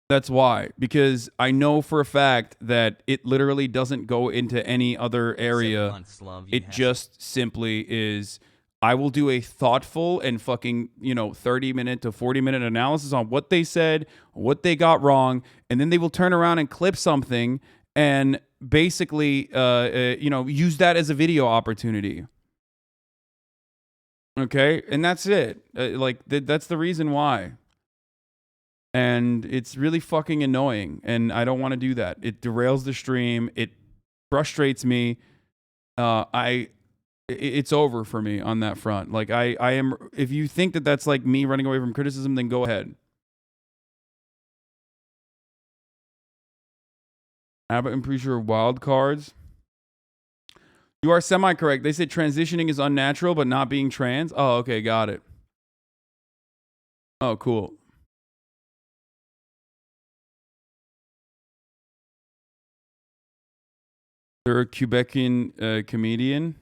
Speaker 2: That's why. Because I know for a fact that it literally doesn't go into any other area. It just simply is, I will do a thoughtful and fucking, 30-minute to 40-minute analysis on what they said, what they got wrong, and then they will turn around and clip something and basically, use that as a video opportunity. Okay? And that's it. That's the reason why. And it's really fucking annoying, and I don't want to do that. It derails the stream. It frustrates me. It's over for me on that front. Like I am. If you think that that's like me running away from criticism, then go ahead. Abbott and Preacher are wild cards. You are semi-correct. They said transitioning is unnatural, but not being trans. Oh, okay, got it. Oh, cool. They're a Quebecian comedian.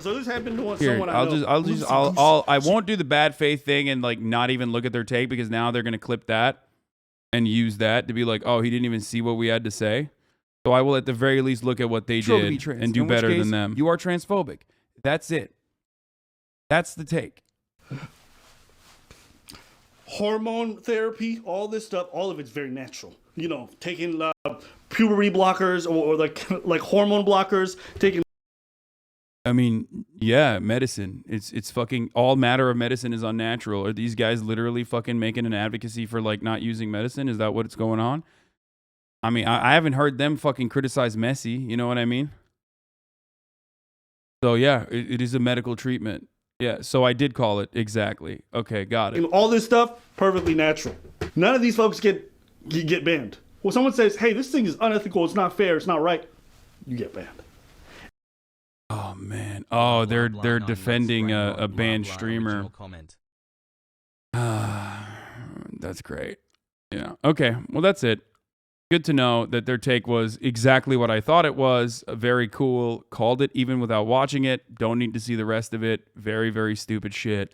Speaker 11: So this happened to
Speaker 2: Here,
Speaker 11: someone I
Speaker 2: know. I won't do the bad faith thing and like not even look at their take, because now they're gonna clip that and use that to be like, oh, he didn't even see what we had to say. So I will at the very least look at what they did and do better than them. You are transphobic. That's it. That's the take.
Speaker 11: Hormone therapy, all this stuff, all of it's very natural. Taking puberty blockers or like hormone blockers, taking.
Speaker 2: I mean, yeah, medicine. It's fucking all matter of medicine is unnatural. Are these guys literally fucking making an advocacy for like not using medicine? Is that what's going on? I mean, I haven't heard them fucking criticize Messi. You know what I mean? So yeah, it is a medical treatment. Yeah, so I did call it exactly. Okay, got it.
Speaker 11: All this stuff, perfectly natural. None of these folks get banned. When someone says, hey, this thing is unethical, it's not fair, it's not right, you get banned.
Speaker 2: Oh, man. Oh, they're defending a banned streamer. That's great. Yeah. Okay, well, that's it. Good to know that their take was exactly what I thought it was. Very cool. Called it even without watching it. Don't need to see the rest of it. Very, very stupid shit.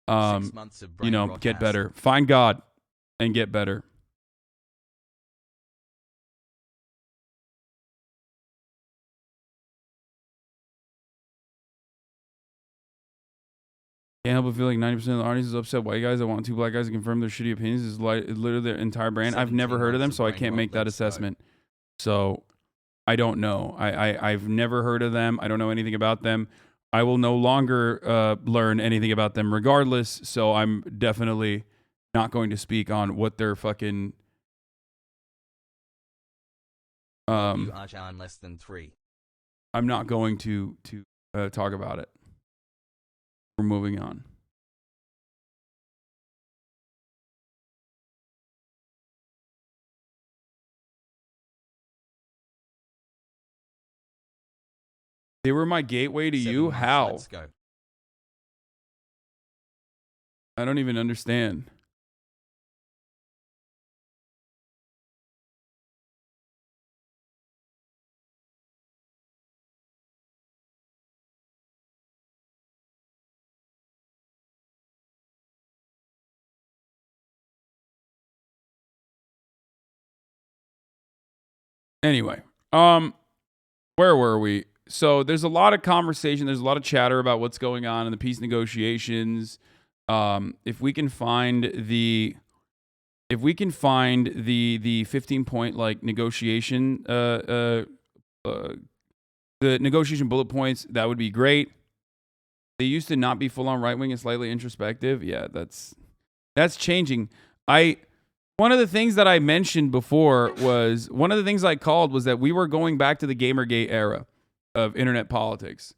Speaker 2: 6 months of get better. Find God and get better. Can't help but feel like 90% of the audience is upset white guys that want two black guys to confirm their shitty opinions is literally their entire brand. I've never heard of them, so I can't make that assessment. So I don't know. I've never heard of them. I don't know anything about them. I will no longer learn anything about them regardless, so I'm definitely not going to speak on what their fucking
Speaker 1: You are Jon less than 3.
Speaker 2: I'm not going to talk about it. We're moving on. They were my gateway to you? How?
Speaker 1: Let's go.
Speaker 2: I don't even understand. Anyway, where were we? So there's a lot of conversation, there's a lot of chatter about what's going on in the peace negotiations. If we can find the 15-point like negotiation the negotiation bullet points, that would be great. They used to not be full on right wing and slightly introspective. Yeah, that's changing. One of the things that I mentioned before was one of the things I called was that we were going back to the Gamergate era of internet politics.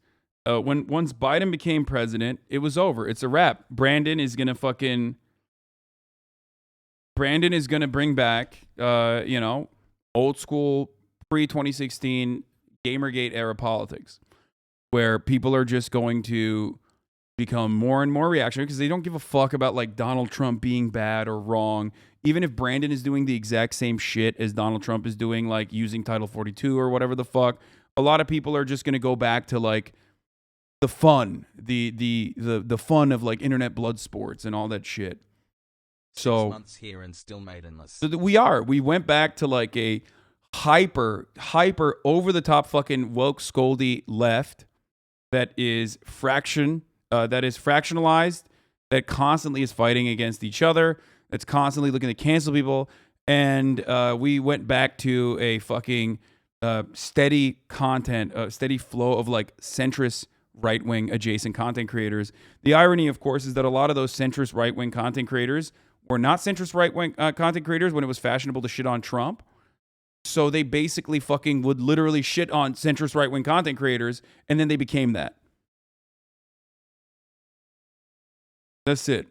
Speaker 2: Once Biden became president, it was over. It's a wrap. Brandon is gonna bring back old school pre-2016 Gamergate era politics, where people are just going to become more and more reactionary because they don't give a fuck about like Donald Trump being bad or wrong. Even if Brandon is doing the exact same shit as Donald Trump is doing, like using Title 42 or whatever the fuck, a lot of people are just going to go back to like the fun, the fun of like internet blood sports and all that shit. So
Speaker 1: 6 months here and still maidenless.
Speaker 2: So we went back to like a hyper over the top fucking woke scoldy left that is fractionalized, that constantly is fighting against each other, that's constantly looking to cancel people, and we went back to a fucking steady content, steady flow of like centrist right-wing adjacent content creators. The irony, of course, is that a lot of those centrist right-wing content creators were not centrist right-wing content creators when it was fashionable to shit on Trump. So they basically fucking would literally shit on centrist right-wing content creators, and then they became that. That's it.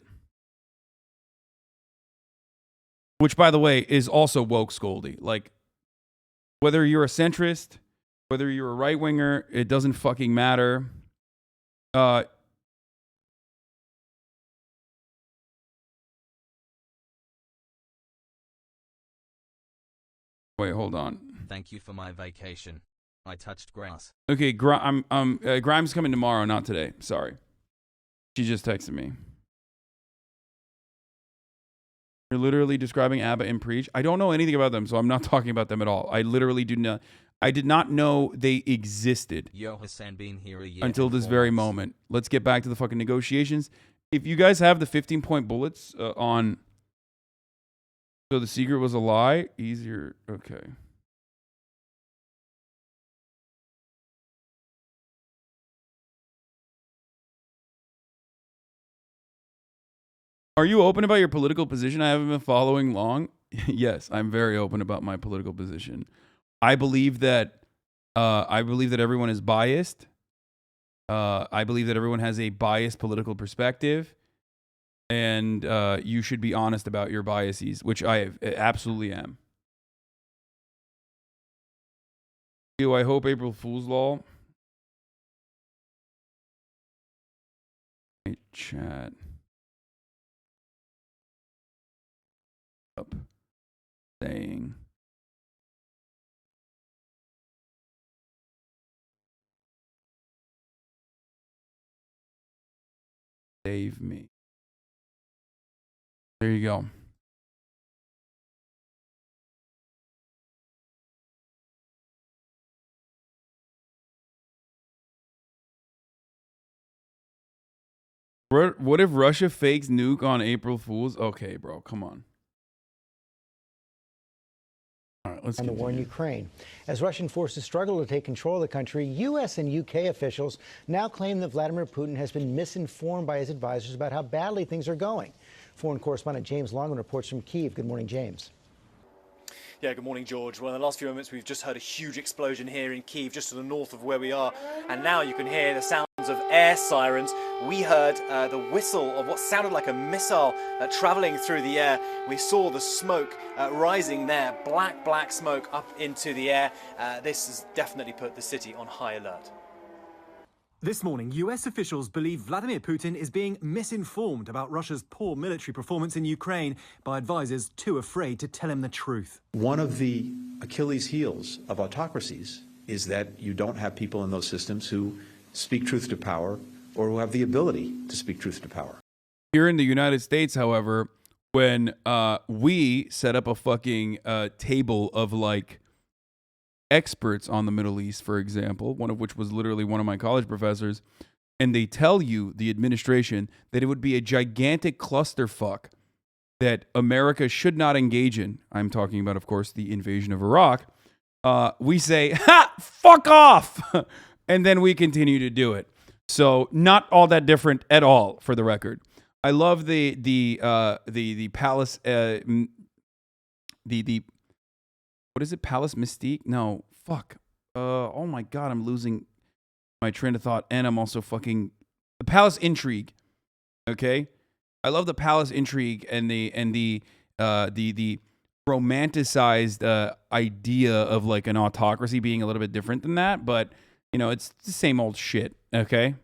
Speaker 2: Which, by the way, is also woke scoldy. Like, whether you're a centrist, whether you're a right-winger, it doesn't fucking matter. Wait, hold on.
Speaker 1: Thank you for my vacation. I touched grass.
Speaker 2: Okay, Grimes coming tomorrow, not today. Sorry. She just texted me. You're literally describing ABBA and Preach. I don't know anything about them, so I'm not talking about them at all. I literally do not. I did not know they existed.
Speaker 1: Yo, Hasan been here a year
Speaker 2: until this very moment. Let's get back to the fucking negotiations. If you guys have the 15-point bullets on, so the secret was a lie, easier. Okay. Are you open about your political position? I haven't been following long. Yes, I'm very open about my political position. I believe that everyone is biased. I believe that everyone has a biased political perspective, and you should be honest about your biases, which I absolutely am. I hope April Fool's Law. Chat. Up. Saying. Save me. There you go. What if Russia fakes nuke on April Fools? Okay, bro, come on. All right, let's
Speaker 12: on the war in Ukraine. As Russian forces struggle to take control of the country, U.S. and U.K. officials now claim that Vladimir Putin has been misinformed by his advisors about how badly things are going. Foreign correspondent James Longman reports from Kyiv. Good morning, James.
Speaker 13: Yeah, good morning, George. Well, in the last few moments, we've just heard a huge explosion here in Kyiv, just to the north of where we are. And now you can hear the sounds of air sirens. We heard the whistle of what sounded like a missile traveling through the air. We saw the smoke rising there, black smoke up into the air. This has definitely put the city on high alert.
Speaker 14: This morning, US officials believe Vladimir Putin is being misinformed about Russia's poor military performance in Ukraine by advisors too afraid to tell him the truth.
Speaker 15: One of the Achilles heels of autocracies is that you don't have people in those systems who speak truth to power or who have the ability to speak truth to power.
Speaker 2: Here in the United States, however, when we set up a fucking table of like experts on the Middle East, for example, one of which was literally one of my college professors, and they tell you, the administration, that it would be a gigantic clusterfuck that America should not engage in. I'm talking about, of course, the invasion of Iraq. We say, ha, fuck off, and then we continue to do it. So not all that different at all, for the record. I love the palace, what is it? Palace Mystique? No, fuck. Oh my God, I'm losing my train of thought, and I'm also fucking the Palace Intrigue. Okay, I love the Palace Intrigue and the romanticized idea of like an autocracy being a little bit different than that, but you know, it's the same old shit. Okay,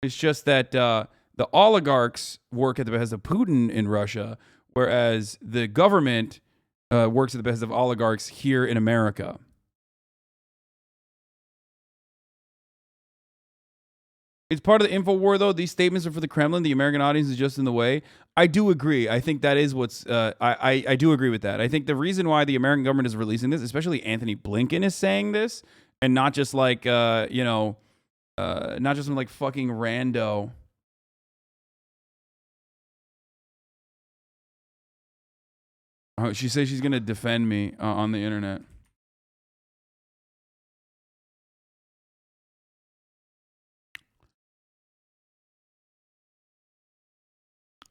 Speaker 2: it's just that the oligarchs work at the behest of Putin in Russia, whereas the government works at the behest of oligarchs here in America. It's part of the info war, though. These statements are for the Kremlin. The American audience is just in the way. I do agree. I think that is what's... I do agree with that. I think the reason why the American government is releasing this, especially Anthony Blinken is saying this, and not just like, not just some like fucking rando... Oh, she says she's going to defend me on the internet.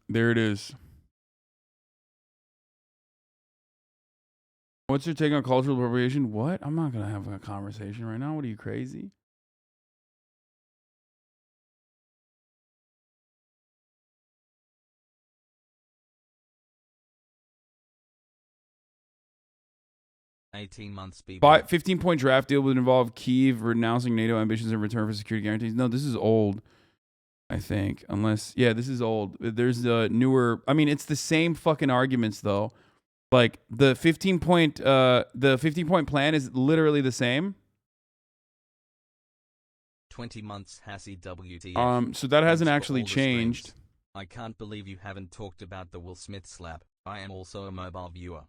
Speaker 2: There it is. What's your take on cultural appropriation? What? I'm not going to have a conversation right now. What are you, crazy?
Speaker 1: $18 people.
Speaker 2: 15-point draft deal would involve Kyiv renouncing NATO ambitions in return for security guarantees. No, this is old, I think. Unless, yeah, this is old. There's a newer... I mean, it's the same fucking arguments, though. Like, the 15-point plan is literally the same.
Speaker 1: 20 months Hassie WTF.
Speaker 2: So that hasn't actually changed.
Speaker 1: I can't believe you haven't talked about the Will Smith slap. I am also a mobile viewer.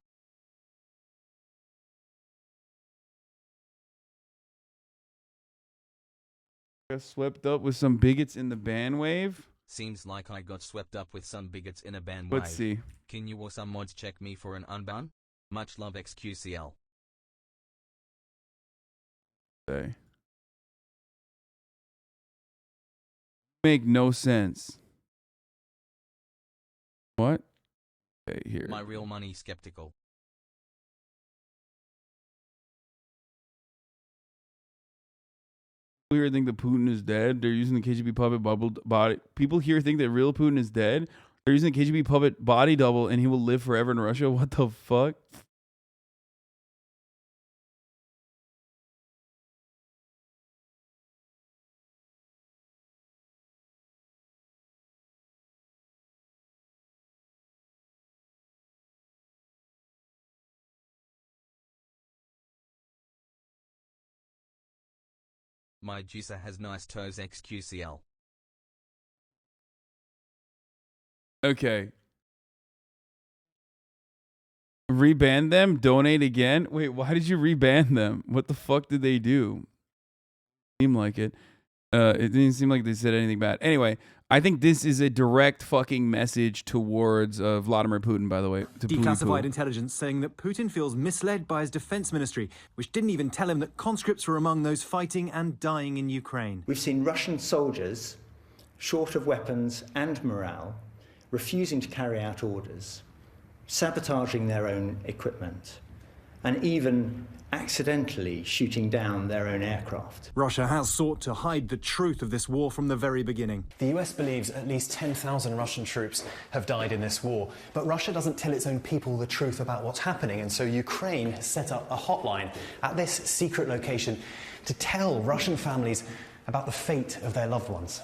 Speaker 2: Got swept up with some bigots in the bandwave.
Speaker 1: Seems like I got swept up with some bigots in a bandwave.
Speaker 2: Let's see.
Speaker 1: Can you or some mods check me for an unban? Much love XQCL.
Speaker 2: Okay. Make no sense. What? Okay, here.
Speaker 1: My real money skeptical.
Speaker 2: People here think that Putin is dead. They're using the KGB puppet body. People here think that real Putin is dead. They're using the KGB puppet body double, and he will live forever in Russia. What the fuck?
Speaker 1: My juicer has nice toes XQCL.
Speaker 2: Okay. Reban them? Donate again? Wait, why did you reban them? What the fuck did they do? Seem like it. It didn't seem like they said anything bad. Anyway, I think this is a direct fucking message towards Vladimir Putin, by the way. To
Speaker 14: Declassified intelligence saying that Putin feels misled by his defense ministry, which didn't even tell him that conscripts were among those fighting and dying in Ukraine.
Speaker 16: We've seen Russian soldiers, short of weapons and morale, refusing to carry out orders, sabotaging their own equipment, and even accidentally shooting down their own aircraft.
Speaker 14: Russia has sought to hide the truth of this war from the very beginning.
Speaker 17: The US believes at least 10,000 Russian troops have died in this war, but Russia doesn't tell its own people the truth about what's happening, and so Ukraine has set up a hotline at this secret location to tell Russian families about the fate of their loved ones.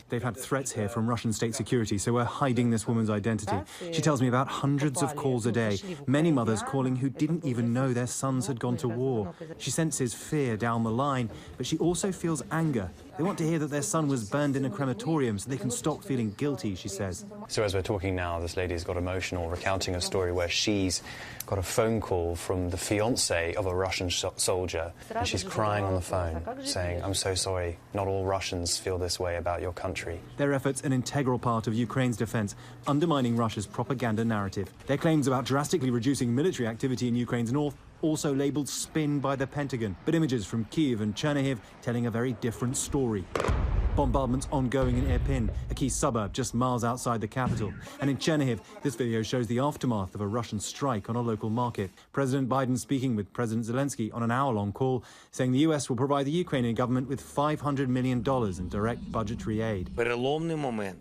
Speaker 14: They've had threats here from Russian state security, so we're hiding this woman's identity. She tells me about hundreds of calls a day, many mothers calling who didn't even know their sons had gone to war. She senses fear down the line, but she also feels anger. They want to hear that their son was burned in a crematorium so they can stop feeling guilty, she says.
Speaker 17: So as we're talking now, this lady's got emotional, recounting a story where she's got a phone call from the fiancé of a Russian soldier, and she's crying on the phone, saying, "I'm so sorry, not all Russians feel this way about your country."
Speaker 14: Their efforts an integral part of Ukraine's defense, undermining Russia's propaganda narrative. Their claims about drastically reducing military activity in Ukraine's north also labelled spin by the Pentagon, but images from Kyiv and Chernihiv telling a very different story. Bombardments ongoing in Irpin, a key suburb just miles outside the capital. And in Chernihiv, this video shows the aftermath of a Russian strike on a local market. President Biden speaking with President Zelensky on an hour-long call, saying the US will provide the Ukrainian government with $500 million in direct budgetary aid.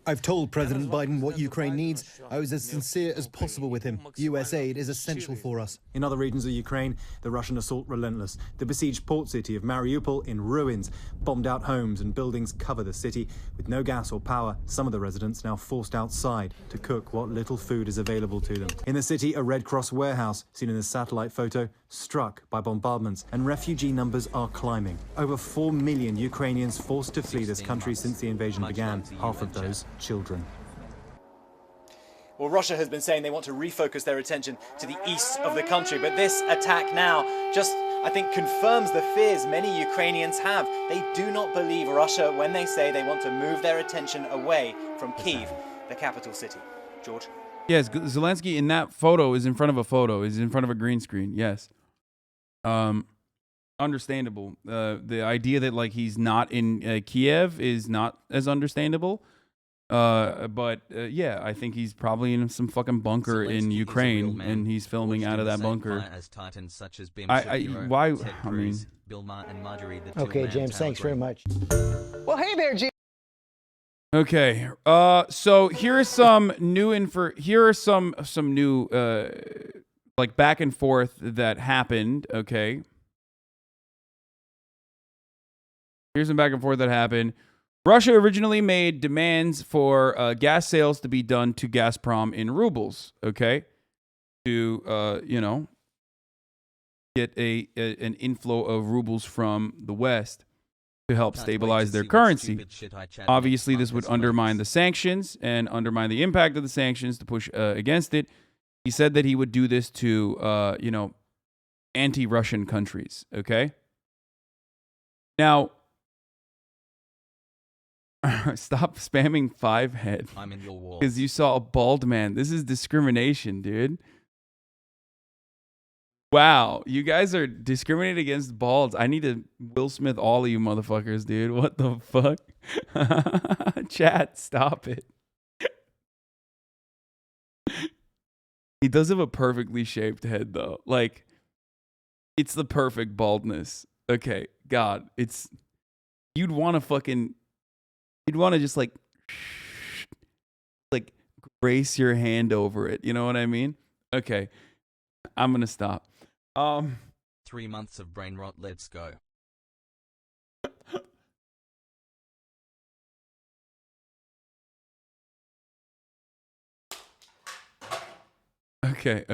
Speaker 18: I've told President Biden what Ukraine needs. I was as sincere as possible with him. US aid is essential for us.
Speaker 14: In other regions of Ukraine, the Russian assault relentless. The besieged port city of Mariupol in ruins, bombed out homes and buildings cover the city. With no gas or power, some of the residents now forced outside to cook what little food is available to them. In the city, a Red Cross warehouse, seen in this satellite photo, struck by bombardments, and refugee numbers are climbing. Over 4 million Ukrainians forced to flee this country since the invasion began, half of those children.
Speaker 13: Well, Russia has been saying they want to refocus their attention to the east of the country, but this attack now just, I think, confirms the fears many Ukrainians have. They do not believe Russia when they say they want to move their attention away from Kyiv, the capital city. George?
Speaker 2: Yes, Zelensky in that photo is in front of a photo, is in front of a green screen, yes. Understandable. The idea that like he's not in Kiev is not as understandable. But yeah, I think he's probably in some fucking bunker in Ukraine, and he's filming out of that bunker.
Speaker 12: Okay, James, thanks very much.
Speaker 8: Well, hey there, James.
Speaker 2: Okay, so here are some new new like back and forth that happened. Okay, here's some back and forth that happened. Russia originally made demands for gas sales to be done to Gazprom in rubles, okay? To, you know, get an inflow of rubles from the West to help stabilize their currency. Obviously, this would undermine the sanctions and undermine the impact of the sanctions to push against it. He said that he would do this to, you know, anti-Russian countries, okay? Now, stop spamming 5head.
Speaker 1: I'm in your wall.
Speaker 2: Because you saw a bald man. This is discrimination, dude. Wow, you guys are discriminating against balds. I need to Will Smith all of you motherfuckers, dude. What the fuck? Chat, stop it. He does have a perfectly shaped head, though. Like, it's the perfect baldness. Okay, God, it's... You'd want to just like grace your hand over it. You know what I mean? Okay. I'm going to stop.
Speaker 1: 3 months of brain rot. Let's go.
Speaker 2: Okay.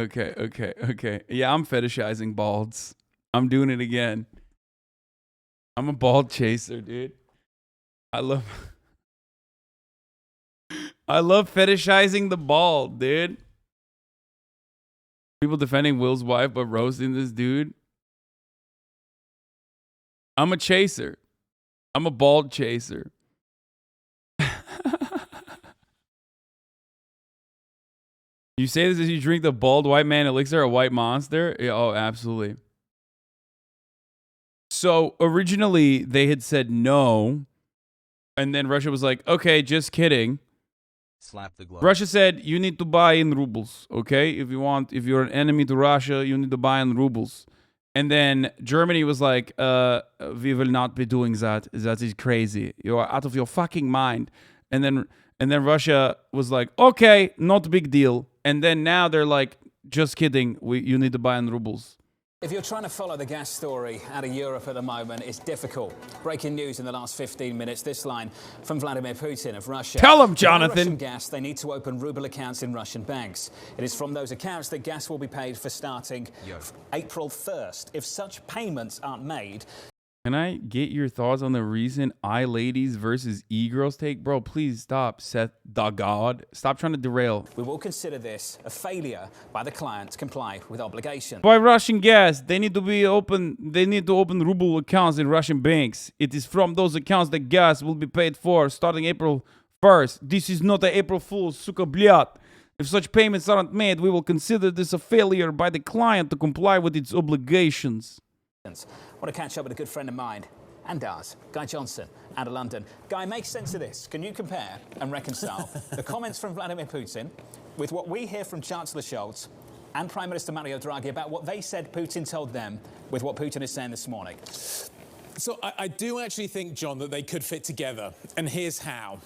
Speaker 2: Yeah, I'm fetishizing balds. I'm doing it again. I'm a bald chaser, dude. I love fetishizing the bald, dude. People defending Will's wife but roasting this dude. I'm a chaser. I'm a bald chaser. You say this as you drink the bald white man elixir, a white monster? Yeah, oh, absolutely. So originally they had said no, and then Russia was like, okay, just kidding.
Speaker 1: Slap the glove.
Speaker 2: Russia said you need to buy in rubles, okay? If you're an enemy to Russia, you need to buy in rubles. And then Germany was like, we will not be doing that. That is crazy. You are out of your fucking mind. And then Russia was like, okay, not a big deal. And then now they're like, just kidding. You need to buy in rubles.
Speaker 19: If you're trying to follow the gas story out of Europe at the moment, it's difficult. Breaking news in the last 15 minutes. This line from Vladimir Putin of Russia.
Speaker 2: Tell him,
Speaker 19: To buy
Speaker 2: Jonathan.
Speaker 19: Russian gas, they need to open ruble accounts in Russian banks. It is from those accounts that gas will be paid for starting April 1st. If such payments aren't made...
Speaker 2: Can I get your thoughts on the recent I-Ladies versus E-Girls take? Bro, please stop, Seth the God. Stop trying to derail.
Speaker 19: We will consider this a failure by the client to comply with obligations.
Speaker 2: By Russian gas, they need to open ruble accounts in Russian banks. It is from those accounts that gas will be paid for starting April 1st. This is not an April Fool's, suka blyat. If such payments aren't made, we will consider this a failure by the client to comply with its obligations.
Speaker 19: I want to catch up with a good friend of mine and ours, Guy Johnson, out of London. Guy, make sense of this. Can you compare and reconcile the comments from Vladimir Putin with what we hear from Chancellor Scholz and Prime Minister Mario Draghi about what they said Putin told them with what Putin is saying this morning?
Speaker 20: So I do actually think, John, that they could fit together, and here's how.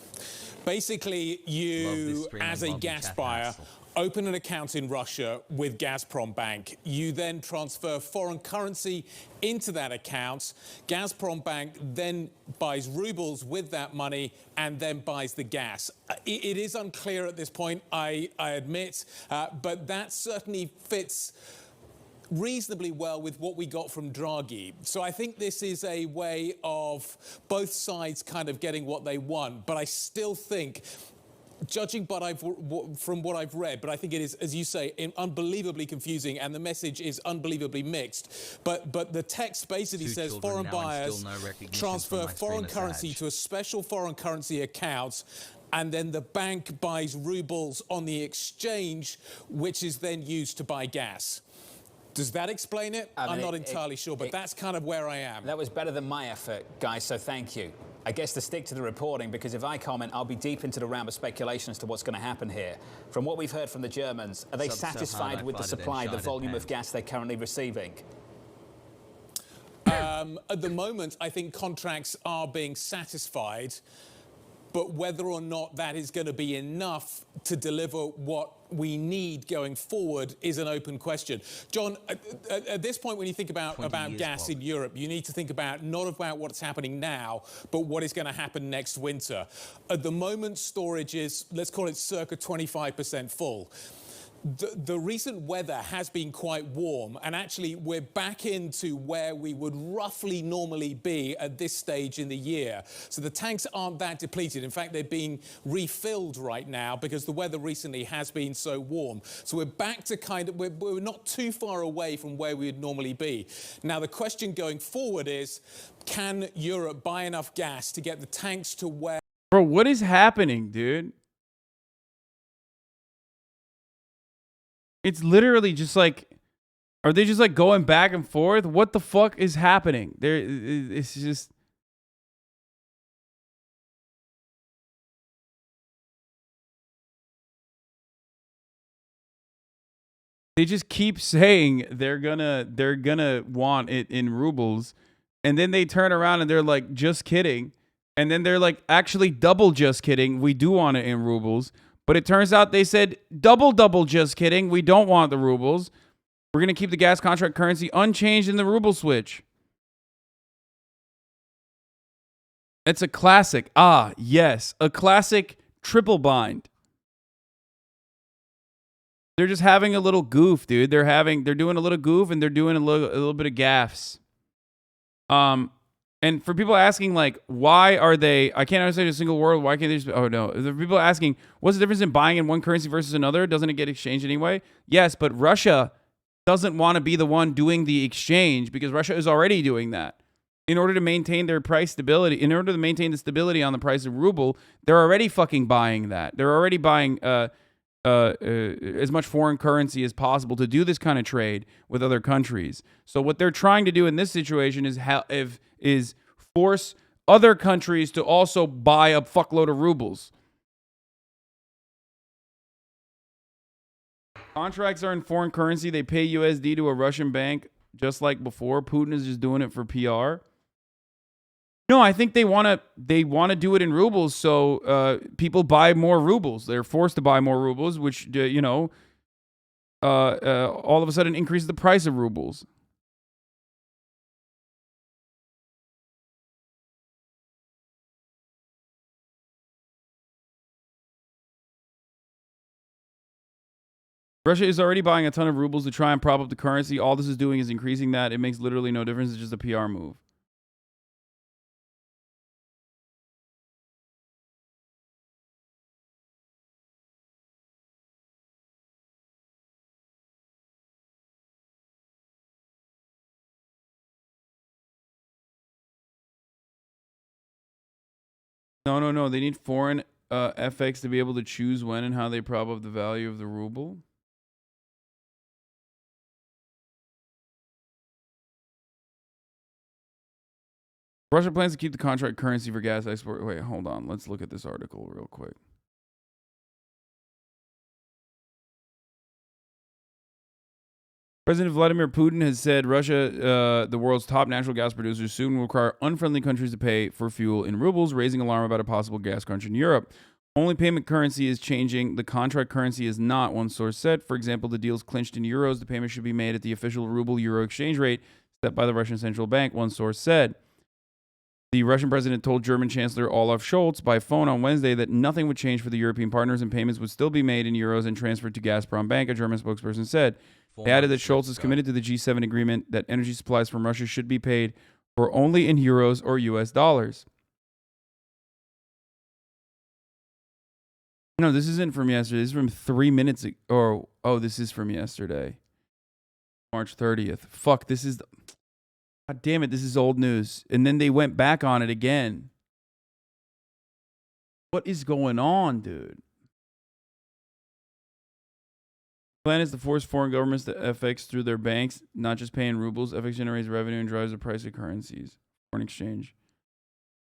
Speaker 20: Basically, you, as a gas buyer, open an account in Russia with Gazprom Bank. You then transfer foreign currency into that account. Gazprom Bank then buys rubles with that money and then buys the gas. It is unclear at this point, I admit, but that certainly fits reasonably well with what we got from Draghi. So I think this is a way of both sides kind of getting what they want, but I still think, judging from what I've read, but I think it is, as you say, unbelievably confusing, and the message is unbelievably mixed. But the text basically says foreign buyers transfer foreign currency to a special foreign currency account, and then the bank buys rubles on the exchange, which is then used to buy gas. Does that explain it? I'm not entirely sure, but that's kind of where I am.
Speaker 19: That was better than my effort, guys, so thank you. I guess to stick to the reporting, because if I comment, I'll be deep into the realm of speculation as to what's going to happen here. From what we've heard from the Germans, are they satisfied with the supply, the volume of gas they're currently receiving?
Speaker 20: At the moment, I think contracts are being satisfied, but whether or not that is going to be enough to deliver what we need going forward is an open question. John, at this point, when you think about gas in Europe, you need to think about not about what's happening now, but what is going to happen next winter. At the moment, storage is, let's call it circa 25% full. The recent weather has been quite warm, and actually we're back into where we would roughly normally be at this stage in the year. So the tanks aren't that depleted. In fact, they're being refilled right now because the weather recently has been so warm. So we're back to we're not too far away from where we would normally be. Now, the question going forward is, can Europe buy enough gas to get the tanks to where...
Speaker 2: Bro, what is happening, dude? It's literally just like, are they just like going back and forth? What the fuck is happening? It's just... They just keep saying they're gonna want it in rubles, and then they turn around and they're like, just kidding. And then they're like, actually double just kidding. We do want it in rubles. But it turns out they said, double, just kidding. We don't want the rubles. We're going to keep the gas contract currency unchanged in the ruble switch. It's a classic. Ah, yes. A classic triple bind. They're just having a little goof, dude. They're doing a little goof, and they're doing a little bit of gaffes. And for people asking, like, why are they... I can't understand a single word. Why can't they just... Oh, no. The people asking, what's the difference in buying in one currency versus another? Doesn't it get exchanged anyway? Yes, but Russia doesn't want to be the one doing the exchange because Russia is already doing that. in order to maintain their price stability, in order to maintain the stability on the price of ruble, they're already fucking buying that. They're already buying as much foreign currency as possible to do this kind of trade with other countries. So what they're trying to do in this situation is force other countries to also buy a fuckload of rubles. Contracts are in foreign currency. They pay USD to a Russian bank just like before. Putin is just doing it for PR. No, I think they want to do it in rubles, so people buy more rubles. They're forced to buy more rubles, which all of a sudden increases the price of rubles. Russia is already buying a ton of rubles to try and prop up the currency. All this is doing is increasing that. It makes literally no difference. It's just a PR move. No. They need foreign FX to be able to choose when and how they prop up the value of the ruble. Russia plans to keep the contract currency for gas export. Wait, hold on. Let's look at this article real quick. President Vladimir Putin has said Russia, the world's top natural gas producer, soon will require unfriendly countries to pay for fuel in rubles, raising alarm about a possible gas crunch in Europe. Only payment currency is changing. The contract currency is not, one source said. For example, the deal's clinched in euros. The payment should be made at the official ruble-euro exchange rate set by the Russian central bank, one source said. The Russian president told German Chancellor Olaf Scholz by phone on Wednesday that nothing would change for the European partners and payments would still be made in euros and transferred to Gazprom Bank, a German spokesperson said. They added that Scholz is committed to the G7 agreement that energy supplies from Russia should be paid for only in euros or US dollars. No, this isn't from yesterday. This is from 3 minutes ago. Oh, this is from yesterday. March 30th. Fuck, this is... God damn it, this is old news. And then they went back on it again. What is going on, dude? The plan is to force foreign governments to FX through their banks, not just pay in rubles. FX generates revenue and drives the price of currencies. Foreign exchange.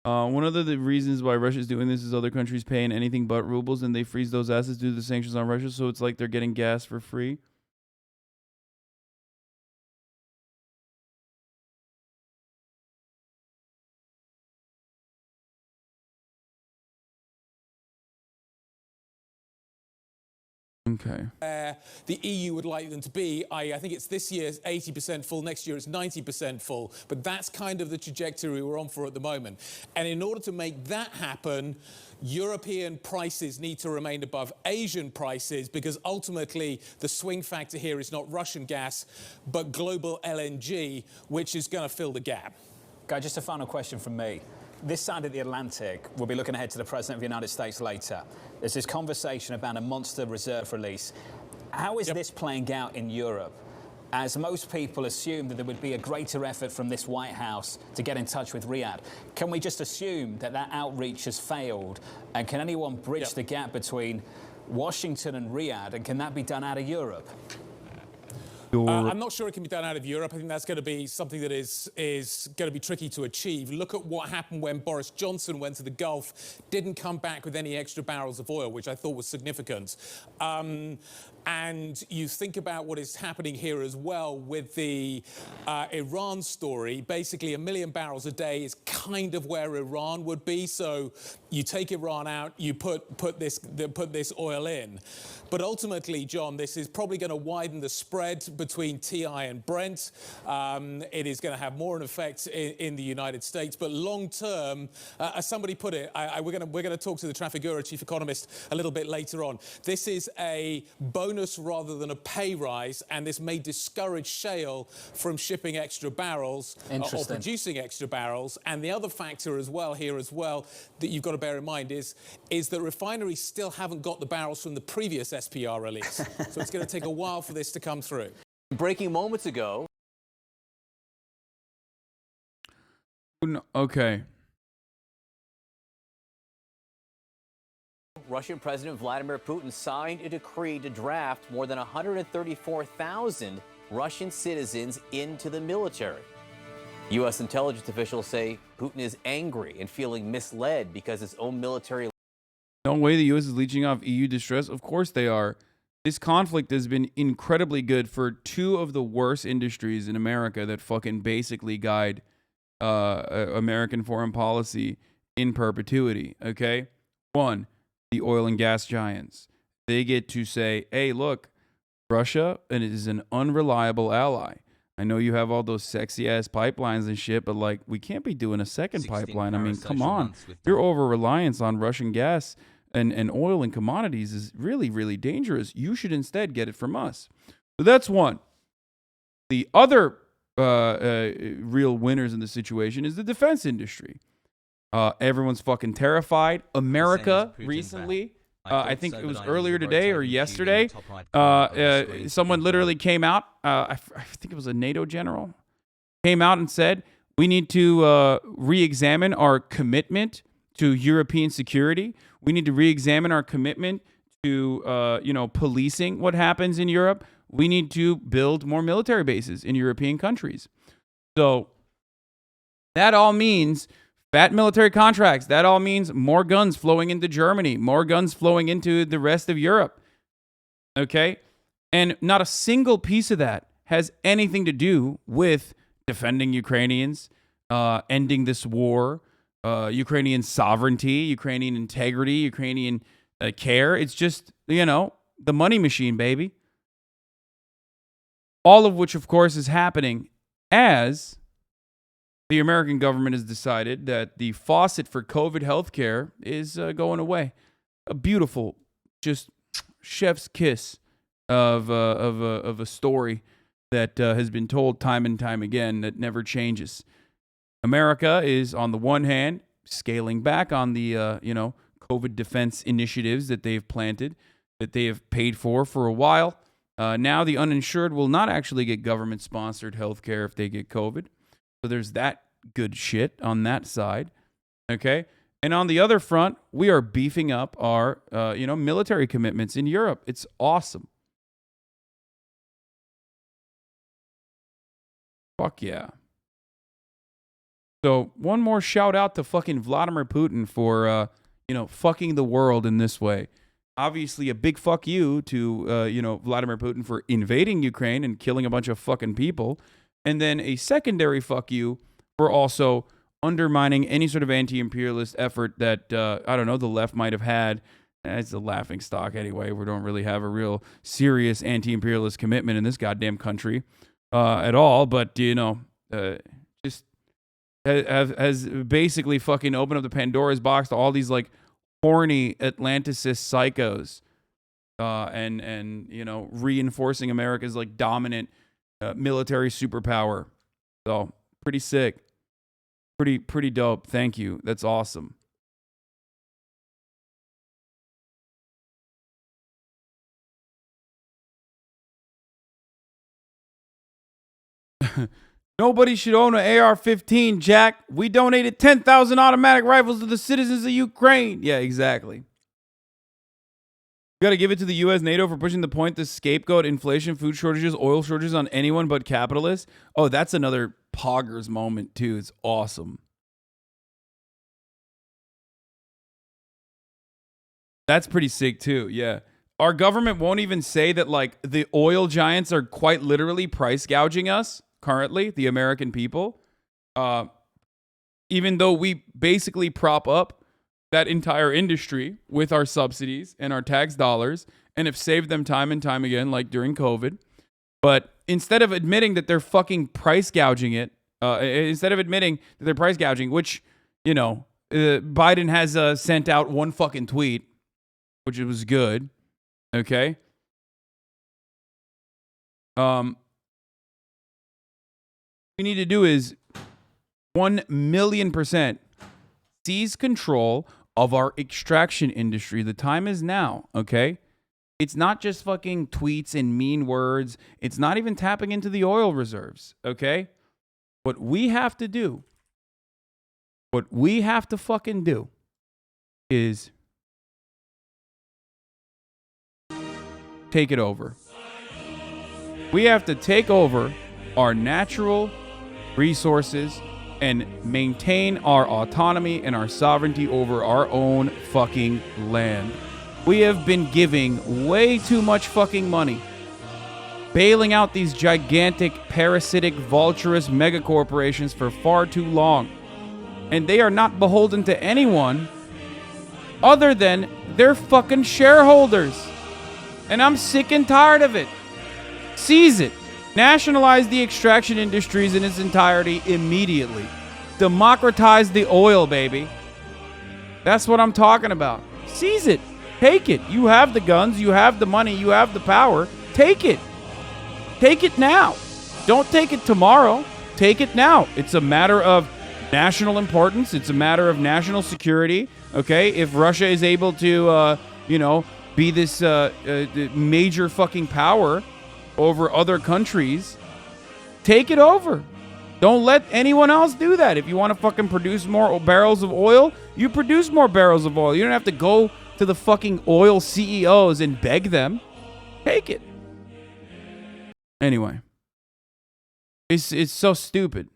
Speaker 2: One of the reasons why Russia is doing this is other countries pay in anything but rubles, and they freeze those assets due to the sanctions on Russia, so it's like they're getting gas for free. Okay.
Speaker 20: The EU would like them to be, I think it's this year's 80% full, next year it's 90% full, but that's kind of the trajectory we're on for at the moment. And in order to make that happen, European prices need to remain above Asian prices because ultimately the swing factor here is not Russian gas, but global LNG, which is going to fill the gap.
Speaker 19: Guy, just a final question from me. This side of the Atlantic, we'll be looking ahead to the President of the United States later. There's this conversation about a monster reserve release. How is this playing out in Europe? As most people assume that there would be a greater effort from this White House to get in touch with Riyadh. Can we just assume that that outreach has failed? And can anyone bridge the gap between Washington and Riyadh? And can that be done out of Europe?
Speaker 20: I'm not sure it can be done out of Europe. I think that's going to be something that is going to be tricky to achieve. Look at what happened when Boris Johnson went to the Gulf, didn't come back with any extra barrels of oil, which I thought was significant. And you think about what is happening here as well with the Iran story. Basically, 1 million barrels a day is kind of where Iran would be. So you take Iran out, you put this oil in. But ultimately, John, this is probably going to widen the spread between TI and Brent. It is going to have more an effect in the United States. But long term, as somebody put it, we're going to talk to the Trafigura chief economist a little bit later on. This is a bonus rather than a pay rise, and this may discourage shale from shipping extra barrels or producing extra barrels. And the other factor as well here as well that you've got to bear in mind is that refineries still haven't got the barrels from the previous SPR release. So it's going to take a while for this to come through.
Speaker 21: Breaking moments ago.
Speaker 2: Okay.
Speaker 21: Russian President Vladimir Putin signed a decree to draft more than 134,000 Russian citizens into the military. U.S. intelligence officials say Putin is angry and feeling misled because his own military...
Speaker 2: No way the U.S. is leeching off EU distress. Of course they are. This conflict has been incredibly good for two of the worst industries in America that fucking basically guide American foreign policy in perpetuity, okay? One, the oil and gas giants. They get to say, hey, look, Russia is an unreliable ally. I know you have all those sexy ass pipelines and shit, but like, we can't be doing a second pipeline. I mean, come on. Your over reliance on Russian gas and oil and commodities is really, really dangerous. You should instead get it from us. So that's one. The other real winners in the situation is the defense industry. Everyone's fucking terrified. America recently, I think it was earlier today or yesterday, someone literally came out, I think it was a NATO general, came out and said, we need to re-examine our commitment to European security. We need to re-examine our commitment to, policing what happens in Europe. We need to build more military bases in European countries. So that all means fat military contracts. That all means more guns flowing into Germany, more guns flowing into the rest of Europe. Okay? And not a single piece of that has anything to do with defending Ukrainians, ending this war, Ukrainian sovereignty, Ukrainian integrity, Ukrainian care. It's just, the money machine, baby. All of which, of course, is happening as the American government has decided that the faucet for COVID healthcare is going away. A beautiful, just chef's kiss of a story that has been told time and time again that never changes. America is, on the one hand, scaling back on the COVID defense initiatives that they've planted, that they have paid for a while. Now the uninsured will not actually get government-sponsored healthcare if they get COVID. So there's that good shit on that side, okay? And on the other front, we are beefing up our, military commitments in Europe. It's awesome. Fuck yeah. So one more shout out to fucking Vladimir Putin for, fucking the world in this way. Obviously, a big fuck you to, Vladimir Putin for invading Ukraine and killing a bunch of fucking people. And then a secondary fuck you for also undermining any sort of anti-imperialist effort that, the left might have had. It's a laughing stock anyway. We don't really have a real serious anti-imperialist commitment in this goddamn country at all. But, just has basically fucking opened up the Pandora's box to all these, like, horny Atlanticist psychos and reinforcing America's, like, dominant military superpower. So, pretty sick. Pretty dope. Thank you. That's awesome. Nobody should own an AR-15, Jack. We donated 10,000 automatic rifles to the citizens of Ukraine. Yeah, exactly. You got to give it to the U.S. NATO for pushing the point to scapegoat inflation, food shortages, oil shortages on anyone but capitalists. Oh, that's another poggers moment, too. It's awesome. That's pretty sick, too. Yeah. Our government won't even say that, like, the oil giants are quite literally price gouging us currently, the American people. Even though we basically prop up that entire industry with our subsidies and our tax dollars and have saved them time and time again, like during COVID. But instead of admitting that they're fucking price gouging it, instead of admitting that they're price gouging, which, Biden has sent out one fucking tweet, which was good. Okay. What we need to do is 1,000,000% seize control of our extraction industry. The time is now, okay? It's not just fucking tweets and mean words. It's not even tapping into the oil reserves, okay? What we have to do What we have to fucking do is take it over. We have to take over our natural resources and maintain our autonomy and our sovereignty over our own fucking land. We have been giving way too much fucking money, bailing out these gigantic, parasitic, vulturous megacorporations for far too long. And they are not beholden to anyone other than their fucking shareholders. And I'm sick and tired of it. Seize it. Nationalize the extraction industries in its entirety immediately. Democratize the oil, baby. That's what I'm talking about. Seize it. Take it. You have the guns. You have the money. You have the power. Take it. Take it now. Don't take it tomorrow. Take it now. It's a matter of national importance. It's a matter of national security. Okay? If Russia is able to, be this major fucking power over other countries, take it over. Don't let anyone else do that. If you want to fucking produce more barrels of oil, you produce more barrels of oil. You don't have to go to the fucking oil CEOs and beg them. Take it. Anyway. It's so stupid.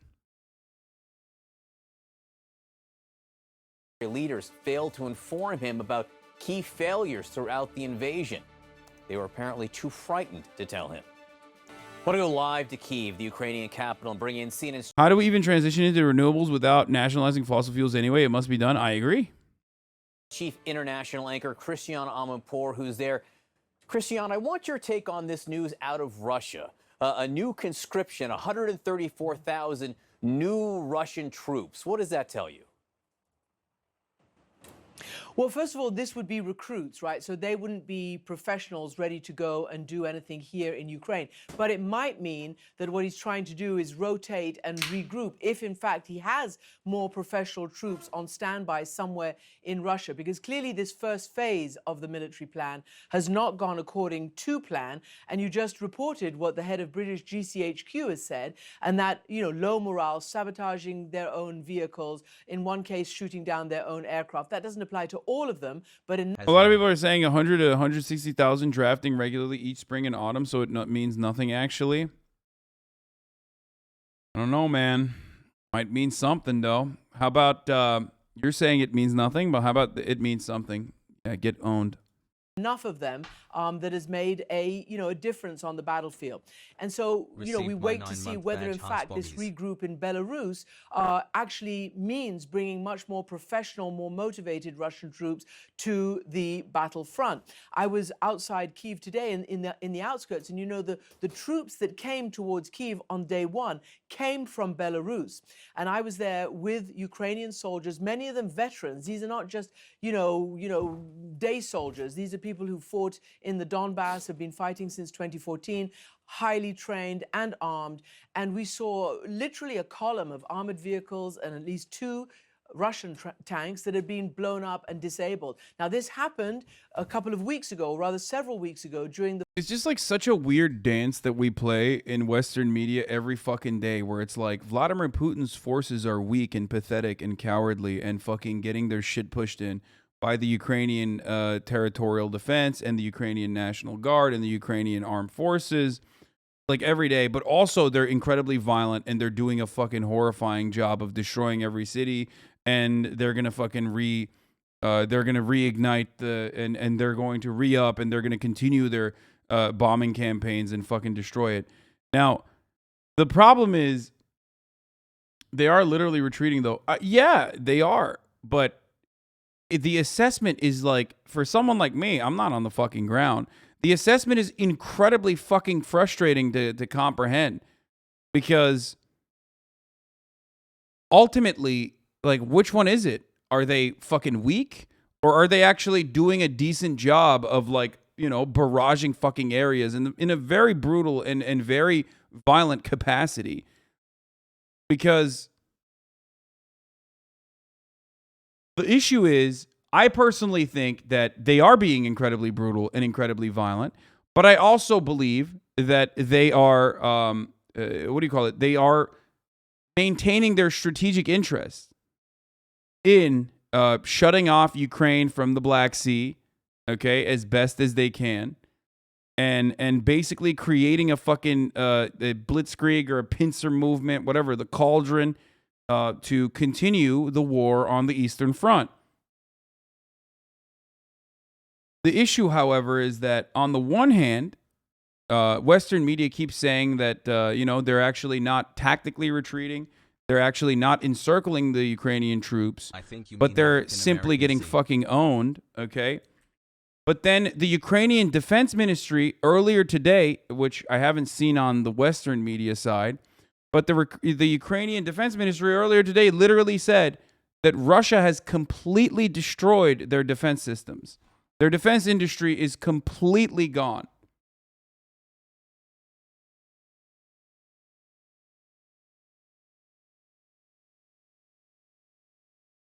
Speaker 21: Leaders failed to inform him about key failures throughout the invasion. They were apparently too frightened to tell him. I want to go live to Kyiv, the Ukrainian capital, and bring in CNN's...
Speaker 2: How do we even transition into renewables without nationalizing fossil fuels anyway? It must be done. I agree.
Speaker 21: Chief international anchor Christian Amanpour, who's there. Christian, I want your take on this news out of Russia. A new conscription, 134,000 new Russian troops. What does that tell you?
Speaker 5: Well, first of all, this would be recruits, right? So they wouldn't be professionals ready to go and do anything here in Ukraine. But it might mean that what he's trying to do is rotate and regroup if, in fact, he has more professional troops on standby somewhere in Russia. Because clearly this first phase of the military plan has not gone according to plan. And you just reported what the head of British GCHQ has said, and that, low morale, sabotaging their own vehicles, in one case shooting down their own aircraft. That doesn't apply to all of them, but in
Speaker 2: a lot of people are saying 100 to 160,000 drafting regularly each spring and autumn, so it means nothing actually. I don't know, man. Might mean something though. How about you're saying it means nothing, but how about it means something? Yeah, get owned.
Speaker 5: Enough of them that has made a difference on the battlefield. And so we wait to see whether in fact this regroup in Belarus actually means bringing much more professional, more motivated Russian troops to the battlefront. I was outside Kyiv today in the outskirts, and the troops that came towards Kyiv on day one came from Belarus. And I was there with Ukrainian soldiers, many of them veterans. These are not just day soldiers. These are people who fought in the Donbass, have been fighting since 2014, highly trained and armed. And we saw literally a column of armored vehicles and at least 2 Russian tanks that had been blown up and disabled. Now, this happened a couple of weeks ago, or rather several weeks ago, during the...
Speaker 2: It's just like such a weird dance that we play in Western media every fucking day, where it's like Vladimir Putin's forces are weak and pathetic and cowardly and fucking getting their shit pushed in by the Ukrainian territorial defense and the Ukrainian National Guard and the Ukrainian armed forces, like every day. But also they're incredibly violent and they're doing a fucking horrifying job of destroying every city. And they're gonna fucking reignite and they're going to re-up and they're gonna continue their bombing campaigns and fucking destroy it. Now, the problem is they are literally retreating, though. Yeah, they are, but the assessment is like, for someone like me, I'm not on the fucking ground. The assessment is incredibly fucking frustrating to comprehend, because ultimately, like, which one is it? Are they fucking weak, or are they actually doing a decent job of, like, barraging fucking areas in a very brutal and very violent capacity? Because the issue is, I personally think that they are being incredibly brutal and incredibly violent, but I also believe that they are, They are maintaining their strategic interests. in shutting off Ukraine from the Black Sea, okay, as best as they can, and basically creating a fucking a blitzkrieg or a pincer movement, whatever, the cauldron, to continue the war on the Eastern Front. The issue, however, is that on the one hand, Western media keeps saying that, they're actually not tactically retreating. They're actually not encircling the Ukrainian troops, but they're simply getting fucking owned, okay? But then the Ukrainian Defense Ministry earlier today, which I haven't seen on the Western media side, but the Ukrainian Defense Ministry earlier today literally said that Russia has completely destroyed their defense systems. Their defense industry is completely gone.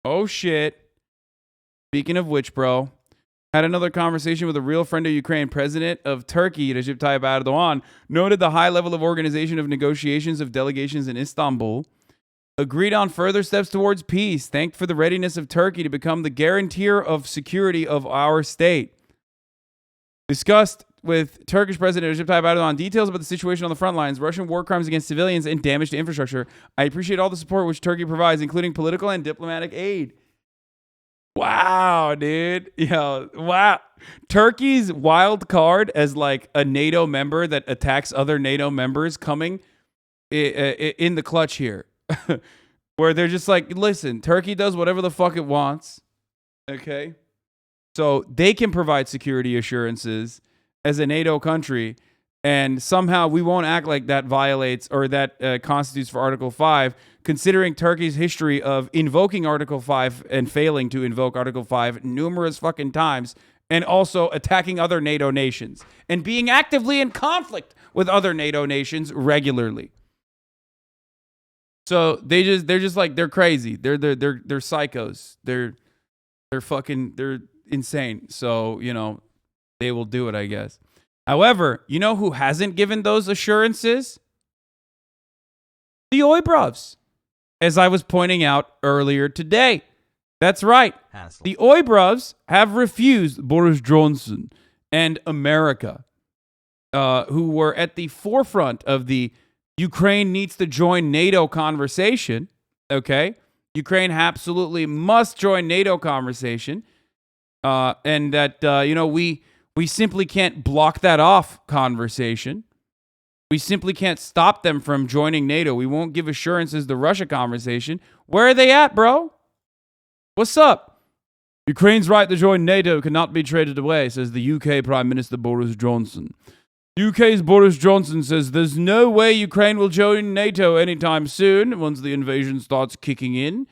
Speaker 2: Oh, shit. Speaking of which, bro, had another conversation with a real friend of Ukraine. President of Turkey, Recep Tayyip Erdogan, noted the high level of organization of negotiations of delegations in Istanbul, agreed on further steps towards peace, thanked for the readiness of Turkey to become the guarantor of security of our state. Discussed with Turkish President Recep Tayyip Erdogan details about the situation on the front lines, Russian war crimes against civilians, and damage to infrastructure. I appreciate all the support which Turkey provides, including political and diplomatic aid. Wow, dude. Yo, wow. Turkey's wild card as like a NATO member that attacks other NATO members coming in the clutch here. Where they're just like, listen, Turkey does whatever the fuck it wants. Okay? So they can provide security assurances as a NATO country, and somehow we won't act like that violates or that constitutes for Article 5, considering Turkey's history of invoking Article 5 and failing to invoke Article 5 numerous fucking times, and also attacking other NATO nations and being actively in conflict with other NATO nations regularly. So they're just like, they're crazy. They're psychos. They're insane. So, they will do it, I guess. However, you know who hasn't given those assurances? The Oibrovs, as I was pointing out earlier today. That's right. The Oibrovs have refused Boris Johnson and America, who were at the forefront of the Ukraine needs to join NATO conversation. Okay? Ukraine absolutely must join NATO conversation. And that, we simply can't block that off conversation. We simply can't stop them from joining NATO. We won't give assurances to Russia conversation. Where are they at, bro? What's up? Ukraine's right to join NATO cannot be traded away, says the UK Prime Minister Boris Johnson. UK's Boris Johnson says there's no way Ukraine will join NATO anytime soon once the invasion starts kicking in.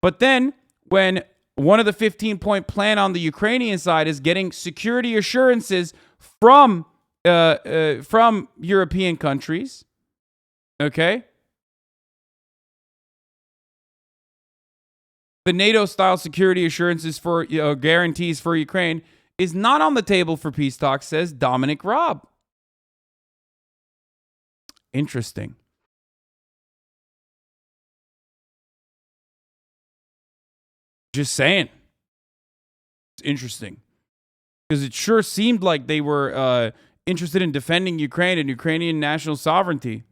Speaker 2: But then, when one of the 15-point plan on the Ukrainian side is getting security assurances from European countries, okay? The NATO-style security assurances for guarantees for Ukraine is not on the table for peace talks, says Dominic Raab. Interesting. Just saying. It's interesting. Because it sure seemed like they were interested in defending Ukraine and Ukrainian national sovereignty.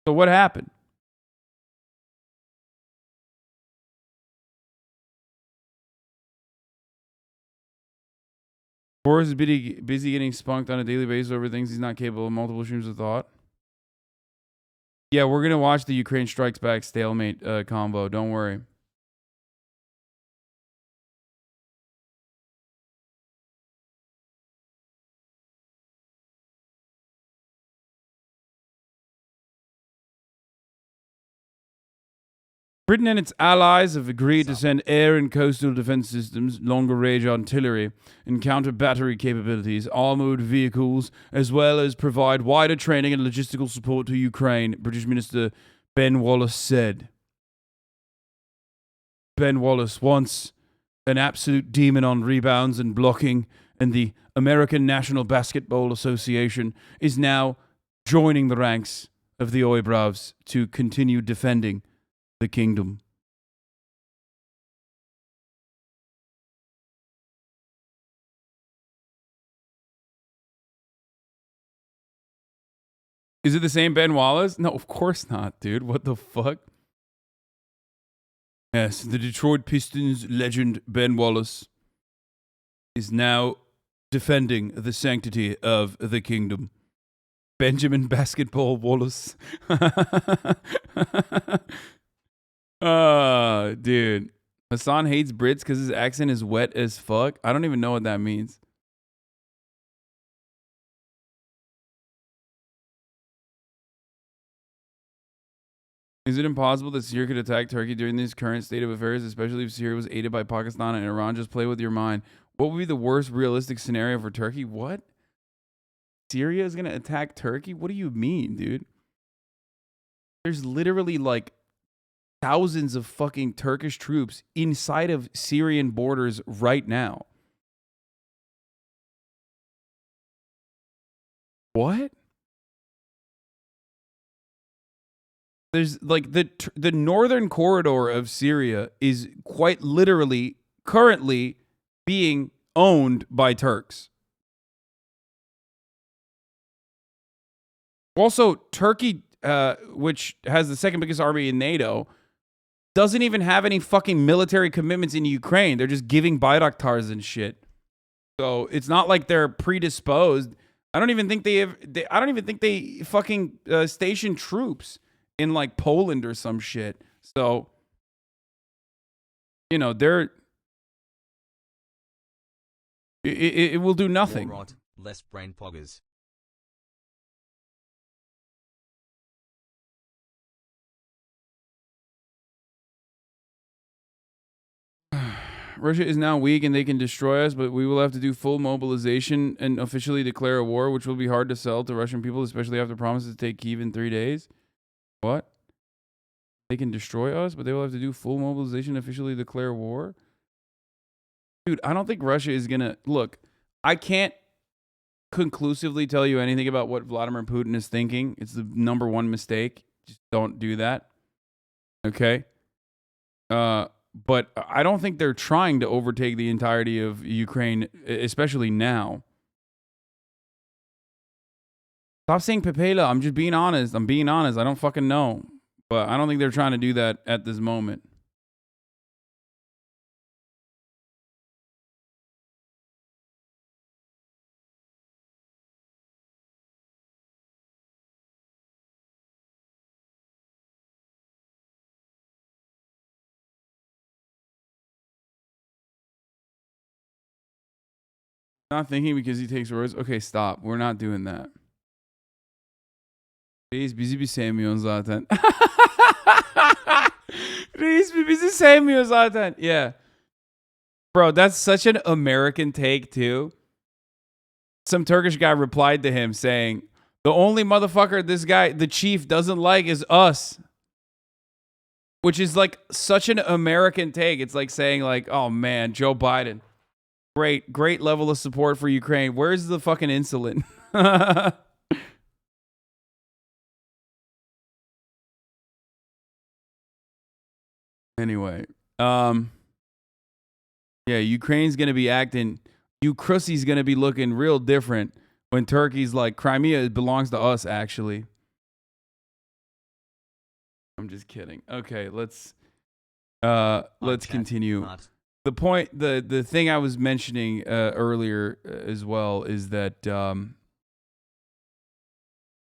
Speaker 2: So what happened? Boris is busy getting spunked on a daily basis over things he's not capable of multiple streams of thought. Yeah, we're going to watch the Ukraine Strikes Back Stalemate combo. Don't worry. Britain and its allies have agreed to send air and coastal defense systems, longer-range artillery, and counter-battery capabilities, armored vehicles, as well as provide wider training and logistical support to Ukraine, British Minister Ben Wallace said. Ben Wallace, once an absolute demon on rebounds and blocking, and the American National Basketball Association, is now joining the ranks of the Oibrovs to continue defending the kingdom. Is it the same Ben Wallace? No, of course not, dude. What the fuck? Yes, the Detroit Pistons legend Ben Wallace is now defending the sanctity of the kingdom. Benjamin Basketball Wallace. Dude. Hasan hates Brits because his accent is wet as fuck. I don't even know what that means. Is it impossible that Syria could attack Turkey during this current state of affairs, especially if Syria was aided by Pakistan and Iran? Just play with your mind. What would be the worst realistic scenario for Turkey? What? Syria is going to attack Turkey? What do you mean, dude? There's literally like thousands of fucking Turkish troops inside of Syrian borders right now. What? There's like the northern corridor of Syria is quite literally currently being owned by Turks. Also, Turkey, which has the second biggest army in NATO, doesn't even have any fucking military commitments in Ukraine. They're just giving Bayraktars and shit. So it's not like they're predisposed. I don't even think I don't even think they fucking station troops in like Poland or some shit. So, you know, it will do nothing.
Speaker 1: More rot, less brain poggers.
Speaker 2: Russia is now weak and they can destroy us, but we will have to do full mobilization and officially declare a war, which will be hard to sell to Russian people, especially after promises to take Kyiv in 3 days. What? They can destroy us, but they will have to do full mobilization, officially declare war? Dude, I don't think Russia is going to... Look, I can't conclusively tell you anything about what Vladimir Putin is thinking. It's the #1 mistake. Just don't do that. Okay? But I don't think they're trying to overtake the entirety of Ukraine, especially now. Stop saying Pepela. I'm just being honest. I'm being honest. I don't fucking know. But I don't think they're trying to do that at this moment. Not thinking because he takes words. Okay, stop. We're not doing that. Reis bizi sevmiyorsun zaten. Reis bizi sevmiyor zaten. Yeah. Bro, that's such an American take too. Some Turkish guy replied to him saying, the only motherfucker this guy, the chief, doesn't like is us. Which is like such an American take. It's like saying like, oh man, Joe Biden. Great level of support for Ukraine. Where's the fucking insulin? Anyway, yeah, Ukraine's gonna be acting. Ukraine's gonna be looking real different when Turkey's like Crimea belongs to us. Actually, I'm just kidding. Okay, let's continue. The point, the thing I was mentioning earlier as well is that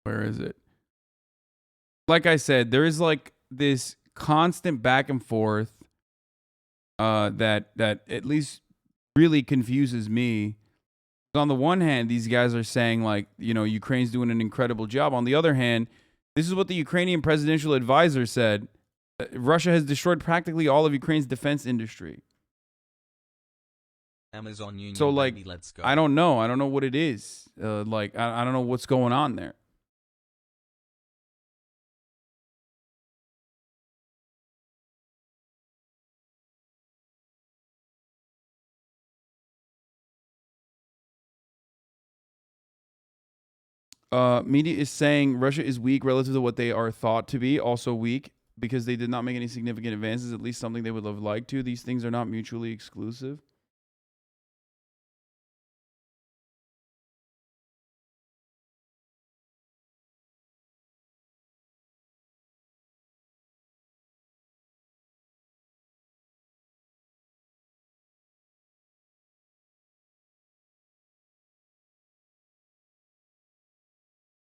Speaker 2: where is it? Like I said, there is like this constant back and forth that at least really confuses me. On the one hand, these guys are saying like, you know, Ukraine's doing an incredible job. On the other hand, this is what the Ukrainian presidential advisor said. Russia has destroyed practically all of Ukraine's defense industry.
Speaker 1: Amazon Union,
Speaker 2: so like,
Speaker 1: baby, let's go.
Speaker 2: I don't know what it is. Like I don't know what's going on there. Media is saying Russia is weak relative to what they are thought to be, also weak because they did not make any significant advances, at least something they would have liked to. These things are not mutually exclusive.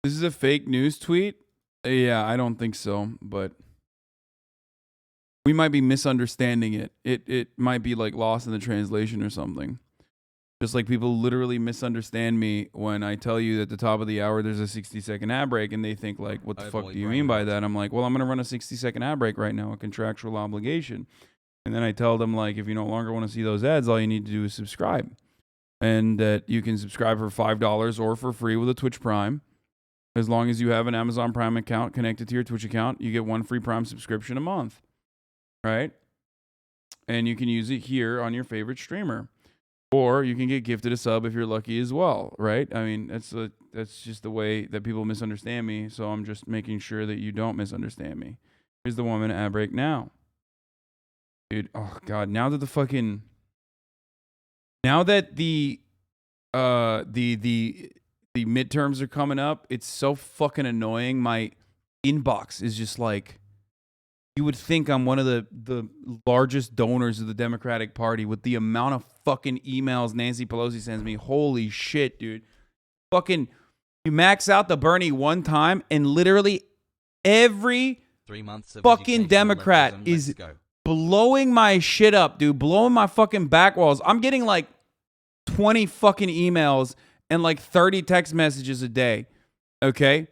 Speaker 2: This is a fake news tweet? Yeah, I don't think so, but we might be misunderstanding it. It might be like lost in the translation or something. Just like people literally misunderstand me when I tell you at the top of the hour there's a 60-second ad break, and they think like, what the fuck do you mean by that? I'm like, well, I'm going to run a 60-second ad break right now, a contractual obligation. And then I tell them, like, if you no longer want to see those ads, all you need to do is subscribe. And that you can subscribe for $5 or for free with a Twitch Prime. As long as you have an Amazon Prime account connected to your Twitch account, you get one free Prime subscription a month. Right? And you can use it here on your favorite streamer. Or you can get gifted a sub if you're lucky as well, right? I mean, that's just the way that people misunderstand me, so I'm just making sure that you don't misunderstand me. Here's the 1 minute ad break now. Dude, oh god, now that the midterms are coming up, it's so fucking annoying. My inbox is just like, you would think I'm one of the largest donors of the Democratic Party with the amount of fucking emails Nancy Pelosi sends me. Holy shit, dude. Fucking, you max out the Bernie one time and literally every
Speaker 1: 3 months of
Speaker 2: fucking Democrat is blowing my shit up, dude. Blowing my fucking back walls. I'm getting like 20 fucking emails and like 30 text messages a day. Okay?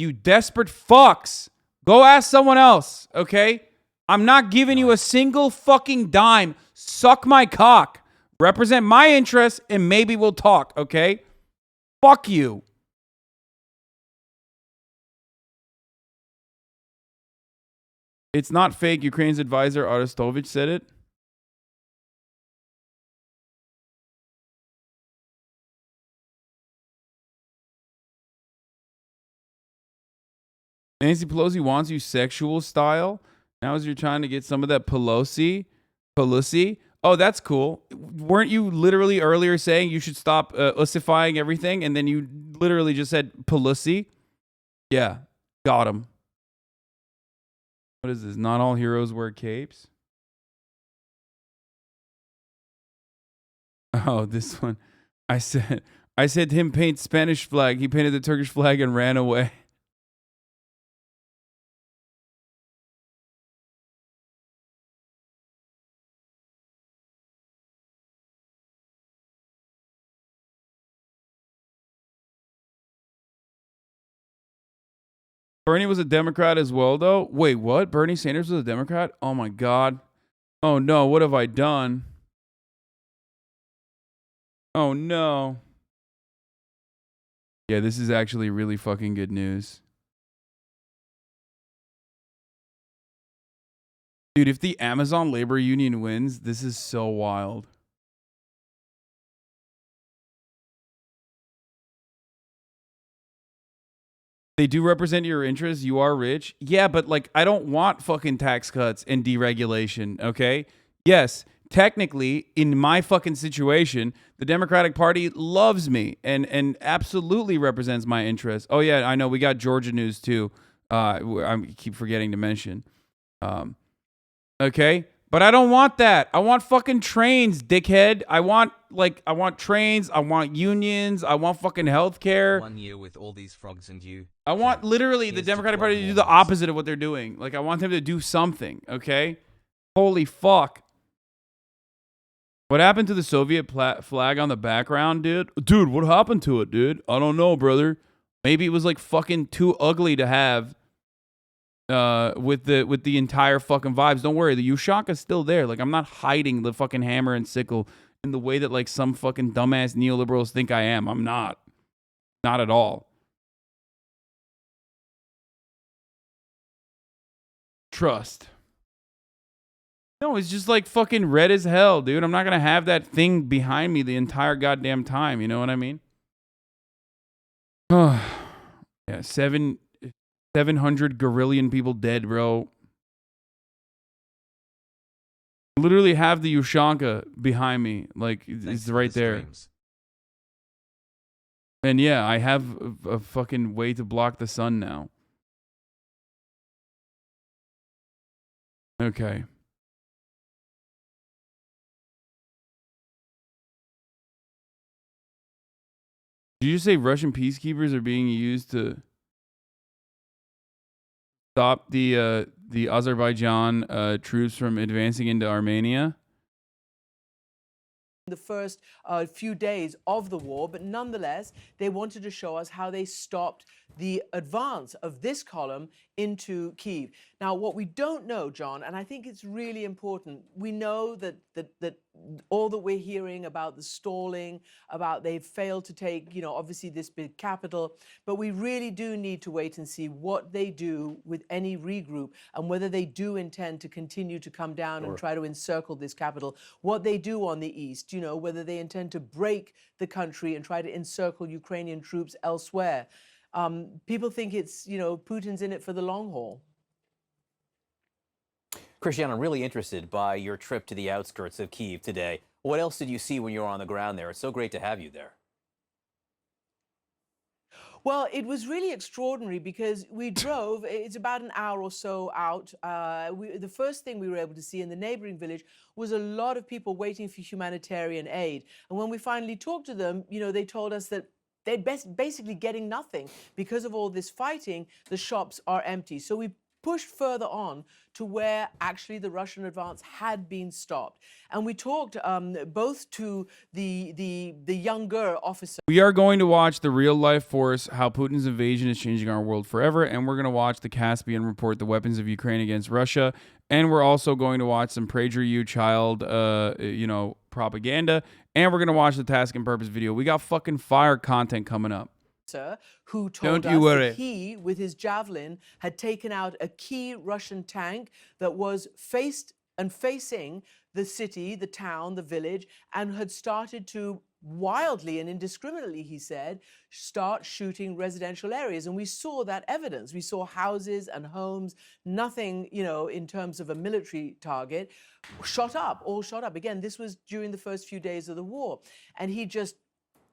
Speaker 2: You desperate fucks. Go ask someone else, okay? I'm not giving you a single fucking dime. Suck my cock. Represent my interests, and maybe we'll talk, okay? Fuck you. It's not fake. Ukraine's advisor, Arestovich, said it. Nancy Pelosi wants you sexual style. Now as you're trying to get some of that Pelosi. Oh, that's cool. Weren't you literally earlier saying you should stop ussifying everything? And then you literally just said Pelosi? Yeah, got him. What is this? Not all heroes wear capes? Oh, this one. I said him paint Spanish flag. He painted the Turkish flag and ran away. Bernie was a Democrat as well, though? Wait, what? Bernie Sanders was a Democrat? Oh, my God. Oh, no. What have I done? Oh, no. Yeah, this is actually really fucking good news. Dude, if the Amazon labor union wins, this is so wild. They do represent your interests. You are rich. Yeah, but like, I don't want fucking tax cuts and deregulation, okay? Yes, technically, in my fucking situation, the Democratic Party loves me and absolutely represents my interests. Oh, yeah, I know. We got Georgia news, too. I keep forgetting to mention. Okay? But I don't want that. I want fucking trains, dickhead. I want trains. I want unions. I want fucking healthcare.
Speaker 1: 1 year with all these frogs and you.
Speaker 2: I want literally the Democratic Party to do the opposite of what they're doing. Like, I want them to do something, okay? Holy fuck. What happened to the Soviet flag on the background, dude? Dude, what happened to it, dude? I don't know, brother. Maybe it was like fucking too ugly to have with the entire fucking vibes. Don't worry, the Ushanka's still there. Like, I'm not hiding the fucking hammer and sickle in the way that like some fucking dumbass neoliberals think I am. I'm not. Not at all. Trust. No, it's just like fucking red as hell, dude. I'm not gonna have that thing behind me the entire goddamn time. You know what I mean? Yeah, 700 gorillion people dead, bro. Literally have the Ushanka behind me. Like, it's right there. And yeah, I have a fucking way to block the sun now. Okay. Did you just say Russian peacekeepers are being used to stop the Azerbaijan troops from advancing into Armenia?
Speaker 5: The first few days of the war, but nonetheless, they wanted to show us how they stopped the advance of this column into Kyiv. Now, what we don't know, John, and I think it's really important, we know that all that we're hearing about the stalling, about they've failed to take, you know, obviously this big capital, but we really do need to wait and see what they do with any regroup and whether they do intend to continue to come down and try to encircle this capital, what they do on the east, you know, whether they intend to break the country and try to encircle Ukrainian troops elsewhere. People think it's, you know, Putin's in it for the long haul.
Speaker 21: Christiane, I'm really interested by your trip to the outskirts of Kyiv today. What else did you see when you were on the ground there? It's so great to have you there.
Speaker 5: Well, it was really extraordinary because we drove, it's about an hour or so out. The first thing we were able to see in the neighboring village was a lot of people waiting for humanitarian aid. And when we finally talked to them, you know, they told us that they're basically getting nothing. Because of all this fighting, the shops are empty. So we pushed further on to where actually the Russian advance had been stopped. And we talked both to the younger officer.
Speaker 2: We are going to watch the real life force, how Putin's invasion is changing our world forever. And we're going to watch the Caspian report, the weapons of Ukraine against Russia. And we're also going to watch some PragerU child, propaganda. And we're going to watch the Task and Purpose video. We got fucking fire content coming up.
Speaker 5: Who told us that he, with his javelin, had taken out a key Russian tank that was facing the city, the town, the village, and had started to wildly and indiscriminately, he said, start shooting residential areas. And we saw that evidence. We saw houses and homes, nothing, you know, in terms of a military target, all shot up. Again, this was during the first few days of the war. And he just,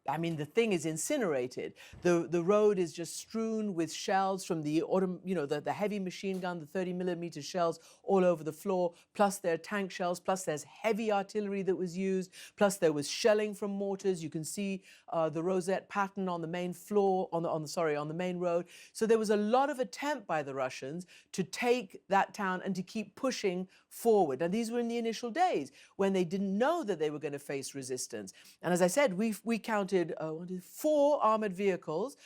Speaker 5: I mean, the thing is incinerated. The road is just strewn with shells from the heavy machine gun, the 30mm shells all over the floor, plus there are tank shells, plus there's heavy artillery that was used, plus there was shelling from mortars. You can see the rosette pattern on the main floor, on the main road. So there was a lot of attempt by the Russians to take that town and to keep pushing forward. And these were in the initial days when they didn't know that they were going to face resistance. And as I said, we counted 4 armored vehicles.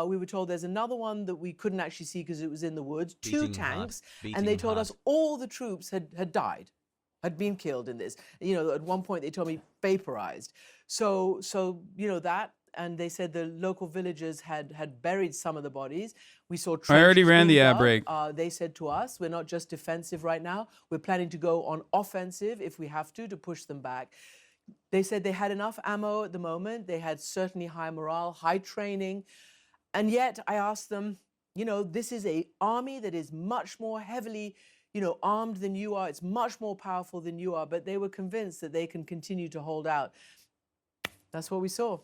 Speaker 5: We were told there's another one that we couldn't actually see because it was in the woods, 2 tanks, and they told us all the troops had died, had been killed in this. You know, at one point they told me vaporized. So you know that, and they said the local villagers had buried some of the bodies. We saw trenches.
Speaker 2: I already ran the
Speaker 5: ad
Speaker 2: break.
Speaker 5: They said to us, we're not just defensive right now. We're planning to go on offensive if we have to push them back. They said they had enough ammo at the moment. They had certainly high morale, high training. And yet I asked them, you know, this is an army that is much more heavily, you know, armed than you are. It's much more powerful than you are. But they were convinced that they can continue to hold out. That's what we saw.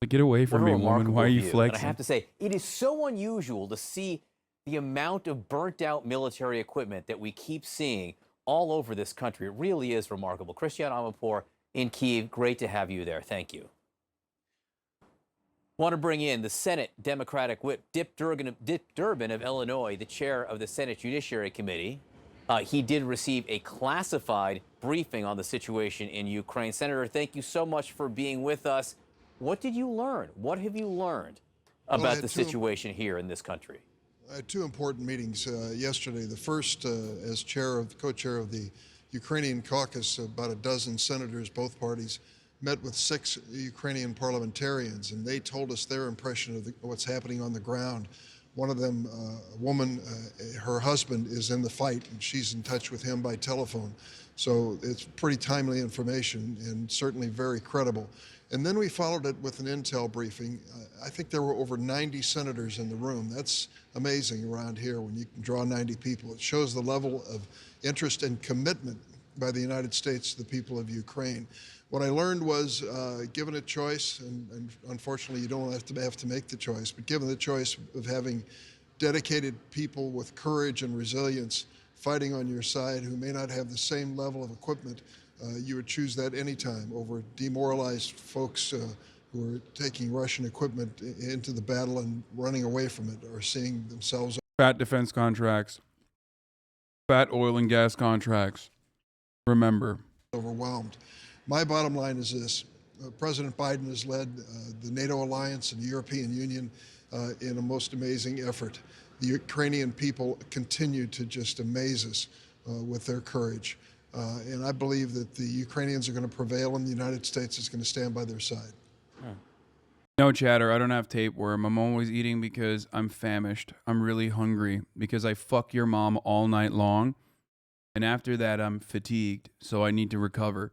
Speaker 2: Get away from me, woman. Why are you flexing?
Speaker 21: And I have to say, it is so unusual to see the amount of burnt out military equipment that we keep seeing all over this country. It really is remarkable. Christiane Amanpour in Kyiv, great to have you there. Thank you. Want to bring in the Senate Democratic Whip, Dick Durbin of Illinois, the chair of the Senate Judiciary Committee. He did receive a classified briefing on the situation in Ukraine. Senator, thank you so much for being with us. What did you learn? What have you learned about the situation here in this country?
Speaker 7: I had 2 important meetings yesterday. The first, as co-chair of the Ukrainian caucus, about a dozen senators, both parties, met with 6 Ukrainian parliamentarians, and they told us their impression of what's happening on the ground. One of them, a woman, her husband is in the fight, and she's in touch with him by telephone. So it's pretty timely information and certainly very credible. And then we followed it with an intel briefing. I think there were over 90 senators in the room. That's amazing around here when you can draw 90 people. It shows the level of interest and commitment by the United States to the people of Ukraine. What I learned was, given a choice, and unfortunately you don't have to make the choice, but given the choice of having dedicated people with courage and resilience fighting on your side who may not have the same level of equipment, you would choose that anytime over demoralized folks who are taking Russian equipment into the battle and running away from it are seeing themselves.
Speaker 2: Fat defense contracts. Fat oil and gas contracts. Remember.
Speaker 7: Overwhelmed. My bottom line is this. President Biden has led the NATO alliance and the European Union in a most amazing effort. The Ukrainian people continue to just amaze us with their courage. And I believe that the Ukrainians are going to prevail and the United States is going to stand by their side.
Speaker 2: No, chatter, I don't have tapeworm. I'm always eating because I'm famished. I'm really hungry because I fuck your mom all night long. And after that, I'm fatigued, so I need to recover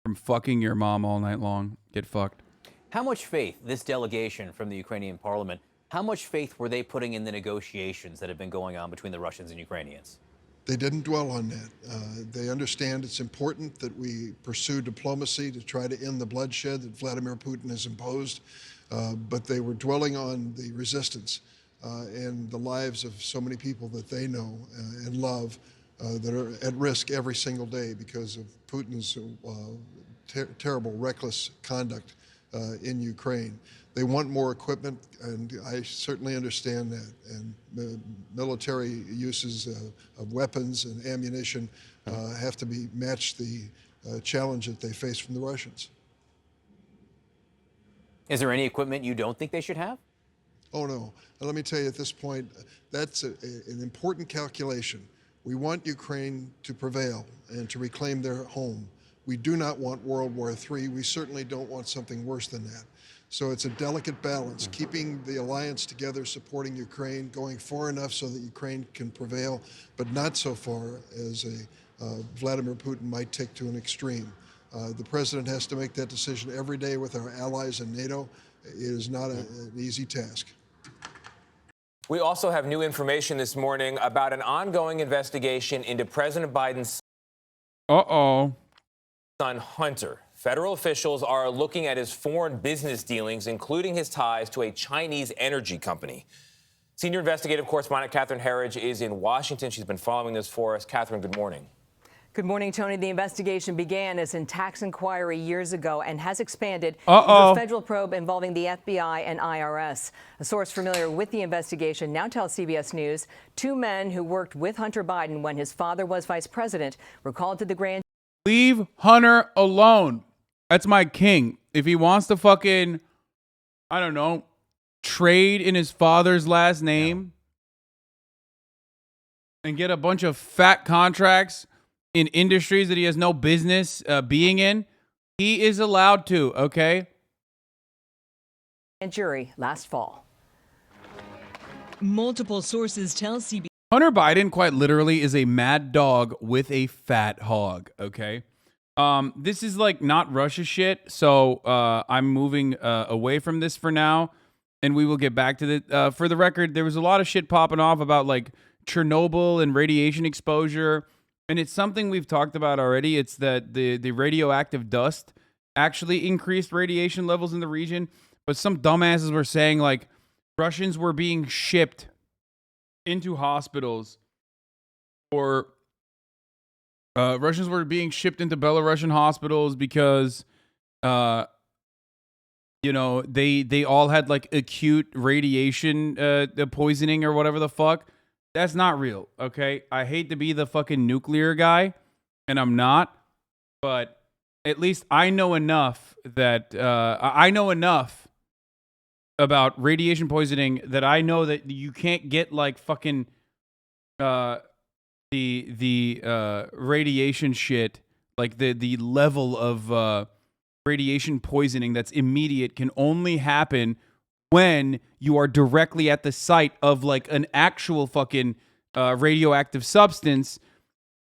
Speaker 2: from fucking your mom all night long. Get fucked.
Speaker 21: How much faith, this delegation from the Ukrainian parliament, how much faith were they putting in the negotiations that have been going on between the Russians and Ukrainians?
Speaker 7: They didn't dwell on that. They understand it's important that we pursue diplomacy to try to end the bloodshed that Vladimir Putin has imposed, but they were dwelling on the resistance and the lives of so many people that they know and love that are at risk every single day because of Putin's terrible, reckless conduct in Ukraine. They want more equipment, and I certainly understand that. And military uses of weapons and ammunition have to be match the challenge that they face from the Russians.
Speaker 21: Is there any equipment you don't think they should have?
Speaker 7: Oh, no. And let me tell you at this point, that's an important calculation. We want Ukraine to prevail and to reclaim their home. We do not want World War III. We certainly don't want something worse than that. So it's a delicate balance, keeping the alliance together, supporting Ukraine, going far enough so that Ukraine can prevail, but not so far as Vladimir Putin might take to an extreme. The president has to make that decision every day with our allies in NATO. It is not an easy task.
Speaker 3: We also have new information this morning about an ongoing investigation into President Biden's son, Hunter. Federal officials are looking at his foreign business dealings, including his ties to a Chinese energy company. Senior investigative correspondent Catherine Herridge is in Washington. She's been following this for us. Catherine, good morning.
Speaker 22: Good morning, Tony. The investigation began as a tax inquiry years ago and has expanded into a federal probe involving the FBI and IRS. A source familiar with the investigation now tells CBS News 2 men who worked with Hunter Biden when his father was vice president were called to the grand.
Speaker 2: Leave Hunter alone. That's my king. If he wants to fucking, I don't know, trade in his father's last name and get a bunch of fat contracts in industries that he has no business being in, he is allowed to, okay?
Speaker 22: And jury last fall.
Speaker 23: Multiple sources tell CBS.
Speaker 2: Hunter Biden quite literally is a mad dog with a fat hog, okay? This is like not Russia shit, so I'm moving away from this for now, and we will get back to the. For the record, there was a lot of shit popping off about like Chernobyl and radiation exposure. And it's something we've talked about already. It's that the radioactive dust actually increased radiation levels in the region. But some dumbasses were saying, like, Russians were being shipped into hospitals, or Russians were being shipped into Belarusian hospitals because, you know, they all had, like, acute radiation poisoning or whatever the fuck. That's not real, okay? I hate to be the fucking nuclear guy, and I'm not, but at least I know enough that I know enough about radiation poisoning that I know that you can't get like fucking the radiation shit, like the level of radiation poisoning that's immediate can only happen when you are directly at the site of like an actual fucking radioactive substance.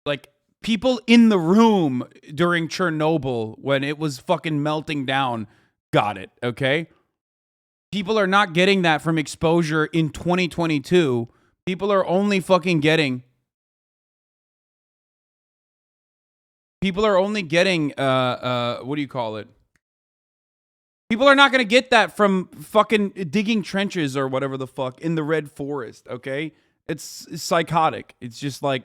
Speaker 2: Like people in the room during Chernobyl when it was fucking melting down got it, okay? People are not getting that from exposure in 2022. People are only fucking getting what do you call it? People are not going to get that from fucking digging trenches or whatever the fuck in the Red Forest, okay? It's psychotic. It's just like,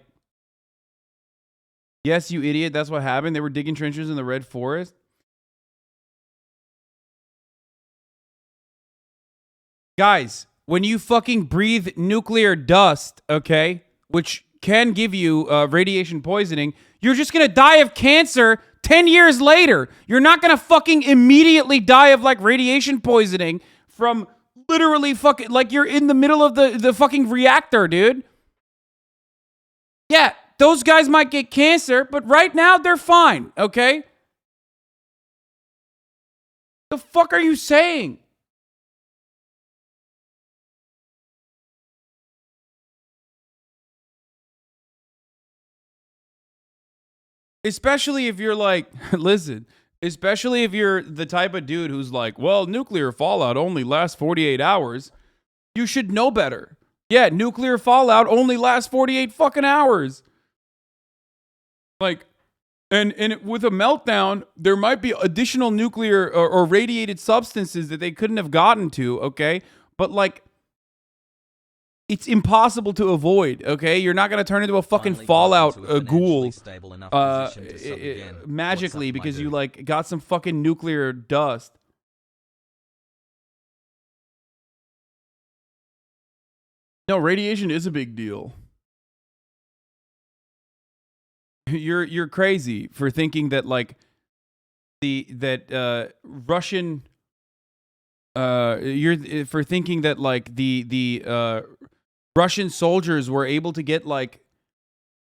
Speaker 2: yes, you idiot, that's what happened. They were digging trenches in the Red Forest. Guys, when you fucking breathe nuclear dust, okay, which can give you radiation poisoning, you're just gonna die of cancer 10 years later. You're not gonna fucking immediately die of like radiation poisoning from literally fucking, like you're in the middle of the fucking reactor, dude. Yeah, those guys might get cancer, but right now they're fine, okay? The fuck are you saying? Especially if you're like, listen, especially if you're the type of dude who's like, well, nuclear fallout only lasts 48 hours. You should know better. Yeah, nuclear fallout only lasts 48 fucking hours. Like, and with a meltdown, there might be additional nuclear or radiated substances that they couldn't have gotten to, okay? But like, it's impossible to avoid, okay? You're not going to turn into a fucking Fallout ghoul magically because you, like, got some fucking nuclear dust. No, radiation is a big deal. You're crazy for thinking that, like, Russian... you're for thinking that, like, the Russian soldiers were able to get like,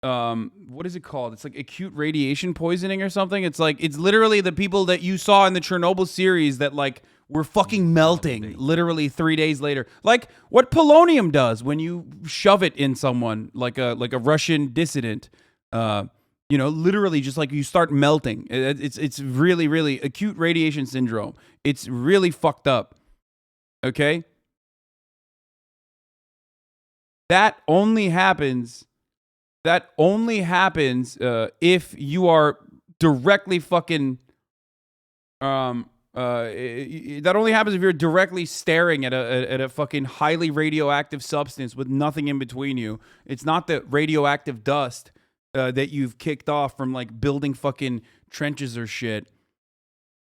Speaker 2: what is it called? It's like acute radiation poisoning or something. It's like, it's literally the people that you saw in the Chernobyl series that like were fucking melting literally 3 days later. Like what polonium does when you shove it in someone, like a Russian dissident, you know, literally just like you start melting. It's really, really acute radiation syndrome. It's really fucked up. Okay? That only happens if you are directly fucking that only happens if you're directly staring at a fucking highly radioactive substance with nothing in between you. It's not the radioactive dust that you've kicked off from like building fucking trenches or shit.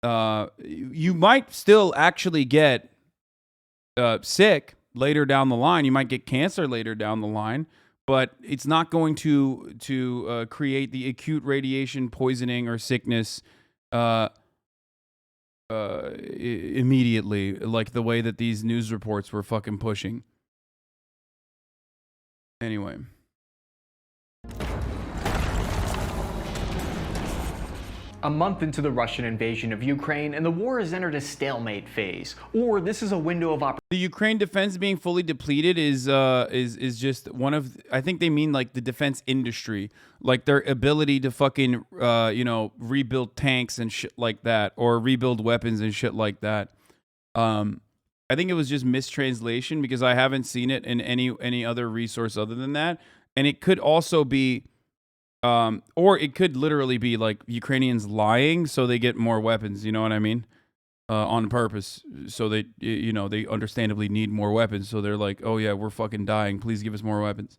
Speaker 2: You might still actually get sick later down the line. You might get cancer later down the line, but it's not going to create the acute radiation poisoning or sickness immediately, like the way that these news reports were fucking pushing. Anyway.
Speaker 9: A month into the Russian invasion of Ukraine, and the war has entered a stalemate phase. Or this is a window of opportunity.
Speaker 2: The Ukraine defense being fully depleted is just one of, I think they mean like the defense industry, like their ability to fucking you know, rebuild tanks and shit like that, or rebuild weapons and shit like that. I think it was just mistranslation because I haven't seen it in any other resource other than that, and it could also be. Or it could literally be like Ukrainians lying so they get more weapons, you know what I mean? On purpose. So they, you know, they understandably need more weapons. So they're like, oh yeah, we're fucking dying. Please give us more weapons.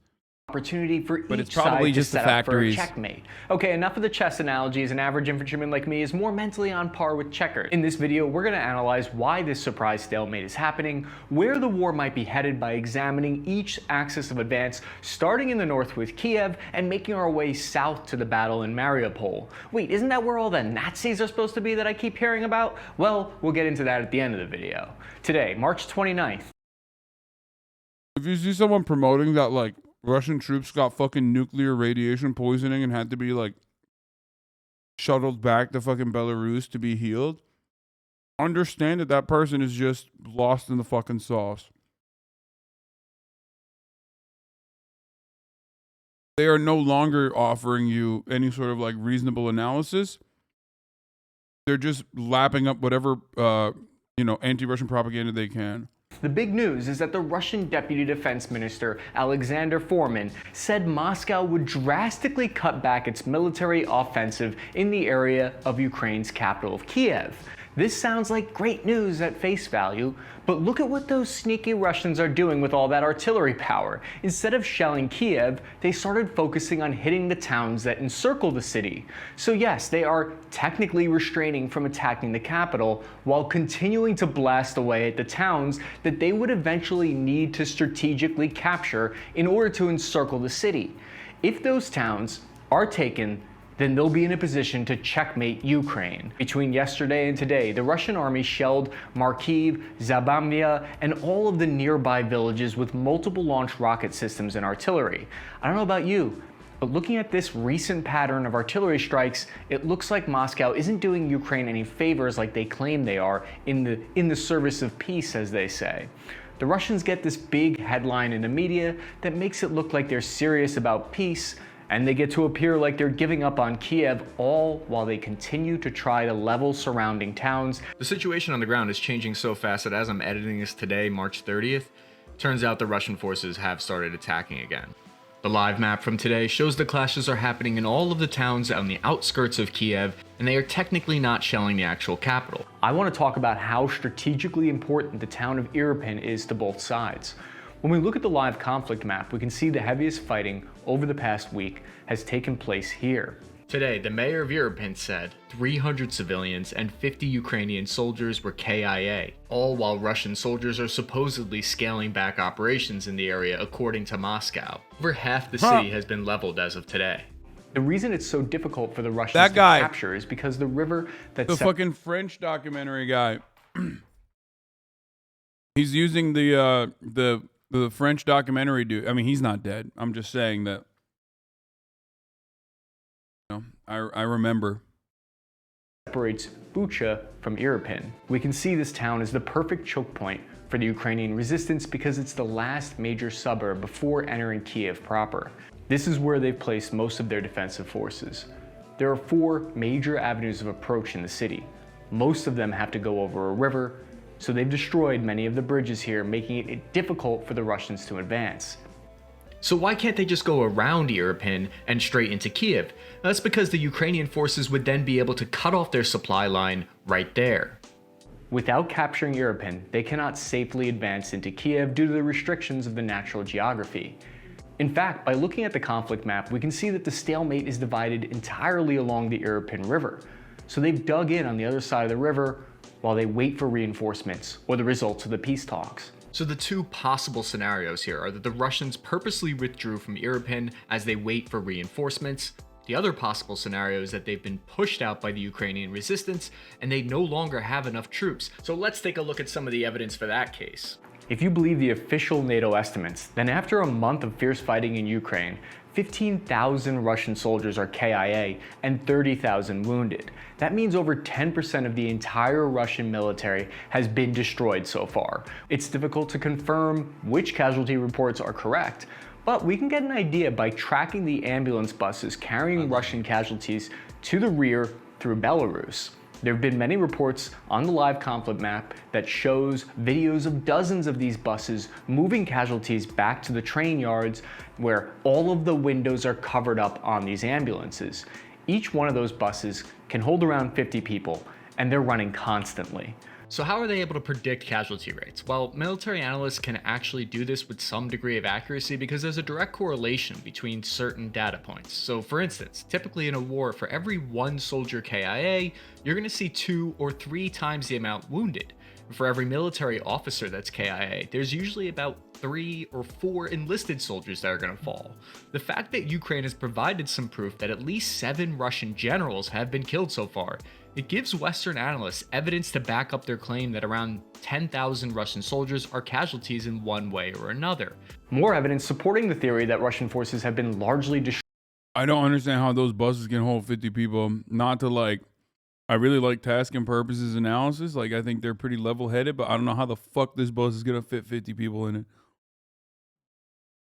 Speaker 9: Opportunity for
Speaker 2: but
Speaker 9: each
Speaker 2: it's probably
Speaker 9: side
Speaker 2: just
Speaker 9: to
Speaker 2: the
Speaker 9: set up for a
Speaker 2: factories.
Speaker 9: checkmate. Okay, enough of the chess analogies. An average infantryman like me is more mentally on par with checkers. In this video, we're going to analyze why this surprise stalemate is happening, where the war might be headed by examining each axis of advance, starting in the north with Kiev and making our way south to the battle in Mariupol. Wait, isn't that where all the Nazis are supposed to be that I keep hearing about? Well, we'll get into that at the end of the video. Today, March 29th.
Speaker 2: If you see someone promoting that, like, Russian troops got fucking nuclear radiation poisoning and had to be, like, shuttled back to fucking Belarus to be healed, understand that that person is just lost in the fucking sauce. They are no longer offering you any sort of, like, reasonable analysis. They're just lapping up whatever, you know, anti-Russian propaganda they can.
Speaker 9: The big news is that the Russian Deputy Defense Minister, Alexander Fomin, said Moscow would drastically cut back its military offensive in the area of Ukraine's capital of Kiev. This sounds like great news at face value, but look at what those sneaky Russians are doing with all that artillery power. Instead of shelling Kiev, they started focusing on hitting the towns that encircle the city. So yes, they are technically restraining from attacking the capital while continuing to blast away at the towns that they would eventually need to strategically capture in order to encircle the city. If those towns are taken, then they'll be in a position to checkmate Ukraine. Between yesterday and today, the Russian army shelled Kharkiv, Zabamia, and all of the nearby villages with multiple launch rocket systems and artillery. I don't know about you, but looking at this recent pattern of artillery strikes, it looks like Moscow isn't doing Ukraine any favors like they claim they are in the service of peace, as they say. The Russians get this big headline in the media that makes it look like they're serious about peace, and they get to appear like they're giving up on Kiev, all while they continue to try to level surrounding towns.
Speaker 6: The situation on the ground is changing so fast that as I'm editing this today, March 30th, turns out the Russian forces have started attacking again. The live map from today shows the clashes are happening in all of the towns on the outskirts of Kiev, and they are technically not shelling the actual capital.
Speaker 9: I want to talk about how strategically important the town of Irpin is to both sides. When we look at the live conflict map, we can see the heaviest fighting over the past week has taken place here.
Speaker 6: Today, the mayor of Irpin said 300 civilians and 50 Ukrainian soldiers were KIA, all while Russian soldiers are supposedly scaling back operations in the area according to Moscow. Over half the city has been leveled as of today.
Speaker 9: The reason it's so difficult for the Russians to capture is because the river that's
Speaker 2: the fucking French documentary guy. He's using the French documentary dude. I mean, he's not dead. I'm just saying that. You know, I remember.
Speaker 9: Separates Bucha from Irpin. We can see this town is the perfect choke point for the Ukrainian resistance because it's the last major suburb before entering Kiev proper. This is where they've placed most of their defensive forces. There are 4 major avenues of approach in the city. Most of them have to go over a river, so they've destroyed many of the bridges here, making it difficult for the Russians to advance.
Speaker 6: So why can't they just go around Irpin and straight into Kiev? That's because the Ukrainian forces would then be able to cut off their supply line right there.
Speaker 9: Without capturing Irpin, they cannot safely advance into Kiev due to the restrictions of the natural geography. In fact, by looking at the conflict map, we can see that the stalemate is divided entirely along the Irpin River. So they've dug in on the other side of the river while they wait for reinforcements or the results of the peace talks.
Speaker 6: So the 2 possible scenarios here are that the Russians purposely withdrew from Irpin as they wait for reinforcements. The other possible scenario is that they've been pushed out by the Ukrainian resistance and they no longer have enough troops. So let's take a look at some of the evidence for that case.
Speaker 9: If you believe the official NATO estimates, then after a month of fierce fighting in Ukraine, 15,000 Russian soldiers are KIA and 30,000 wounded. That means over 10% of the entire Russian military has been destroyed so far. It's difficult to confirm which casualty reports are correct, but we can get an idea by tracking the ambulance buses carrying Russian casualties to the rear through Belarus. There have been many reports on the live conflict map that shows videos of dozens of these buses moving casualties back to the train yards where all of the windows are covered up on these ambulances. Each one of those buses can hold around 50 people, and they're running constantly.
Speaker 6: So how are they able to predict casualty rates? Well, military analysts can actually do this with some degree of accuracy because there's a direct correlation between certain data points. So for instance, typically in a war, for every 1 soldier KIA, you're going to see 2 or 3 times the amount wounded. For every military officer that's KIA, there's usually about 3 or 4 enlisted soldiers that are going to fall. The fact that Ukraine has provided some proof that at least 7 Russian generals have been killed so far, it gives Western analysts evidence to back up their claim that around 10,000 Russian soldiers are casualties in one way or another.
Speaker 9: More evidence supporting the theory that Russian forces have been largely destroyed.
Speaker 2: I don't understand how those buses can hold 50 people. Not to like, I really like task and purposes analysis. Like, I think they're pretty level-headed, but I don't know how the fuck this bus is going to fit 50 people in it.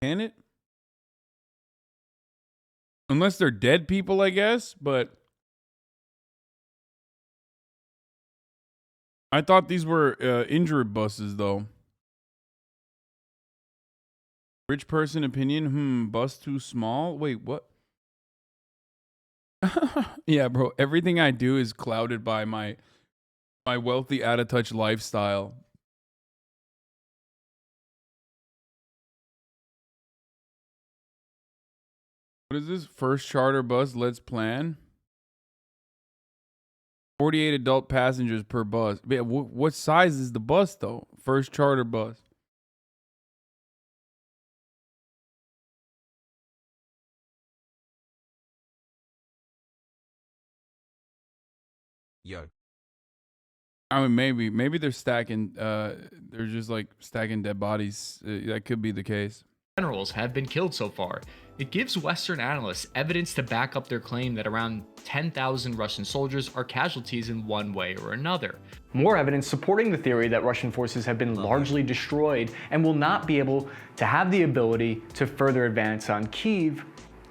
Speaker 2: Can it? Unless they're dead people, I guess, but I thought these were injured buses, though. Rich person opinion? Bus too small? Wait, what? Yeah, bro. Everything I do is clouded by my My wealthy, out-of-touch lifestyle. What is this? First charter bus, let's plan. 48 adult passengers per bus. What size is the bus, though? First charter bus.
Speaker 1: Yo.
Speaker 2: I mean, maybe they're stacking. They're just like stacking dead bodies. That could be the case.
Speaker 6: Generals have been killed so far. It gives Western analysts evidence to back up their claim that around 10,000 Russian soldiers are casualties in one way or another.
Speaker 9: More evidence supporting the theory that Russian forces have been largely destroyed and will not be able to have the ability to further advance on Kyiv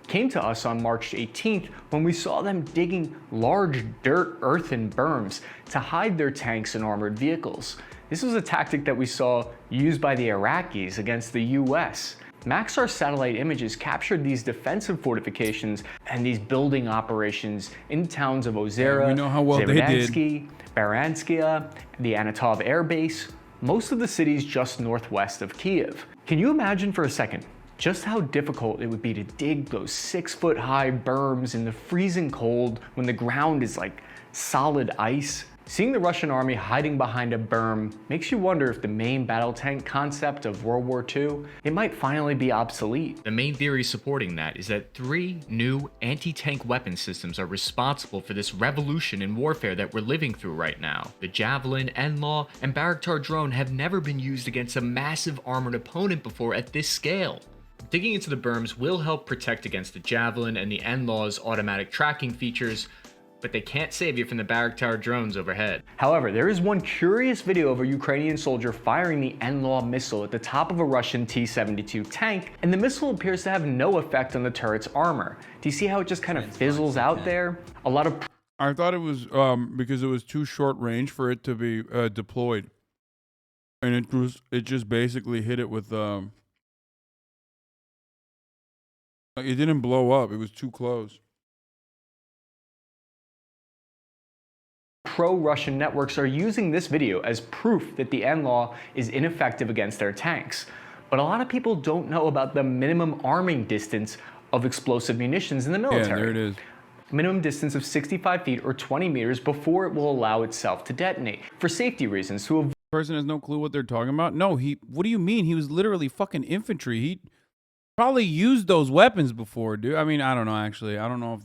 Speaker 9: came to us on March 18th when we saw them digging large earthen berms to hide their tanks and armored vehicles. This was a tactic that we saw used by the Iraqis against the US. Maxar satellite images captured these defensive fortifications and these building operations in towns of Ozera,
Speaker 2: we know how well they did.
Speaker 9: Baranskaya, the Anatov Air Base, most of the cities just northwest of Kyiv. Can you imagine for a second just how difficult it would be to dig those 6-foot-high berms in the freezing cold when the ground is like solid ice? Seeing the Russian army hiding behind a berm makes you wonder if the main battle tank concept of World War II, it might finally be obsolete.
Speaker 6: The main theory supporting that is that 3 new anti-tank weapon systems are responsible for this revolution in warfare that we're living through right now. The Javelin, NLAW, and Bayraktar drone have never been used against a massive armored opponent before at this scale. Digging into the berms will help protect against the Javelin and the NLAW's automatic tracking features, but they can't save you from the Bayraktar drones overhead.
Speaker 9: However, there is one curious video of a Ukrainian soldier firing the NLAW missile at the top of a Russian T-72 tank, and the missile appears to have no effect on the turret's armor. Do you see how it just kind of fizzles out there? A lot of...
Speaker 2: I thought it was because it was too short range for it to be deployed. And it just basically hit it with... it didn't blow up. It was too close.
Speaker 9: Pro-Russian networks are using this video as proof that the NLAW is ineffective against their tanks. But a lot of people don't know about the minimum arming distance of explosive munitions in the military.
Speaker 2: Yeah, there it is.
Speaker 9: Minimum distance of 65 feet or 20 meters before it will allow itself to detonate. For safety reasons, to avoid...
Speaker 2: Person has no clue what they're talking about? No, what do you mean? He was literally fucking infantry. He probably used those weapons before, dude. I mean, I don't know, actually. I don't know if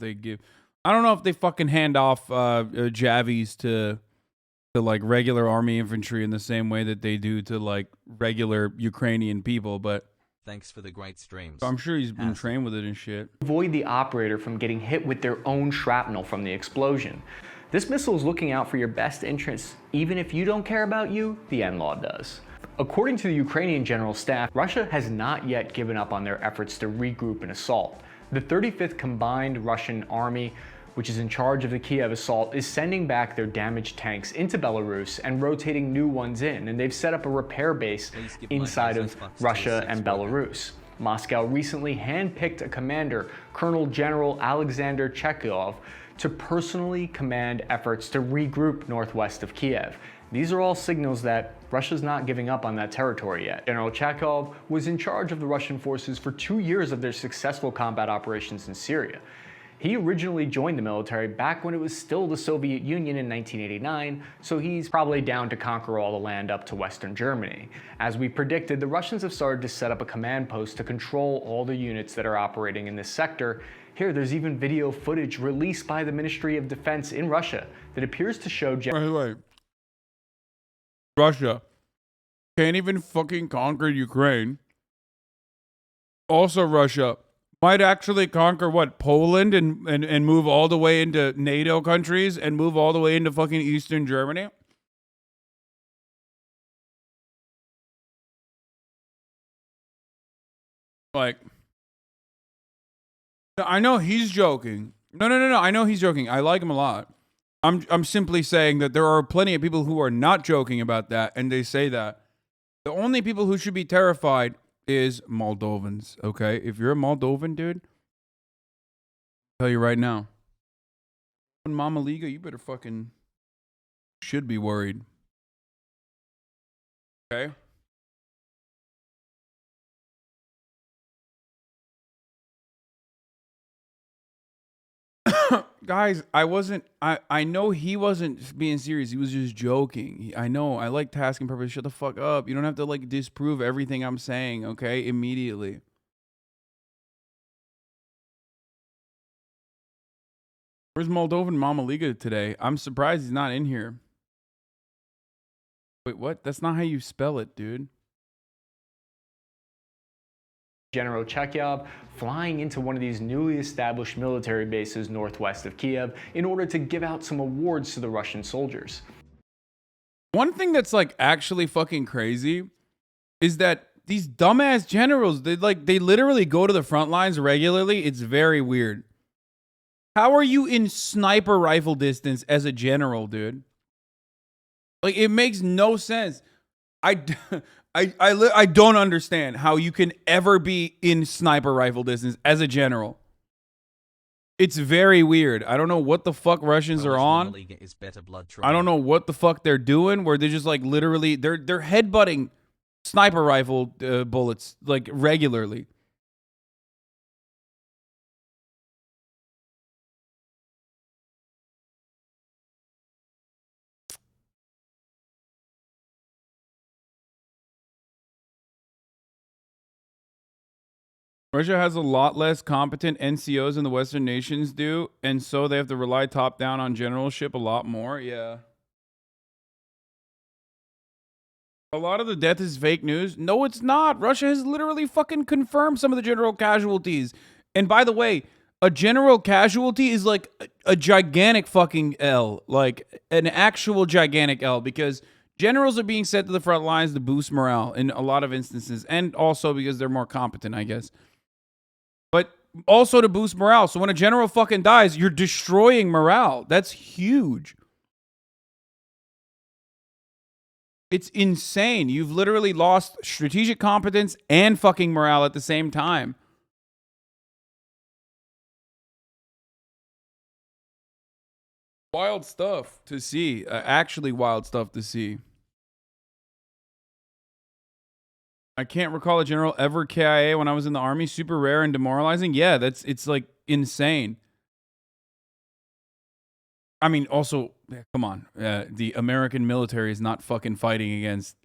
Speaker 2: they fucking hand off Javies to like regular army infantry in the same way that they do to like regular Ukrainian people, but
Speaker 1: thanks for the great streams.
Speaker 2: I'm sure he's been trained with it and shit.
Speaker 9: Avoid the operator from getting hit with their own shrapnel from the explosion. This missile is looking out for your best interests. Even if you don't care about you, the NLAW does. According to the Ukrainian General Staff, Russia has not yet given up on their efforts to regroup and assault. The 35th Combined Russian Army, which is in charge of the Kiev assault, is sending back their damaged tanks into Belarus and rotating new ones in, and they've set up a repair base inside of Russia and Belarus. Moscow recently handpicked a commander, Colonel General Alexander Chekhov, to personally command efforts to regroup northwest of Kiev. These are all signals that Russia's not giving up on that territory yet. General Chekhov was in charge of the Russian forces for 2 years of their successful combat operations in Syria. He originally joined the military back when it was still the Soviet Union in 1989, so he's probably down to conquer all the land up to Western Germany. As we predicted, the Russians have started to set up a command post to control all the units that are operating in this sector. Here, there's even video footage released by the Ministry of Defense in Russia that appears to show...
Speaker 2: Wait. Russia can't even fucking conquer Ukraine. Also, Russia might actually conquer, what, Poland and move all the way into NATO countries and move all the way into fucking Eastern Germany? Like, I know he's joking. No. I know he's joking. I like him a lot. I'm simply saying that there are plenty of people who are not joking about that, and they say that. The only people who should be terrified is Moldovans, okay? If you're a Moldovan, dude, I'll tell you right now. Mama Liga, you better fucking Should be worried. Okay. Guys, I know he wasn't being serious. He was just joking. I know. I like to ask him purpose. Shut the fuck up. You don't have to like disprove everything I'm saying, okay? Immediately. Where's Moldovan Mama Liga today? I'm surprised he's not in here. Wait, what? That's not how you spell it, dude.
Speaker 9: General Chekyov flying into one of these newly established military bases northwest of Kiev in order to give out some awards to the Russian soldiers.
Speaker 2: One thing that's like actually fucking crazy is that these dumbass generals, they literally go to the front lines regularly. It's very weird. How are you in sniper rifle distance as a general, dude? Like, it makes no sense. I don't understand how you can ever be in sniper rifle distance as a general. It's very weird. I don't know what the fuck Russians are on. I don't know what the fuck they're doing, where they're just like literally they're headbutting sniper rifle bullets like regularly. Russia has a lot less competent NCOs than the Western nations do, and so they have to rely top down on generalship a lot more. Yeah. A lot of the death is fake news. No, it's not. Russia has literally fucking confirmed some of the general casualties. And by the way, a general casualty is like a gigantic fucking L. Like an actual gigantic L, because generals are being sent to the front lines to boost morale in a lot of instances, and also because they're more competent, I guess. But also to boost morale. So when a general fucking dies, you're destroying morale. That's huge. It's insane. You've literally lost strategic competence and fucking morale at the same time. Wild stuff to see. Actually wild stuff to see. I can't recall a general ever KIA when I was in the army. Super rare and demoralizing. Yeah, it's like insane. I mean, also, come on. The American military is not fucking fighting against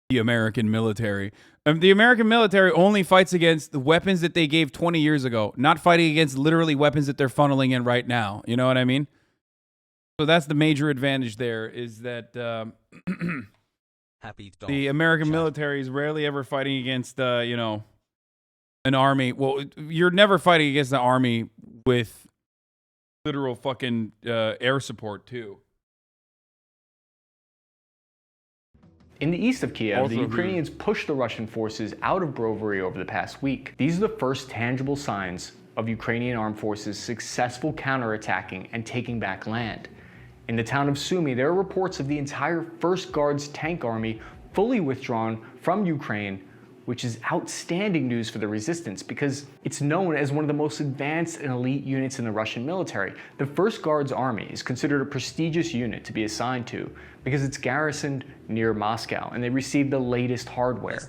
Speaker 2: the American military. The American military only fights against the weapons that they gave 20 years ago, not fighting against literally weapons that they're funneling in right now. You know what I mean? So that's the major advantage there, is that the American military is rarely ever fighting against, you know, an army. Well, you're never fighting against the army with literal fucking air support, too.
Speaker 9: In the east of Kiev, the Ukrainians pushed the Russian forces out of Brovary over the past week. These are the first tangible signs of Ukrainian armed forces successful counterattacking and taking back land. In the town of Sumy, there are reports of the entire 1st Guards tank army fully withdrawn from Ukraine, which is outstanding news for the resistance because it's known as one of the most advanced and elite units in the Russian military. The 1st Guards army is considered a prestigious unit to be assigned to because it's garrisoned near Moscow and they receive the latest hardware.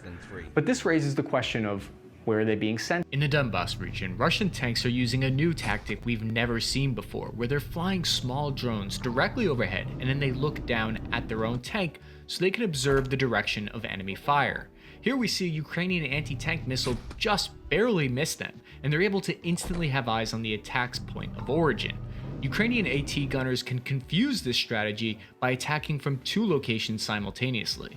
Speaker 9: But this raises the question of, where are they being sent?
Speaker 6: In the Donbass region, Russian tanks are using a new tactic we've never seen before, where they're flying small drones directly overhead and then they look down at their own tank so they can observe the direction of enemy fire. Here we see a Ukrainian anti-tank missile just barely miss them, and they're able to instantly have eyes on the attack's point of origin. Ukrainian AT gunners can confuse this strategy by attacking from 2 locations simultaneously.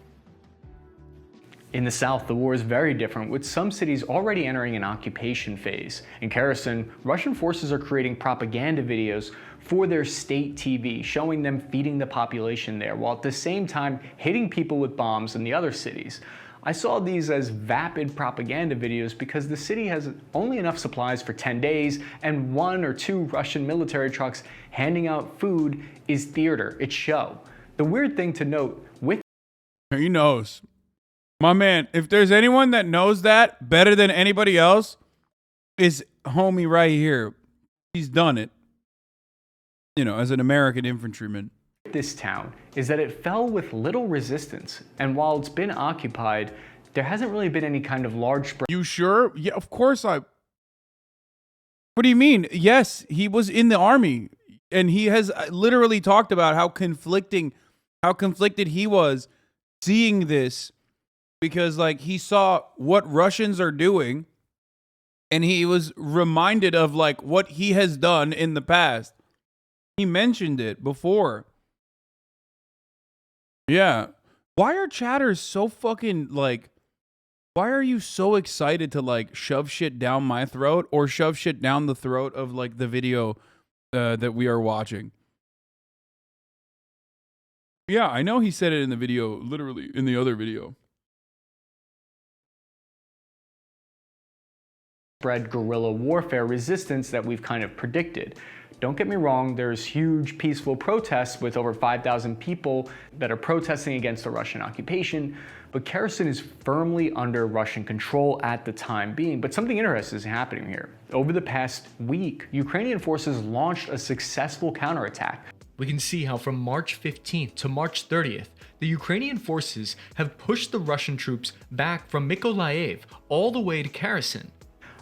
Speaker 9: In the south, the war is very different, with some cities already entering an occupation phase. In Kherson, Russian forces are creating propaganda videos for their state TV, showing them feeding the population there, while at the same time hitting people with bombs in the other cities. I saw these as vapid propaganda videos because the city has only enough supplies for 10 days, and 1 or 2 Russian military trucks handing out food is theater, it's show. The weird thing to note with—
Speaker 2: He knows. My man, if there's anyone that knows that better than anybody else, is homie right here. He's done it. You know, as an American infantryman.
Speaker 9: this town is that it fell with little resistance, and while it's been occupied, there hasn't really been any kind of large spread.
Speaker 2: You sure? Yeah, of course What do you mean? Yes, he was in the army, and he has literally talked about how conflicted he was seeing this, because like he saw what Russians are doing, and he was reminded of like what he has done in the past. He mentioned it before. Yeah. Why are chatters so fucking like, why are you so excited to like shove shit down my throat or shove shit down the throat of like the video that we are watching? Yeah, I know he said it in the video, literally in the other video.
Speaker 9: Spread guerrilla warfare resistance that we've kind of predicted. Don't get me wrong, there's huge peaceful protests with over 5,000 people that are protesting against the Russian occupation, but Kherson is firmly under Russian control at the time being. But something interesting is happening here. Over the past week, Ukrainian forces launched a successful counterattack.
Speaker 6: We can see how from March 15th to March 30th, the Ukrainian forces have pushed the Russian troops back from Mykolaiv all the way to Kherson.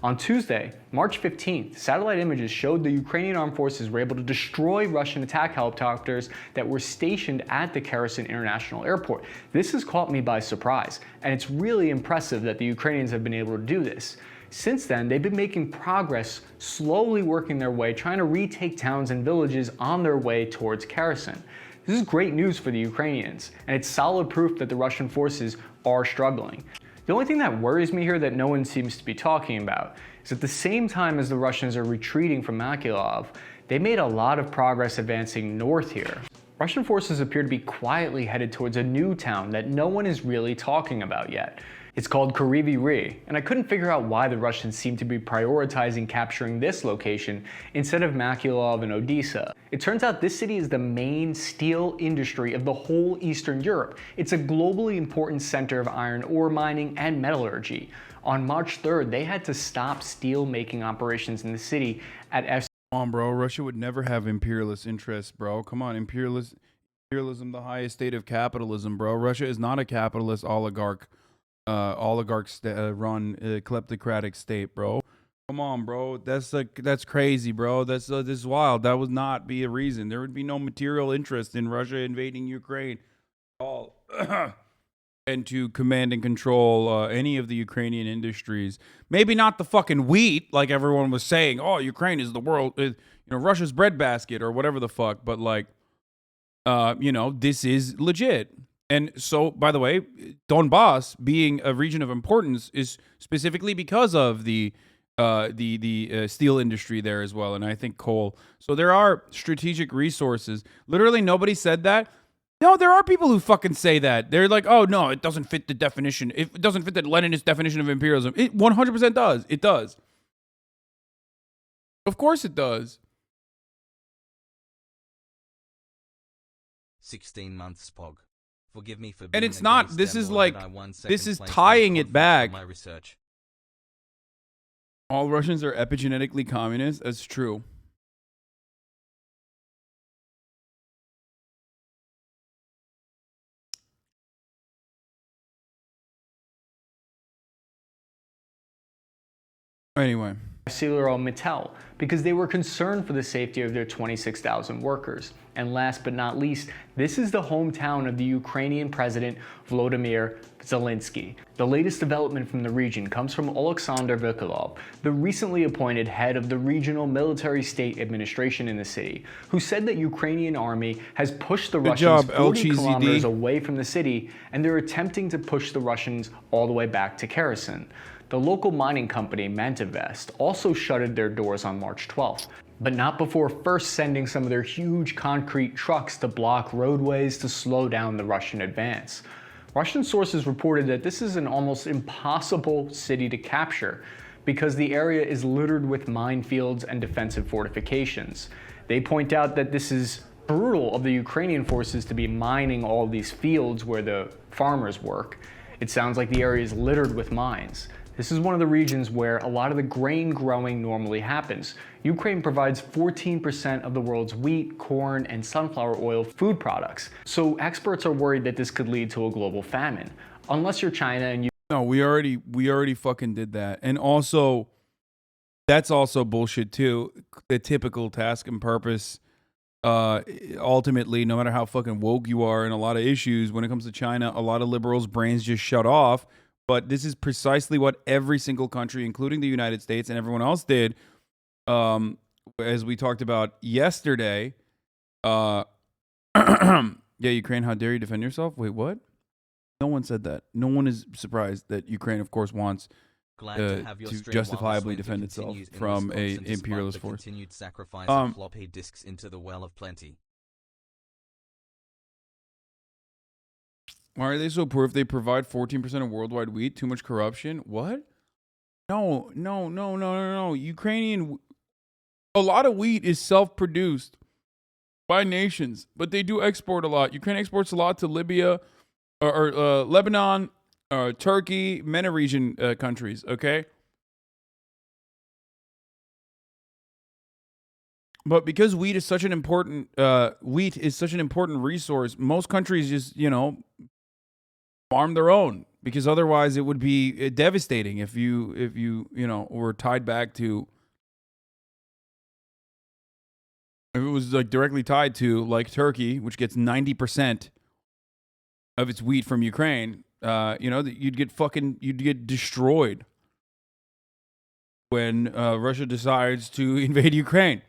Speaker 9: On Tuesday, March 15th, satellite images showed the Ukrainian armed forces were able to destroy Russian attack helicopters that were stationed at the Kherson International Airport. This has caught me by surprise, and it's really impressive that the Ukrainians have been able to do this. Since then, they've been making progress, slowly working their way, trying to retake towns and villages on their way towards Kherson. This is great news for the Ukrainians, and it's solid proof that the Russian forces are struggling. The only thing that worries me here that no one seems to be talking about is at the same time as the Russians are retreating from Mykolaiv, they made a lot of progress advancing north here. Russian forces appear to be quietly headed towards a new town that no one is really talking about yet. It's called Kryvyi Rih, and I couldn't figure out why the Russians seem to be prioritizing capturing this location instead of Mykolaiv and Odessa. It turns out this city is the main steel industry of the whole Eastern Europe. It's a globally important center of iron ore mining and metallurgy. On March 3rd, they had to stop steel making operations in the city at
Speaker 2: Come on, bro. Russia would never have imperialist interests, bro. Come on, imperialism, the highest state of capitalism, bro. Russia is not a capitalist oligarch run kleptocratic state, bro. Come on, bro. That's crazy, bro. This is wild. That would not be a reason. There would be no material interest in Russia invading Ukraine at all. And to command and control any of the Ukrainian industries. Maybe not the fucking wheat, like everyone was saying. Oh, Ukraine is the world, Russia's breadbasket or whatever the fuck. But like, this is legit. And so, by the way, Donbass being a region of importance is specifically because of the steel industry there as well, and I think coal. So there are strategic resources. Literally, nobody said that. No, there are people who fucking say that. They're like, oh, no, it doesn't fit the definition. It doesn't fit the Leninist definition of imperialism. It 100% does. It does. Of course it does.
Speaker 1: 16 months, Spog. Forgive me for being
Speaker 2: and it's not, this is like, this is tying it back.
Speaker 1: My research.
Speaker 2: All Russians are epigenetically communist. That's true. Anyway.
Speaker 9: ArcelorMittal, because they were concerned for the safety of their 26,000 workers. And last but not least, this is the hometown of the Ukrainian President Volodymyr Zelensky. The latest development from the region comes from Oleksandr Vykolov, the recently appointed head of the regional military state administration in the city, who said that Ukrainian army has pushed the Russians 40 kilometers away from the city, and they're attempting to push the Russians all the way back to Kherson. The local mining company, Mantivest, also shuttered their doors on March 12th, but not before first sending some of their huge concrete trucks to block roadways to slow down the Russian advance. Russian sources reported that this is an almost impossible city to capture because the area is littered with minefields and defensive fortifications. They point out that this is brutal of the Ukrainian forces to be mining all these fields where the farmers work. It sounds like the area is littered with mines. This is one of the regions where a lot of the grain growing normally happens. Ukraine provides 14% of the world's wheat, corn, and sunflower oil food products. So experts are worried that this could lead to a global famine. Unless you're China and you...
Speaker 2: No, we already fucking did that. And also, that's also bullshit too. The typical task and purpose. Ultimately, no matter how fucking woke you are in a lot of issues, when it comes to China, a lot of liberals' brains just shut off. But this is precisely what every single country, including the United States and everyone else, did. As we talked about yesterday. Yeah, Ukraine, how dare you defend yourself? Wait, what? No one said that. No one is surprised that Ukraine, of course, wants to justifiably defend itself from a imperialist force.
Speaker 1: Continued sacrifice of floppy disks into the well of plenty.
Speaker 2: Why are they so poor if they provide 14% of worldwide wheat? Too much corruption? What? No. Ukrainian, a lot of wheat is self-produced by nations, but they do export a lot. Ukraine exports a lot to Libya, or Lebanon, Turkey, MENA region countries, okay? But because wheat is such an important resource, most countries just, farm their own, because otherwise it would be devastating if you were tied back to, if it was like directly tied to like Turkey, which gets 90% of its wheat from Ukraine. You'd get destroyed when Russia decides to invade Ukraine.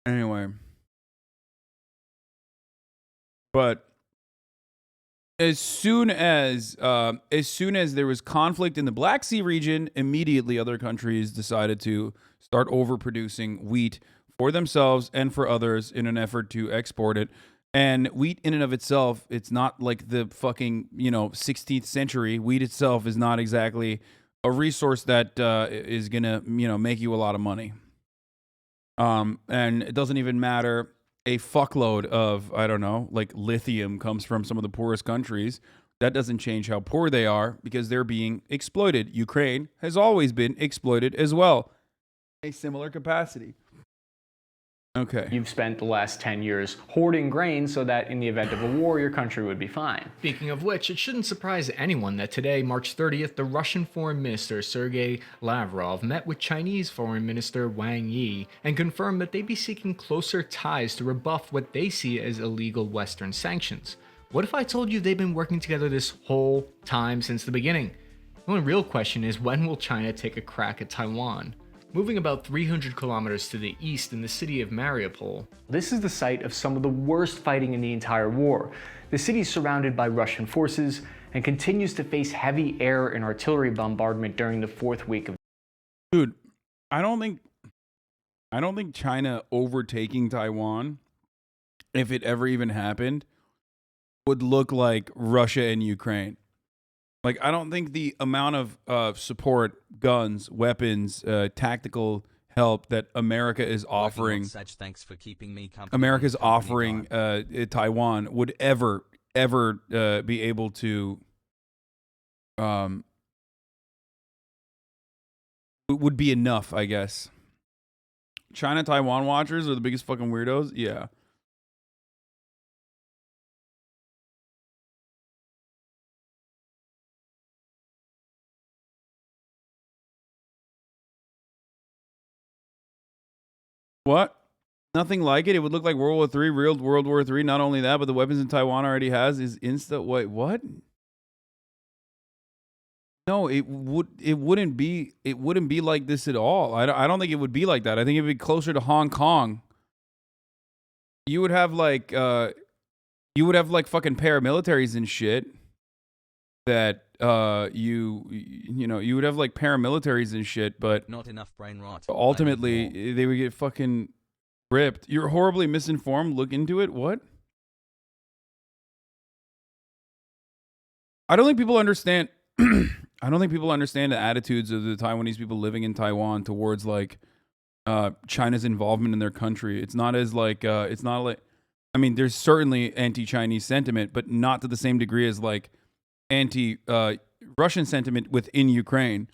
Speaker 2: Anyway, but as soon as there was conflict in the Black Sea region, immediately other countries decided to start overproducing wheat for themselves and for others in an effort to export it. And wheat in and of itself, it's not like the fucking, 16th century. Wheat itself is not exactly a resource that is going to, make you a lot of money. And it doesn't even matter. A fuckload of, I don't know, like lithium comes from some of the poorest countries. That doesn't change how poor they are because they're being exploited. Ukraine has always been exploited as well. A similar capacity. Okay.
Speaker 9: You've spent the last 10 years hoarding grain so that in the event of a war, your country would be fine.
Speaker 6: Speaking of which, it shouldn't surprise anyone that today, March 30th, the Russian Foreign Minister Sergei Lavrov met with Chinese Foreign Minister Wang Yi and confirmed that they'd be seeking closer ties to rebuff what they see as illegal Western sanctions. What if I told you they've been working together this whole time since the beginning? The only real question is, when will China take a crack at Taiwan? Moving about 300 kilometers to the east in the city of Mariupol.
Speaker 9: This is the site of some of the worst fighting in the entire war. The city is surrounded by Russian forces and continues to face heavy air and artillery bombardment during the fourth week of...
Speaker 2: Dude, I don't think China overtaking Taiwan, if it ever even happened, would look like Russia and Ukraine. Like, I don't think the amount of support, guns, weapons, tactical help that America is offering,
Speaker 1: thanks for keeping me company.
Speaker 2: America's offering Taiwan would ever be able to, would be enough, I guess. China-Taiwan watchers are the biggest fucking weirdos? Yeah. What? Nothing like it. It would look like World War III, real World War III. Not only that, but the weapons in Taiwan already has is wait, what? No, it wouldn't be like this at all. I don't think it would be like that. I think it would be closer to Hong Kong. You would have like fucking paramilitaries and shit that you would have like paramilitaries and shit, but
Speaker 1: not enough brain rot.
Speaker 2: Ultimately, they would get fucking ripped. You're horribly misinformed. Look into it. What? I don't think people understand. I don't think people understand the attitudes of the Taiwanese people living in Taiwan towards like China's involvement in their country. It's not as like it's not like, I mean, there's certainly anti-Chinese sentiment, but not to the same degree as like Russian sentiment within Ukraine.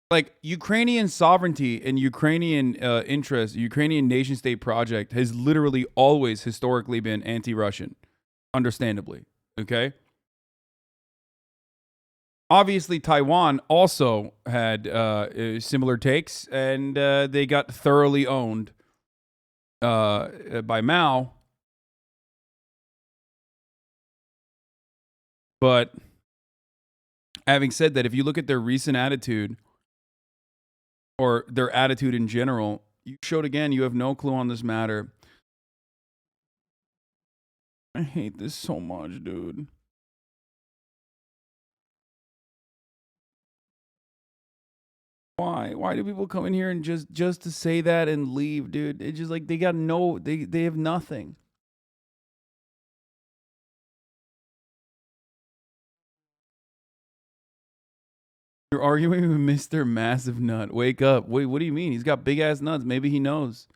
Speaker 2: Like Ukrainian sovereignty and Ukrainian interest, Ukrainian nation state project has literally always historically been anti-Russian, understandably. Okay. Obviously, Taiwan also had similar takes, and they got thoroughly owned by Mao. But having said that, if you look at their recent attitude, or their attitude in general, you showed again you have no clue on this matter. I hate this so much, dude. Why? Why do people come in here and just to say that and leave, dude? It's just like they got no, they have nothing. You're arguing with Mr. Massive Nut. Wake up. Wait, what do you mean? He's got big ass nuts. Maybe he knows.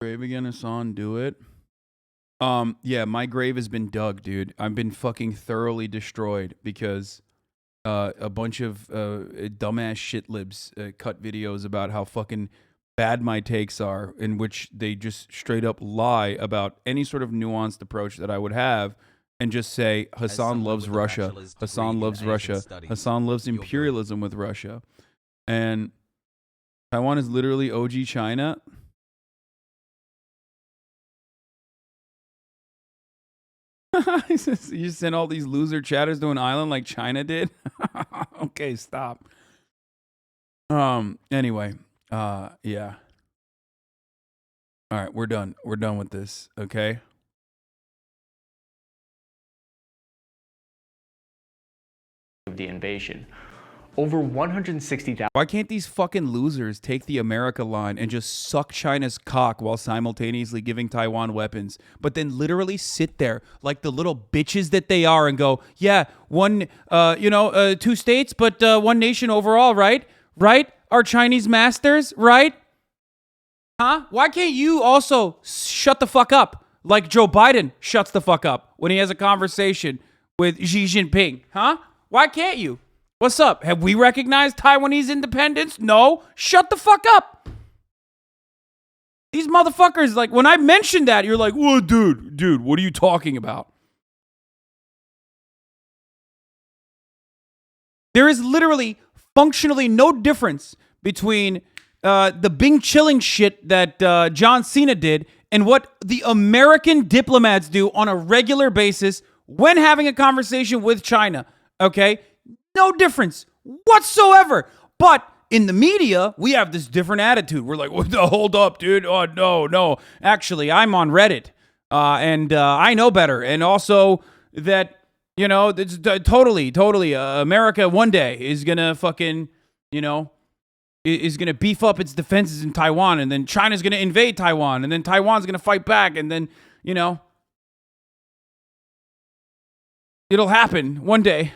Speaker 2: Grave again, Hasan, do it. Yeah, my grave has been dug, dude. I've been fucking thoroughly destroyed because a bunch of dumbass shitlibs cut videos about how fucking bad my takes are, in which they just straight up lie about any sort of nuanced approach that I would have, and just say Hasan loves Russia, Hasan loves Russia, Hasan loves imperialism with Russia, and Taiwan is literally OG China. You sent all these loser chatters to an island like China did. Okay, stop. Anyway, yeah. All right, we're done. We're done with this. Okay.
Speaker 9: Of the invasion. Over 160,000.
Speaker 2: Why can't these fucking losers take the America line and just suck China's cock while simultaneously giving Taiwan weapons, but then literally sit there like the little bitches that they are and go, yeah, one, two states, but one nation overall, right? Right? Our Chinese masters, right? Huh? Why can't you also shut the fuck up like Joe Biden shuts the fuck up when he has a conversation with Xi Jinping? Huh? Why can't you? What's up? Have we recognized Taiwanese independence? No. Shut the fuck up. These motherfuckers, like, when I mentioned that, you're like, whoa, dude, what are you talking about? There is literally functionally no difference between the Bing chilling shit that John Cena did and what the American diplomats do on a regular basis when having a conversation with China. Okay? No difference whatsoever. But in the media, we have this different attitude. We're like, hold up, dude. Oh, no. Actually, I'm on Reddit, and I know better. And also that, it's totally, America one day is going to fucking, is going to beef up its defenses in Taiwan, and then China's going to invade Taiwan, and then Taiwan's going to fight back, and then, it'll happen one day.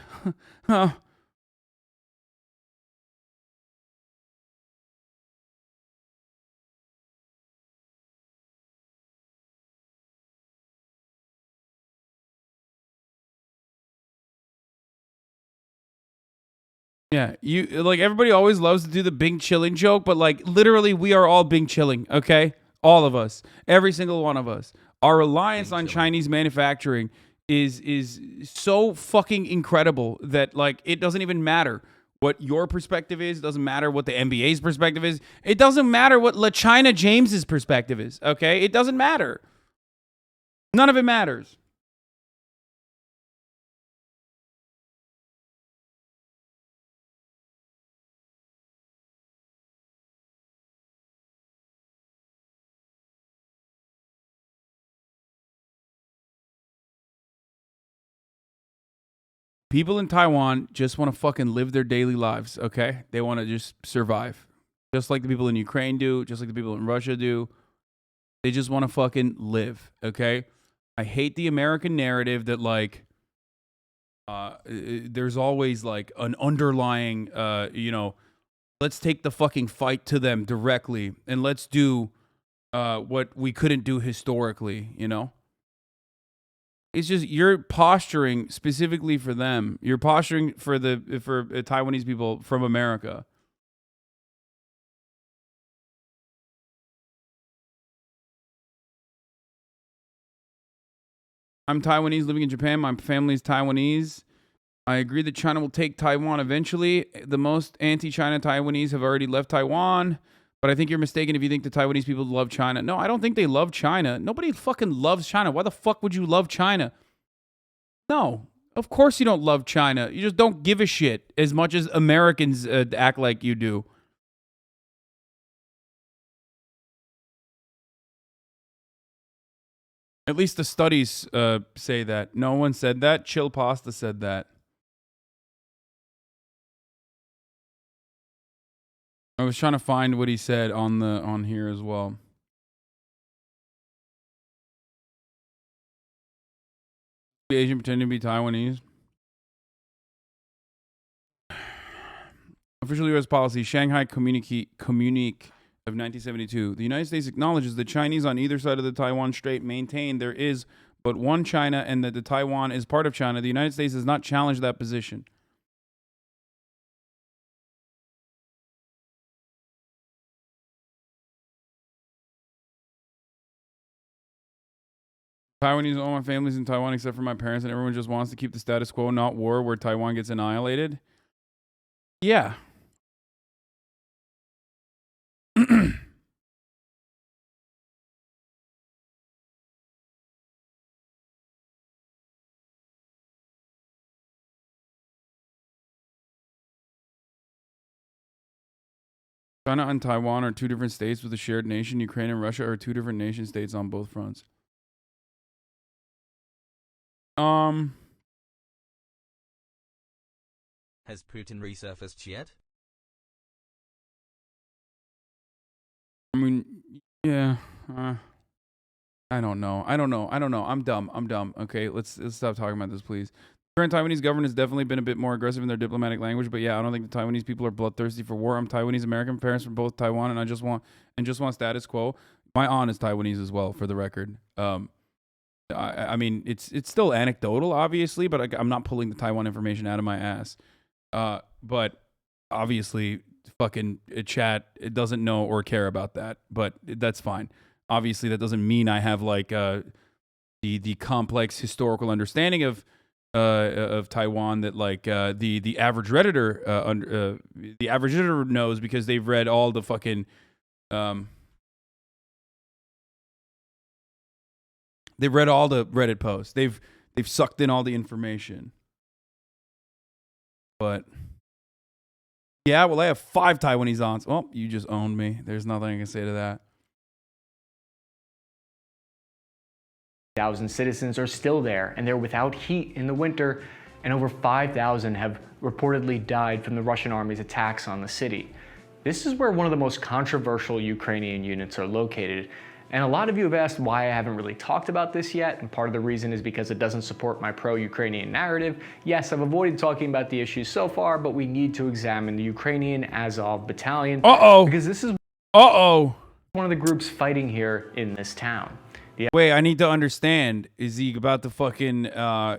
Speaker 2: Yeah, everybody always loves to do the Bing chilling joke, but like literally we are all Bing chilling, okay? All of us. Every single one of us. Our reliance on Chinese manufacturing is so fucking incredible that like it doesn't even matter what your perspective is, it doesn't matter what the NBA's perspective is, it doesn't matter what LaChina James's perspective is, okay? It doesn't matter. None of it matters. People in Taiwan just want to fucking live their daily lives, okay? They want to just survive. Just like the people in Ukraine do, just like the people in Russia do. They just want to fucking live, okay? I hate the American narrative that, like, there's always, like, an underlying, you know, let's take the fucking fight to them directly, and let's do what we couldn't do historically, you know? It's just you're posturing specifically for them. You're posturing for Taiwanese people from America. I'm Taiwanese living in Japan. My family's Taiwanese. I agree that China will take Taiwan eventually. The most anti-China Taiwanese have already left Taiwan. But I think you're mistaken if you think the Taiwanese people love China. No, I don't think they love China. Nobody fucking loves China. Why the fuck would you love China? No, of course you don't love China. You just don't give a shit as much as Americans act like you do. At least the studies say that. No one said that. Chill Pasta said that. I was trying to find what he said on here as well. Asian pretending to be Taiwanese. Official U.S. policy, Shanghai Communique of 1972. The United States acknowledges the Chinese on either side of the Taiwan Strait maintain there is but one China and that the Taiwan is part of China. The United States has not challenged that position. Taiwanese, all my family's in Taiwan except for my parents, and everyone just wants to keep the status quo, not war, where Taiwan gets annihilated. Yeah. China and Taiwan are two different states with a shared nation. Ukraine and Russia are two different nation states on both fronts.
Speaker 1: Has Putin resurfaced yet?
Speaker 2: I mean, yeah. I don't know. I'm dumb. Okay, let's stop talking about this, please. The current Taiwanese government has definitely been a bit more aggressive in their diplomatic language, but yeah, I don't think the Taiwanese people are bloodthirsty for war. I'm Taiwanese American, parents from both Taiwan, and I just want status quo. My aunt is Taiwanese as well, for the record. I mean, it's still anecdotal, obviously, but I'm not pulling the Taiwan information out of my ass. But obviously, fucking chat, it doesn't know or care about that, but that's fine. Obviously, that doesn't mean I have like the complex historical understanding of Taiwan that like the average Redditor the average Redditor knows, because they've read all the fucking they've read all the Reddit posts. They've sucked in all the information. But yeah, well, I have 5 Taiwanese aunts. Oh, you just owned me. There's nothing I can say to that.
Speaker 9: 1,000 citizens are still there, and they're without heat in the winter, and over 5,000 have reportedly died from the Russian army's attacks on the city. This is where one of the most controversial Ukrainian units are located, and a lot of you have asked why I haven't really talked about this yet, and part of the reason is because it doesn't support my pro-Ukrainian narrative. Yes, I've avoided talking about the issues so far, but we need to examine the Ukrainian Azov Battalion. Because this is one of the groups fighting here in this town.
Speaker 2: Wait, I need to understand. Is he about to fucking,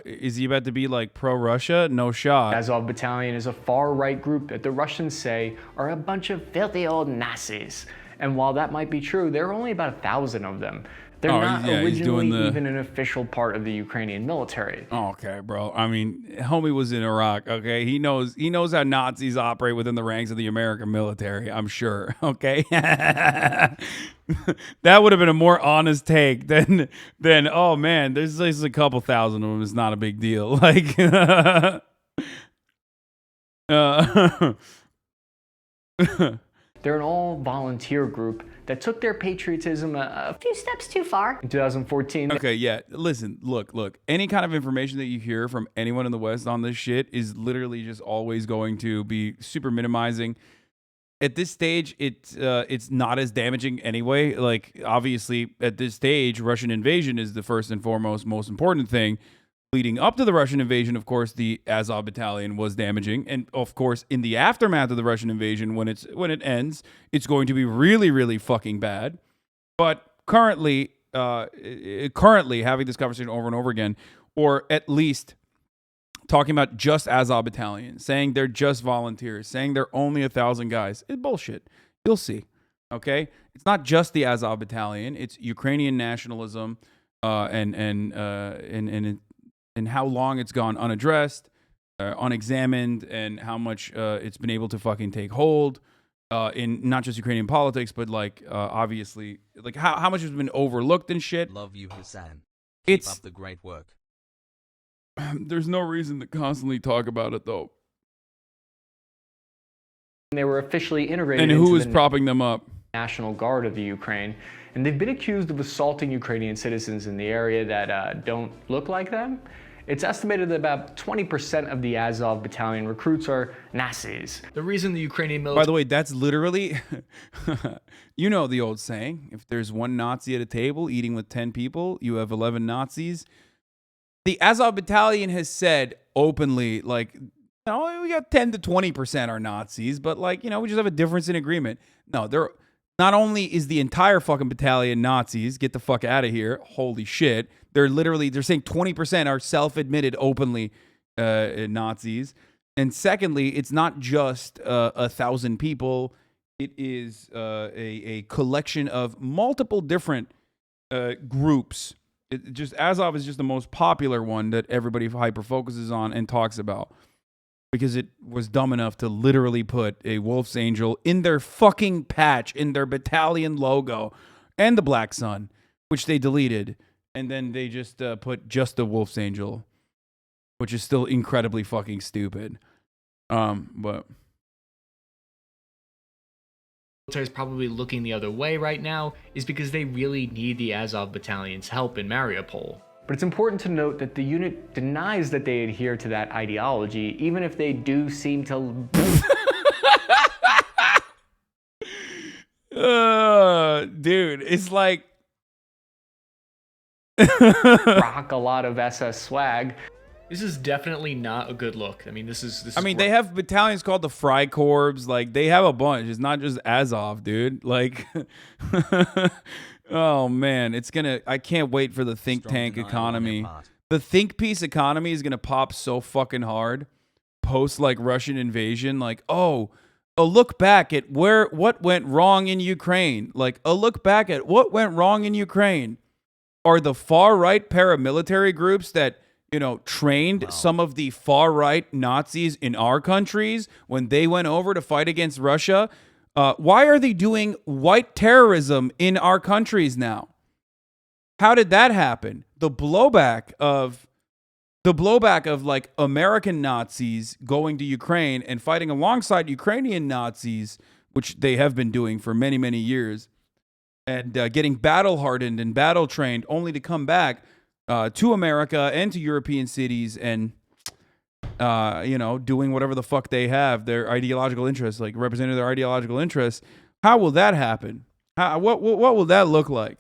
Speaker 2: is he about to be like pro-Russia? No shot.
Speaker 9: Azov Battalion is a far-right group that the Russians say are a bunch of filthy old Nazis. And while that might be true, there are only about 1,000 of them. They're not originally even an official part of the Ukrainian military.
Speaker 2: Okay, bro. I mean, homie was in Iraq, okay? He knows how Nazis operate within the ranks of the American military, I'm sure, okay? That would have been a more honest take than oh man, there's just a couple thousand of them. It's not a big deal. Like
Speaker 9: They're an all-volunteer group that took their patriotism a few steps too far. In 2014.
Speaker 2: Okay, yeah. Listen, look. Any kind of information that you hear from anyone in the West on this shit is literally just always going to be super minimizing. at this stage, it's not as damaging anyway. Like, obviously, at this stage, Russian invasion is the first and foremost most important thing. Leading up to the Russian invasion, of course, the Azov Battalion was damaging, and of course, in the aftermath of the Russian invasion, when it ends, it's going to be really, really fucking bad. But currently having this conversation over and over again, or at least talking about just Azov Battalion, saying they're just volunteers, saying they're only 1,000 guys, it's bullshit. You'll see. Okay, it's not just the Azov Battalion; it's Ukrainian nationalism, and how long it's gone unaddressed, unexamined, and how much it's been able to fucking take hold in not just Ukrainian politics, but like obviously, like how much has been overlooked and shit.
Speaker 1: Love you, Hasan. Keep up the great work.
Speaker 2: There's no reason to constantly talk about it, though.
Speaker 9: They were officially integrated.
Speaker 2: And who is propping them up?
Speaker 9: National Guard of the Ukraine, and they've been accused of assaulting Ukrainian citizens in the area that don't look like them. It's estimated that about 20% of the Azov Battalion recruits are Nazis.
Speaker 6: The reason the Ukrainian military...
Speaker 2: By the way, that's literally, you know the old saying, if there's one Nazi at a table eating with 10 people, you have 11 Nazis. The Azov Battalion has said openly, like, we got 10 to 20% are Nazis, but like, we just have a difference in agreement. No, they're... Not only is the entire fucking battalion Nazis, get the fuck out of here, holy shit, they're saying 20% are self-admitted openly Nazis. And secondly, it's not just 1,000 people. It is a collection of multiple different groups. Azov is just the most popular one that everybody hyper-focuses on and talks about. Because it was dumb enough to literally put a Wolf's Angel in their fucking patch, in their battalion logo, and the Black Sun, which they deleted. And then they just put just the Wolf's Angel, which is still incredibly fucking stupid. But...
Speaker 6: military is probably looking the other way right now is because they really need the Azov Battalion's help in Mariupol.
Speaker 9: But it's important to note that the unit denies that they adhere to that ideology, even if they do seem to...
Speaker 2: dude, it's like...
Speaker 9: rock a lot of SS swag.
Speaker 6: This is definitely not a good look. I mean, this is
Speaker 2: they have battalions called the Freikorps. Like, they have a bunch. It's not just Azov, dude. Like... Oh man, I can't wait for the think tank economy. The think piece economy is gonna pop so fucking hard post like Russian invasion. Like, a look back at what went wrong in Ukraine. Like, a look back at what went wrong in Ukraine are the far right paramilitary groups that, trained some of the far right Nazis in our countries when they went over to fight against Russia. Why are they doing white terrorism in our countries now? How did that happen? The blowback of like American Nazis going to Ukraine and fighting alongside Ukrainian Nazis, which they have been doing for many, many years, and getting battle hardened and battle trained, only to come back to America and to European cities and doing whatever the fuck they have, their ideological interests, like representing their ideological interests. How will that happen? What will that look like?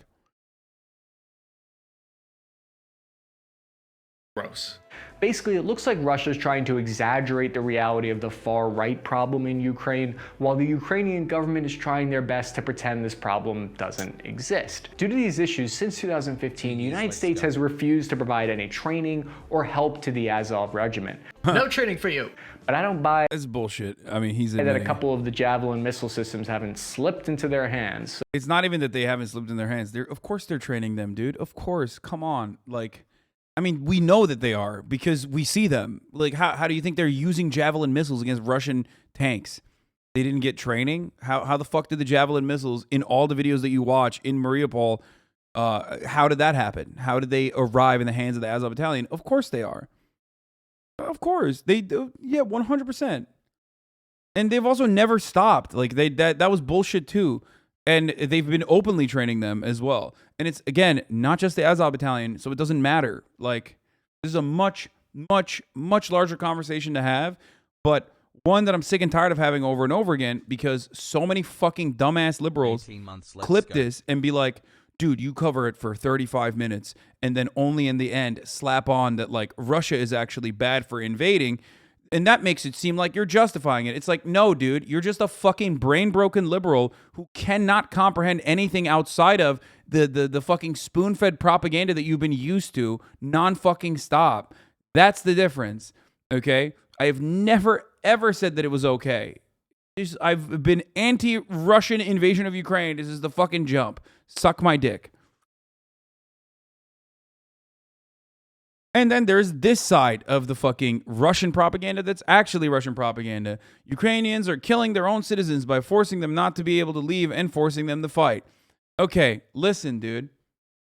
Speaker 6: Gross.
Speaker 9: Basically, it looks like Russia's trying to exaggerate the reality of the far-right problem in Ukraine, while the Ukrainian government is trying their best to pretend this problem doesn't exist. Due to these issues, since 2015, the United States has refused to provide any training or help to the Azov regiment.
Speaker 6: No training for you.
Speaker 9: But I don't buy
Speaker 2: it's bullshit. I mean, he's
Speaker 9: that a couple of the Javelin missile systems haven't slipped into their hands.
Speaker 2: It's not even that they haven't slipped in their hands. Of course they're training them, dude. Of course. Come on. Like... I mean, we know that they are because we see them. Like, how do you think they're using Javelin missiles against Russian tanks? They didn't get training? How the fuck did the Javelin missiles, in all the videos that you watch in Mariupol, how did that happen? How did they arrive in the hands of the Azov Battalion? Of course they are. Of course. They do. Yeah, 100%. And they've also never stopped. Like, that was bullshit too. And they've been openly training them as well. And it's, again, not just the Azov Battalion, so it doesn't matter. Like, this is a much, much, much larger conversation to have. But One that I'm sick and tired of having over and over again, because so many fucking dumbass liberals clip this and be like, dude, you cover it for 35 minutes and then only in the end slap on that like Russia is actually bad for invading. And that makes it seem like you're justifying it. It's like, no, dude, you're just a fucking brain-broken liberal who cannot comprehend anything outside of the fucking spoon-fed propaganda that you've been used to non-fucking stop. That's the difference, okay? I have never, ever said that it was okay. I've been anti-Russian invasion of Ukraine. This is the fucking jump. Suck my dick. And then there's this side of the fucking Russian propaganda that's actually Russian propaganda. Ukrainians are killing their own citizens by forcing them not to be able to leave and forcing them to fight. Okay, listen, dude.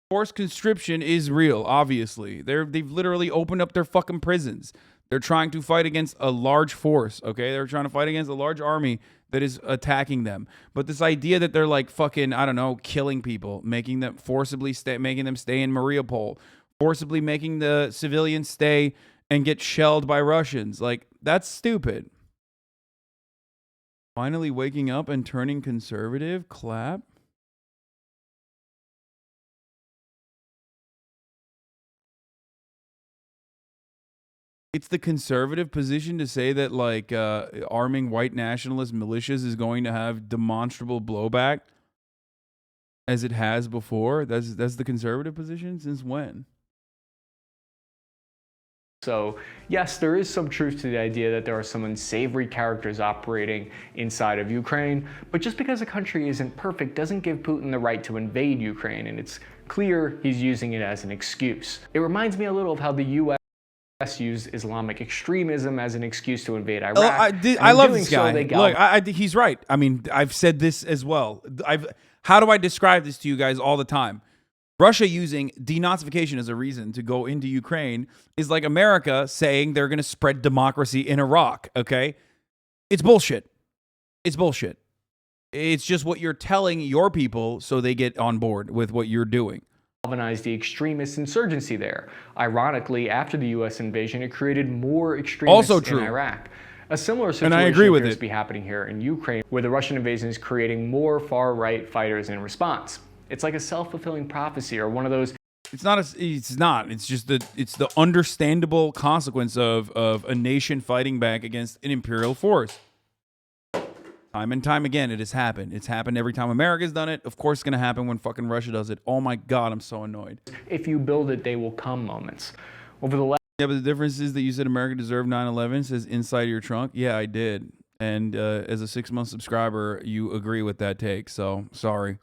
Speaker 2: Forced conscription is real, obviously. They've literally opened up their fucking prisons. They're trying to fight against a large force, okay? They're trying to fight against a large army that is attacking them. But this idea that they're like fucking, I don't know, killing people, making them forcibly making them stay in Mariupol, forcibly making the civilians stay and get shelled by Russians. Like, that's stupid. Finally waking up and turning conservative? Clap. It's the conservative position to say that, like, arming white nationalist militias is going to have demonstrable blowback as it has before. That's the conservative position? Since when?
Speaker 9: So, yes, there is some truth to the idea that there are some unsavory characters operating inside of Ukraine, but just because a country isn't perfect doesn't give Putin the right to invade Ukraine, and it's clear he's using it as an excuse. It reminds me a little of how the U.S. used Islamic extremism as an excuse to invade Iraq.
Speaker 2: I love this guy. Look, he's right. I mean, I've said this as well. How do I describe this to you guys all the time? Russia using denazification as a reason to go into Ukraine is like America saying they're going to spread democracy in Iraq, okay? It's bullshit. It's bullshit. It's just what you're telling your people so they get on board with what you're doing.
Speaker 9: Galvanized the extremist insurgency there. Ironically, after the U.S. invasion, it created more extremists in Iraq. A similar situation appears to be happening here in Ukraine, where the Russian invasion is creating more far-right fighters in response. It's like a self-fulfilling prophecy, or one of those.
Speaker 2: It's not. It's just it's the understandable consequence of a nation fighting back against an imperial force. Time and time again, it has happened. It's happened every time America's done it. Of course, it's gonna happen when fucking Russia does it. Oh my God, I'm so annoyed.
Speaker 9: If you build it, they will come moments. Over the last.
Speaker 2: Yeah, but the difference is that you said America deserved 9/11. Says inside your trunk. Yeah, I did. And as a 6-month subscriber, you agree with that take. So sorry.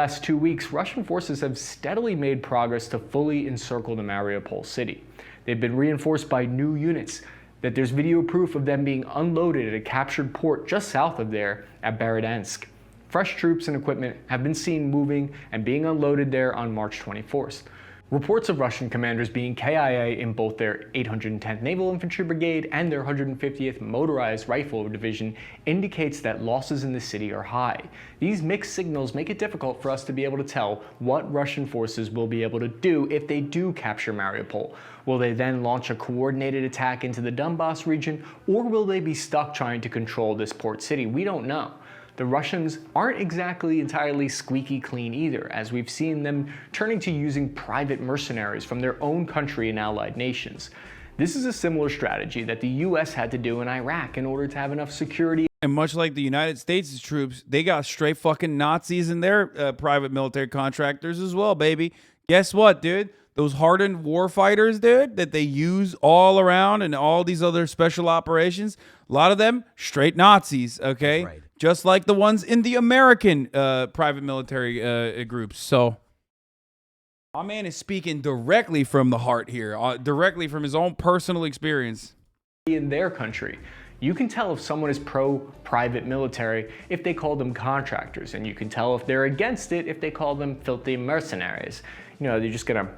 Speaker 9: Last 2 weeks, Russian forces have steadily made progress to fully encircle the Mariupol city. They've been reinforced by new units. That there's video proof of them being unloaded at a captured port just south of there at Berdyansk. Fresh troops and equipment have been seen moving and being unloaded there on March 24th. Reports of Russian commanders being KIA in both their 810th Naval Infantry Brigade and their 150th Motorized Rifle Division indicates that losses in the city are high. These mixed signals make it difficult for us to be able to tell what Russian forces will be able to do if they do capture Mariupol. Will they then launch a coordinated attack into the Donbass region, or will they be stuck trying to control this port city? We don't know. The Russians aren't exactly entirely squeaky clean either, as we've seen them turning to using private mercenaries from their own country and allied nations. This is a similar strategy that the US had to do in Iraq in order to have enough security.
Speaker 2: And much like the United States' troops, they got straight fucking Nazis in their private military contractors as well, baby. Guess what, dude? Those hardened war fighters, dude, that they use all around and all these other special operations, a lot of them straight Nazis, okay? Right. Just like the ones in the American private military groups. So my man is speaking directly from the heart here, directly from his own personal experience.
Speaker 9: In their country, you can tell if someone is pro-private military if they call them contractors, and you can tell if they're against it if they call them filthy mercenaries. You know, they're just gotta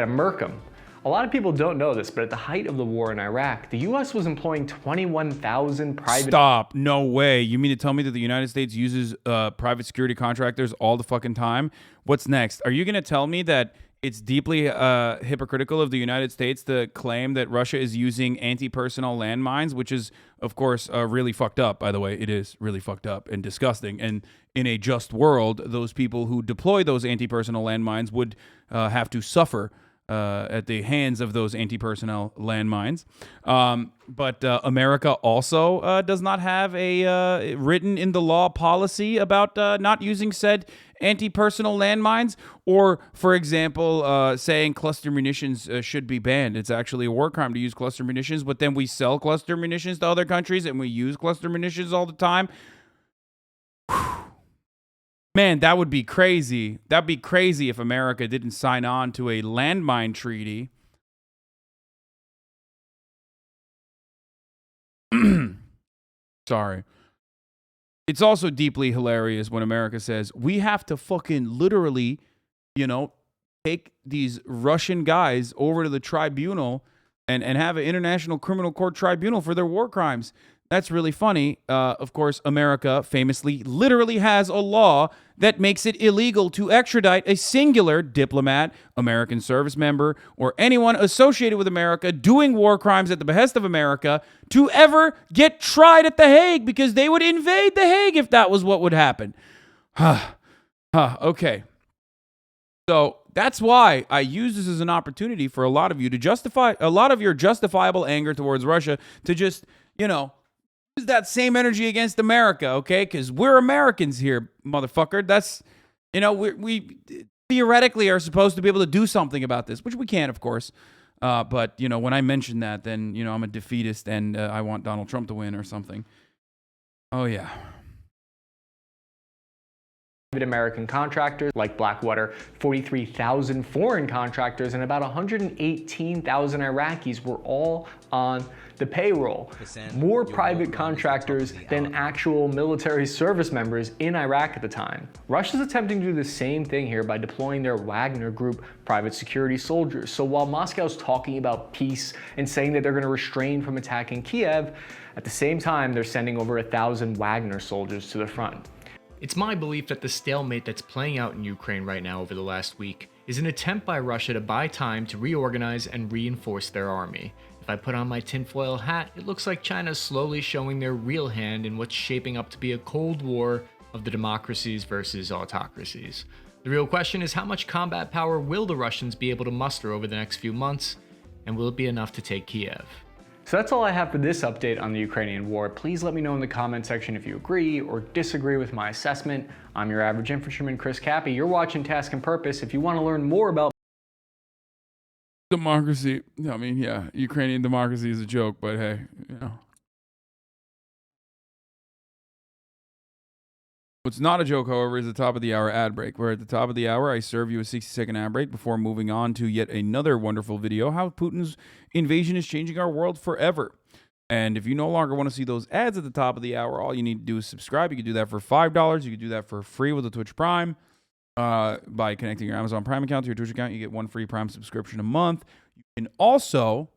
Speaker 9: murk them. A lot of people don't know this, but at the height of the war in Iraq, the U.S. was employing 21,000 private...
Speaker 2: Stop. No way. You mean to tell me that the United States uses private security contractors all the fucking time? What's next? Are you going to tell me that it's deeply hypocritical of the United States to claim that Russia is using anti-personnel landmines, which is, of course, really fucked up. By the way, it is really fucked up and disgusting. And in a just world, those people who deploy those anti-personnel landmines would have to suffer at the hands of those anti-personnel landmines. But America also does not have a written in the law policy about not using said anti-personnel landmines, or, for example, saying cluster munitions should be banned. It's actually a war crime to use cluster munitions, but then we sell cluster munitions to other countries and we use cluster munitions all the time. Man, that would be crazy. That'd be crazy if America didn't sign on to a landmine treaty. Sorry. It's also deeply hilarious when America says, we have to fucking literally, take these Russian guys over to the tribunal and have an international criminal court tribunal for their war crimes. That's really funny. Of course, America famously literally has a law that makes it illegal to extradite a singular diplomat, American service member, or anyone associated with America doing war crimes at the behest of America to ever get tried at The Hague, because they would invade The Hague if that was what would happen. Okay. So that's why I use this as an opportunity for a lot of you to justify a lot of your justifiable anger towards Russia to just, use that same energy against America, okay? Because we're Americans here, motherfucker. That's, we theoretically are supposed to be able to do something about this, which we can, of course. But, when I mention that, then, I'm a defeatist and I want Donald Trump to win or something. Oh, yeah.
Speaker 9: American contractors like Blackwater, 43,000 foreign contractors, and about 118,000 Iraqis were all on the payroll. More private contractors than actual military service members in Iraq at the time. Russia's attempting to do the same thing here by deploying their Wagner Group private security soldiers. So while Moscow's talking about peace and saying that they're going to restrain from attacking Kiev, at the same time they're sending over 1,000 Wagner soldiers to the front.
Speaker 6: It's my belief that the stalemate that's playing out in Ukraine right now over the last week is an attempt by Russia to buy time to reorganize and reinforce their army. If I put on my tinfoil hat, it looks like China's slowly showing their real hand in what's shaping up to be a Cold War of the democracies versus autocracies. The real question is, how much combat power will the Russians be able to muster over the next few months, and will it be enough to take Kiev?
Speaker 9: So that's all I have for this update on the Ukrainian war. Please let me know in the comment section if you agree or disagree with my assessment. I'm your average infantryman, Chris Cappy. You're watching Task and Purpose. If you want to learn more about
Speaker 2: democracy, I mean, yeah, Ukrainian democracy is a joke, but hey, What's not a joke, however, is the top of the hour ad break, where at the top of the hour, I serve you a 60-second ad break before moving on to yet another wonderful video, how Putin's invasion is changing our world forever. And if you no longer want to see those ads at the top of the hour, all you need to do is subscribe. You can do that for $5. You can do that for free with a Twitch Prime. By connecting your Amazon Prime account to your Twitch account, you get one free Prime subscription a month. You can also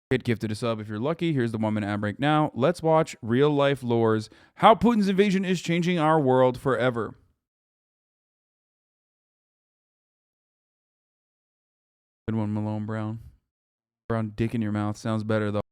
Speaker 2: get gifted a sub if you're lucky. Here's the 1-minute ad break now. Let's watch Real Life Lores, how Putin's invasion is changing our world forever. Good one, Malone Brown. Brown dick in your mouth. Sounds better, though.